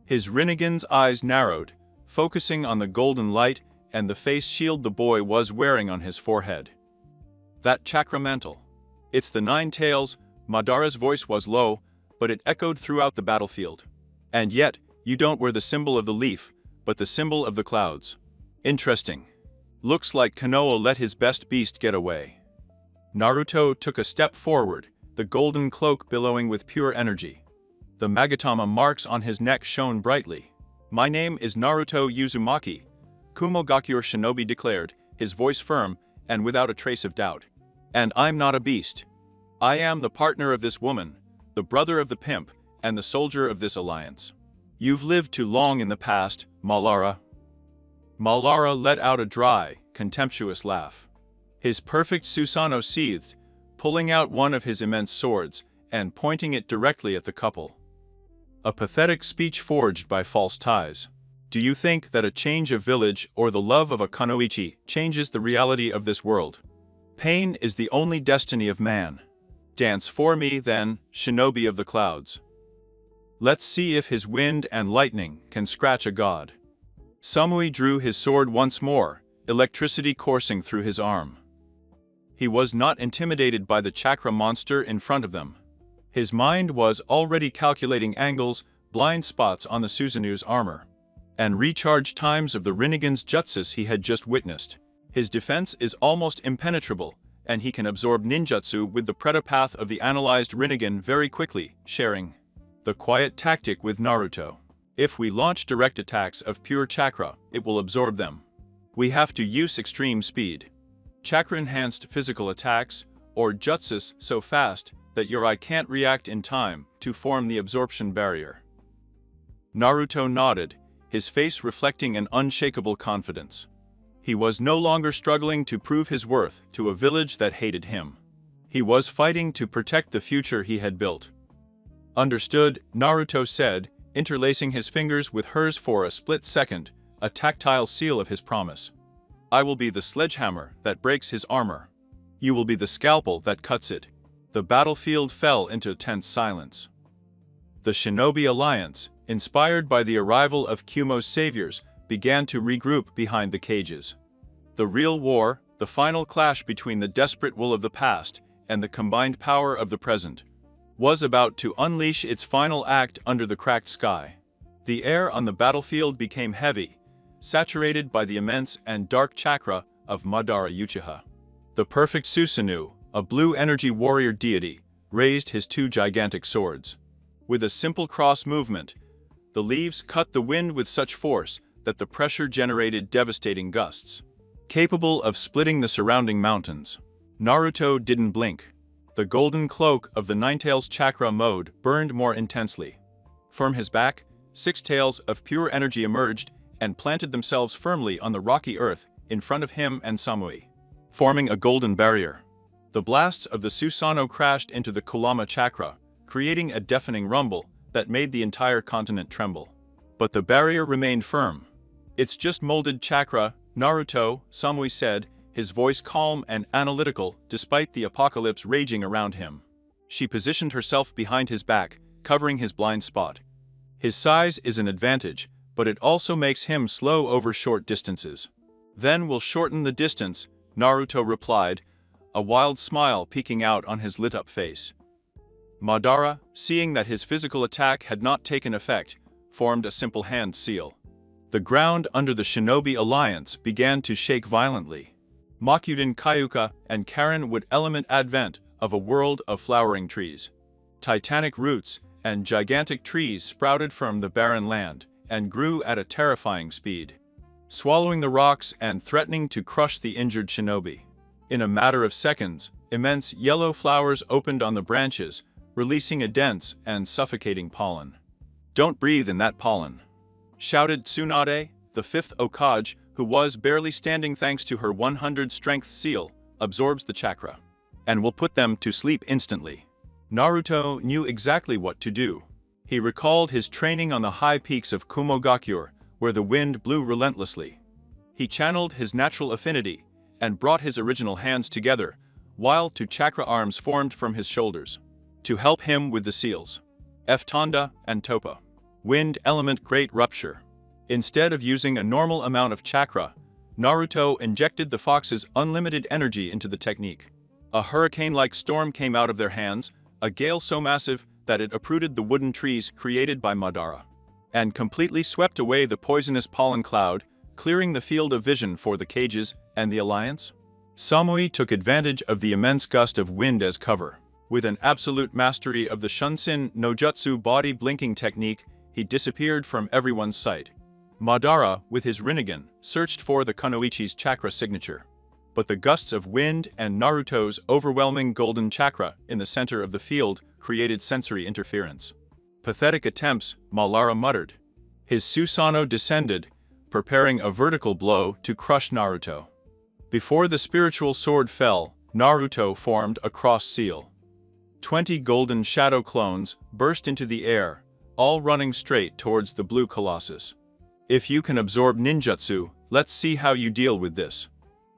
His Rinnegan's eyes narrowed, focusing on the golden light and the face shield the boy was wearing on his forehead. That chakra mantle. It's the Nine Tails. Madara's voice was low, but it echoed throughout the battlefield. And yet, you don't wear the symbol of the leaf, but the symbol of the clouds. Interesting. Looks like Konoha let his best beast get away. Naruto took a step forward, the golden cloak billowing with pure energy. The Magatama marks on his neck shone brightly. My name is Naruto Uzumaki, Kumogakuer Shinobi declared, his voice firm and without a trace of doubt. And I'm not a beast. I am the partner of this woman, the brother of the pimp, and the soldier of this alliance. You've lived too long in the past, Malara. Malara let out a dry, contemptuous laugh. His perfect Susanoo seethed, pulling out one of his immense swords and pointing it directly at the couple. A pathetic speech forged by false ties. Do you think that a change of village or the love of a kunoichi changes the reality of this world? Pain is the only destiny of man. Dance for me, then, shinobi of the clouds. Let's see if his wind and lightning can scratch a god. Samui drew his sword once more, electricity coursing through his arm. He was not intimidated by the chakra monster in front of them. His mind was already calculating angles, blind spots on the Susanoo's armor, and recharge times of the Rinnegan's jutsus he had just witnessed. His defense is almost impenetrable, and he can absorb ninjutsu with the predapath of the analyzed Rinnegan very quickly, sharing the quiet tactic with Naruto. If we launch direct attacks of pure chakra, it will absorb them. We have to use extreme speed. Chakra-enhanced physical attacks, or jutsus so fast that your eye can't react in time to form the absorption barrier. Naruto nodded, his face reflecting an unshakable confidence. He was no longer struggling to prove his worth to a village that hated him. He was fighting to protect the future he had built. Understood, Naruto said, interlacing his fingers with hers for a split second, a tactile seal of his promise. I will be the sledgehammer that breaks his armor. You will be the scalpel that cuts it. The battlefield fell into tense silence. The Shinobi Alliance, inspired by the arrival of Kumo's saviors, began to regroup behind the cages. The real war, the final clash between the desperate will of the past and the combined power of the present, was about to unleash its final act under the cracked sky. The air on the battlefield became heavy, saturated by the immense and dark chakra of Madara Uchiha. The perfect Susanoo, a blue energy warrior deity, raised his two gigantic swords. With a simple cross movement, the leaves cut the wind with such force that the pressure generated devastating gusts, capable of splitting the surrounding mountains. Naruto didn't blink. The golden cloak of the Ninetales chakra mode burned more intensely. From his back, 6 tails of pure energy emerged and planted themselves firmly on the rocky earth in front of him and Samui, forming a golden barrier. The blasts of the Susanoo crashed into the Kurama chakra, creating a deafening rumble that made the entire continent tremble. But the barrier remained firm. It's just molded chakra, Naruto, Samui said, his voice calm and analytical despite the apocalypse raging around him. She positioned herself behind his back, covering his blind spot. His size is an advantage, but it also makes him slow over short distances. Then we'll shorten the distance, Naruto replied, a wild smile peeking out on his lit-up face. Madara, seeing that his physical attack had not taken effect, formed a simple hand seal. The ground under the Shinobi Alliance began to shake violently. Makuden Kyuka and Karen would element advent of a world of flowering trees. Titanic roots and gigantic trees sprouted from the barren land and grew at a terrifying speed. swallowing the rocks and threatening to crush the injured shinobi. In a matter of seconds, immense yellow flowers opened on the branches, releasing a dense and suffocating pollen. "Don't breathe in that pollen," shouted Tsunade, the fifth Hokage, who was barely standing thanks to her 100 strength seal, absorbs the chakra, and will put them to sleep instantly. Naruto knew exactly what to do. He recalled his training on the high peaks of Kumogakure, where the wind blew relentlessly. He channeled his natural affinity and brought his original hands together, while two chakra arms formed from his shoulders to help him with the seals. Tonda and Topa. Wind element great rupture. Instead of using a normal amount of chakra, Naruto injected the fox's unlimited energy into the technique. A hurricane-like storm came out of their hands, a gale so massive that it uprooted the wooden trees created by Madara, and completely swept away the poisonous pollen cloud, clearing the field of vision for the cages and the alliance. Samui took advantage of the immense gust of wind as cover. With an absolute mastery of the Shunsin no Jutsu body blinking technique, he disappeared from everyone's sight. Madara, with his Rinnegan, searched for the Kunoichi's chakra signature. But the gusts of wind and Naruto's overwhelming golden chakra in the center of the field created sensory interference. "Pathetic attempts," Madara muttered. His Susanoo descended, preparing a vertical blow to crush Naruto. Before the spiritual sword fell, Naruto formed a cross seal. 20 golden shadow clones burst into the air, all running straight towards the blue colossus. "If you can absorb ninjutsu, let's see how you deal with this,"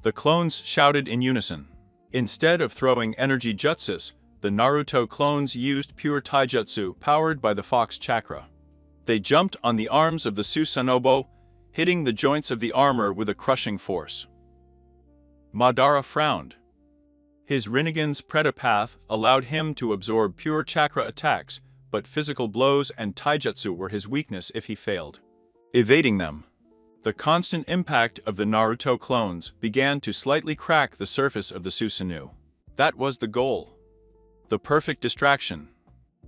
the clones shouted in unison. Instead of throwing energy jutsus, the Naruto clones used pure taijutsu powered by the fox chakra. They jumped on the arms of the Susanoo, hitting the joints of the armor with a crushing force. Madara frowned. His Rinnegan's Predapath allowed him to absorb pure chakra attacks, but physical blows and taijutsu were his weakness if he failed. Evading them, the constant impact of the Naruto clones began to slightly crack the surface of the Susanoo. That was the goal. The perfect distraction.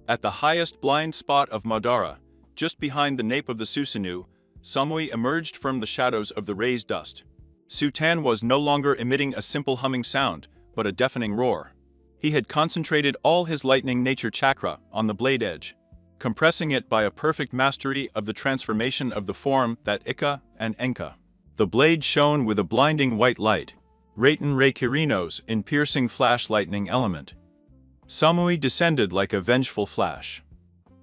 At the highest blind spot of Madara, just behind the nape of the Susanoo, Samui emerged from the shadows of the raised dust. Sutan was no longer emitting a simple humming sound, but a deafening roar. He had concentrated all his lightning nature chakra on the blade edge, compressing it by a perfect mastery of the transformation of the form that Ika and Enka. The blade shone with a blinding white light, Raiten Reikirino's in piercing flash lightning element. Samui descended like a vengeful flash.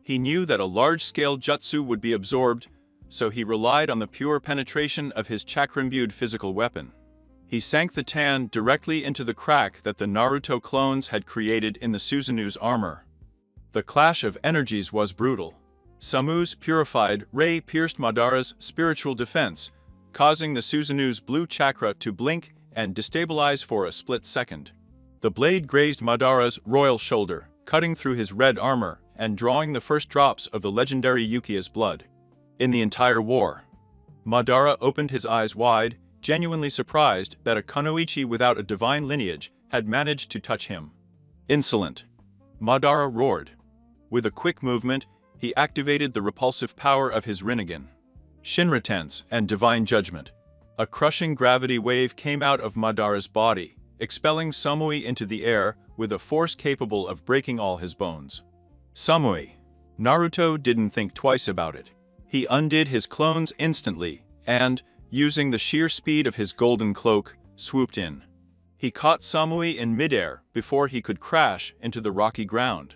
He knew that a large-scale jutsu would be absorbed, so he relied on the pure penetration of his chakra-imbued physical weapon. He sank the tan directly into the crack that the Naruto clones had created in the Susanoo's armor. The clash of energies was brutal. Samu's purified ray pierced Madara's spiritual defense, causing the Susanoo's blue chakra to blink and destabilize for a split second. The blade grazed Madara's royal shoulder, cutting through his red armor and drawing the first drops of the legendary Yukia's blood. In the entire war, Madara opened his eyes wide, genuinely surprised that a Kunoichi without a divine lineage had managed to touch him. "Insolent!" Madara roared. With a quick movement, he activated the repulsive power of his Rinnegan, Shinra Tense and Divine Judgment. A crushing gravity wave came out of Madara's body, expelling Samui into the air with a force capable of breaking all his bones. Samui. Naruto didn't think twice about it. He undid his clones instantly and, using the sheer speed of his golden cloak, swooped in. He caught Samui in midair before he could crash into the rocky ground.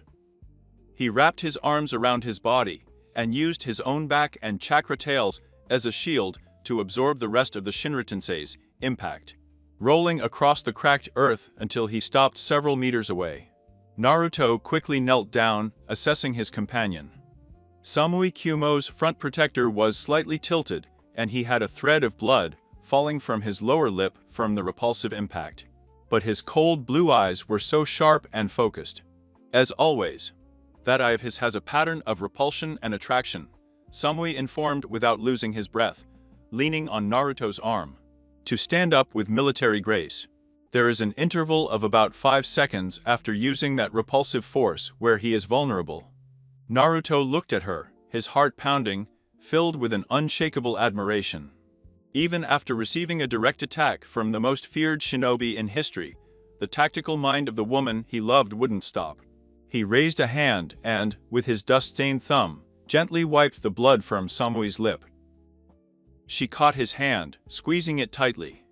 He wrapped his arms around his body and used his own back and chakra tails as a shield to absorb the rest of the Shinra Tensei's impact, rolling across the cracked earth until he stopped several meters away. Naruto quickly knelt down, assessing his companion. Samui Kumo's front protector was slightly tilted, and he had a thread of blood falling from his lower lip from the repulsive impact. But his cold blue eyes were so sharp and focused. As always, that eye of his has a pattern of repulsion and attraction, Samui informed without losing his breath, leaning on Naruto's arm. To stand up with military grace. There is an interval of about 5 seconds after using that repulsive force where he is vulnerable. Naruto looked at her, his heart pounding, filled with an unshakable admiration. Even after receiving a direct attack from the most feared shinobi in history, the tactical mind of the woman he loved wouldn't stop. He raised a hand and, with his dust-stained thumb, gently wiped the blood from Samui's lip. She caught his hand, squeezing it tightly.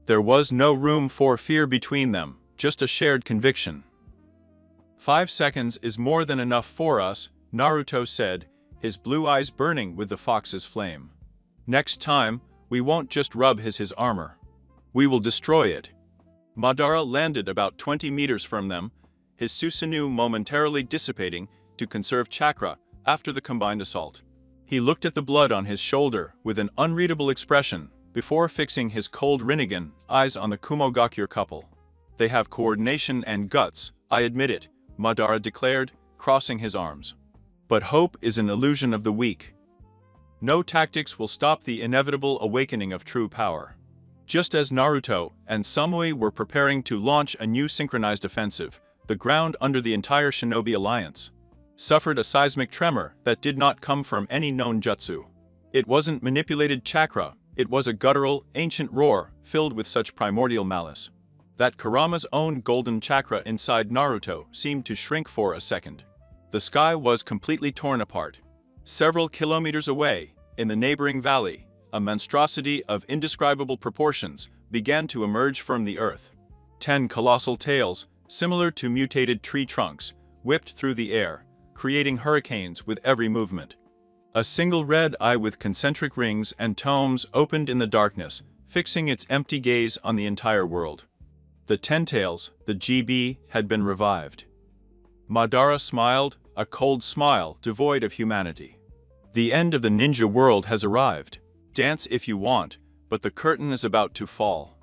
There was no room for fear between them, just a shared conviction. 5 seconds is more than enough for us, Naruto said, his blue eyes burning with the fox's flame. Next time, we won't just rub his armor. We will destroy it. Madara landed about 20 meters from them, his Susanoo momentarily dissipating to conserve chakra after the combined assault. He looked at the blood on his shoulder with an unreadable expression before fixing his cold Rinnegan eyes on the Kumogakure couple. They have coordination and guts, I admit it, Madara declared, crossing his arms. But hope is an illusion of the weak. No tactics will stop the inevitable awakening of true power. Just as Naruto and Samui were preparing to launch a new synchronized offensive, the ground under the entire shinobi alliance suffered a seismic tremor that did not come from any known jutsu. It wasn't manipulated chakra, it was a guttural, ancient roar filled with such primordial malice that Kurama's own golden chakra inside Naruto seemed to shrink for a second. The sky was completely torn apart. Several kilometers away, in the neighboring valley, a monstrosity of indescribable proportions began to emerge from the earth. 10 colossal tails, similar to mutated tree trunks, whipped through the air, creating hurricanes with every movement. A single red eye with concentric rings and tomes opened in the darkness, fixing its empty gaze on the entire world. The 10 tails, the GB, had been revived. Madara smiled, a cold smile devoid of humanity. The end of the ninja world has arrived. Dance if you want, but the curtain is about to fall.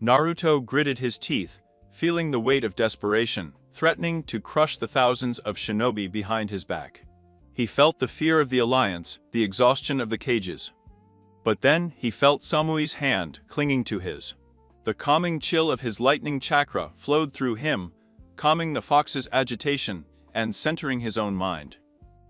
Naruto gritted his teeth, feeling the weight of desperation, threatening to crush the thousands of shinobi behind his back. He felt the fear of the alliance, the exhaustion of the cages. But then he felt Samui's hand clinging to his. The calming chill of his lightning chakra flowed through him, calming the fox's agitation and centering his own mind.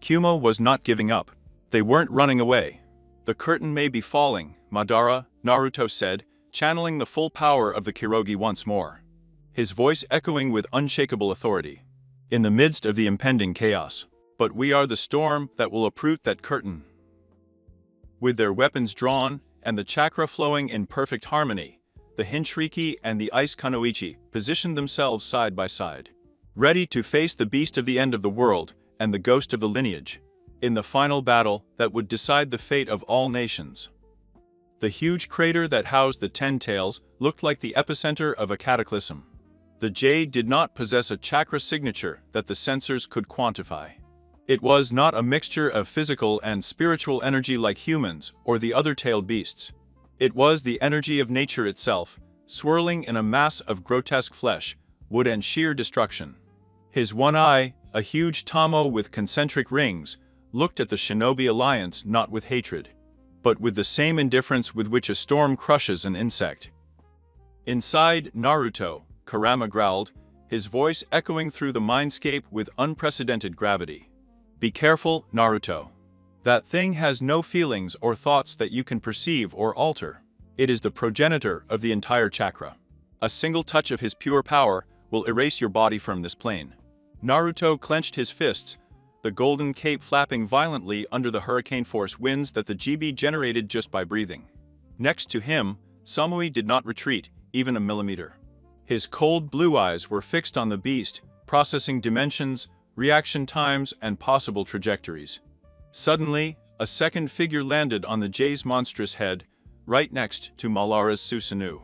Kumo was not giving up. They weren't running away. The curtain may be falling, Madara, Naruto said, channeling the full power of the Kirogi once more. His voice echoing with unshakable authority. In the midst of the impending chaos. But we are the storm that will uproot that curtain. With their weapons drawn, and the chakra flowing in perfect harmony, the Hinshriki and the Ice Kunoichi positioned themselves side by side, ready to face the beast of the end of the world and the ghost of the lineage, in the final battle that would decide the fate of all nations. The huge crater that housed the 10 tails looked like the epicenter of a cataclysm. The jade did not possess a chakra signature that the sensors could quantify. It was not a mixture of physical and spiritual energy like humans or the other tailed beasts. It was the energy of nature itself, swirling in a mass of grotesque flesh, wood and sheer destruction. His one eye, a huge tamo with concentric rings, looked at the shinobi alliance not with hatred, but with the same indifference with which a storm crushes an insect. Inside Naruto, Kurama growled, his voice echoing through the mindscape with unprecedented gravity. Be careful, Naruto. That thing has no feelings or thoughts that you can perceive or alter. It is the progenitor of the entire chakra. A single touch of his pure power will erase your body from this plane. Naruto clenched his fists, the golden cape flapping violently under the hurricane force winds that the GB generated just by breathing. Next to him, Samui did not retreat, even a millimeter. His cold blue eyes were fixed on the beast, processing dimensions, reaction times, and possible trajectories. Suddenly, a second figure landed on the J's monstrous head, right next to Malara's Susanoo.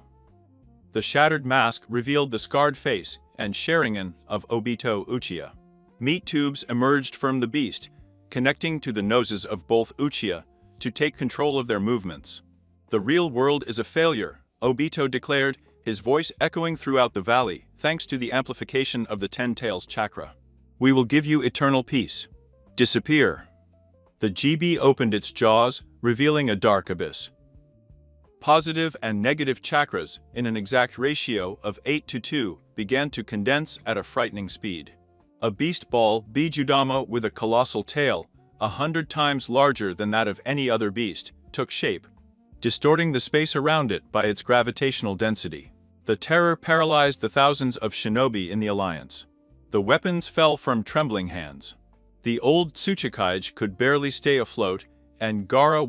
The shattered mask revealed the scarred face and Sharingan of Obito Uchiha. Meat tubes emerged from the beast, connecting to the noses of both Uchiha to take control of their movements. The real world is a failure, Obito declared, his voice echoing throughout the valley thanks to the amplification of the 10 tails chakra. We will give you eternal peace. Disappear. The GB opened its jaws, revealing a dark abyss. Positive and negative chakras, in an exact ratio of 8:2, began to condense at a frightening speed. A beast ball, Bijudama with a colossal tail, 100 times larger than that of any other beast, took shape. distorting the space around it by its gravitational density. The terror paralyzed the thousands of shinobi in the alliance. The weapons fell from trembling hands. The old Tsuchikage could barely stay afloat, and Gaara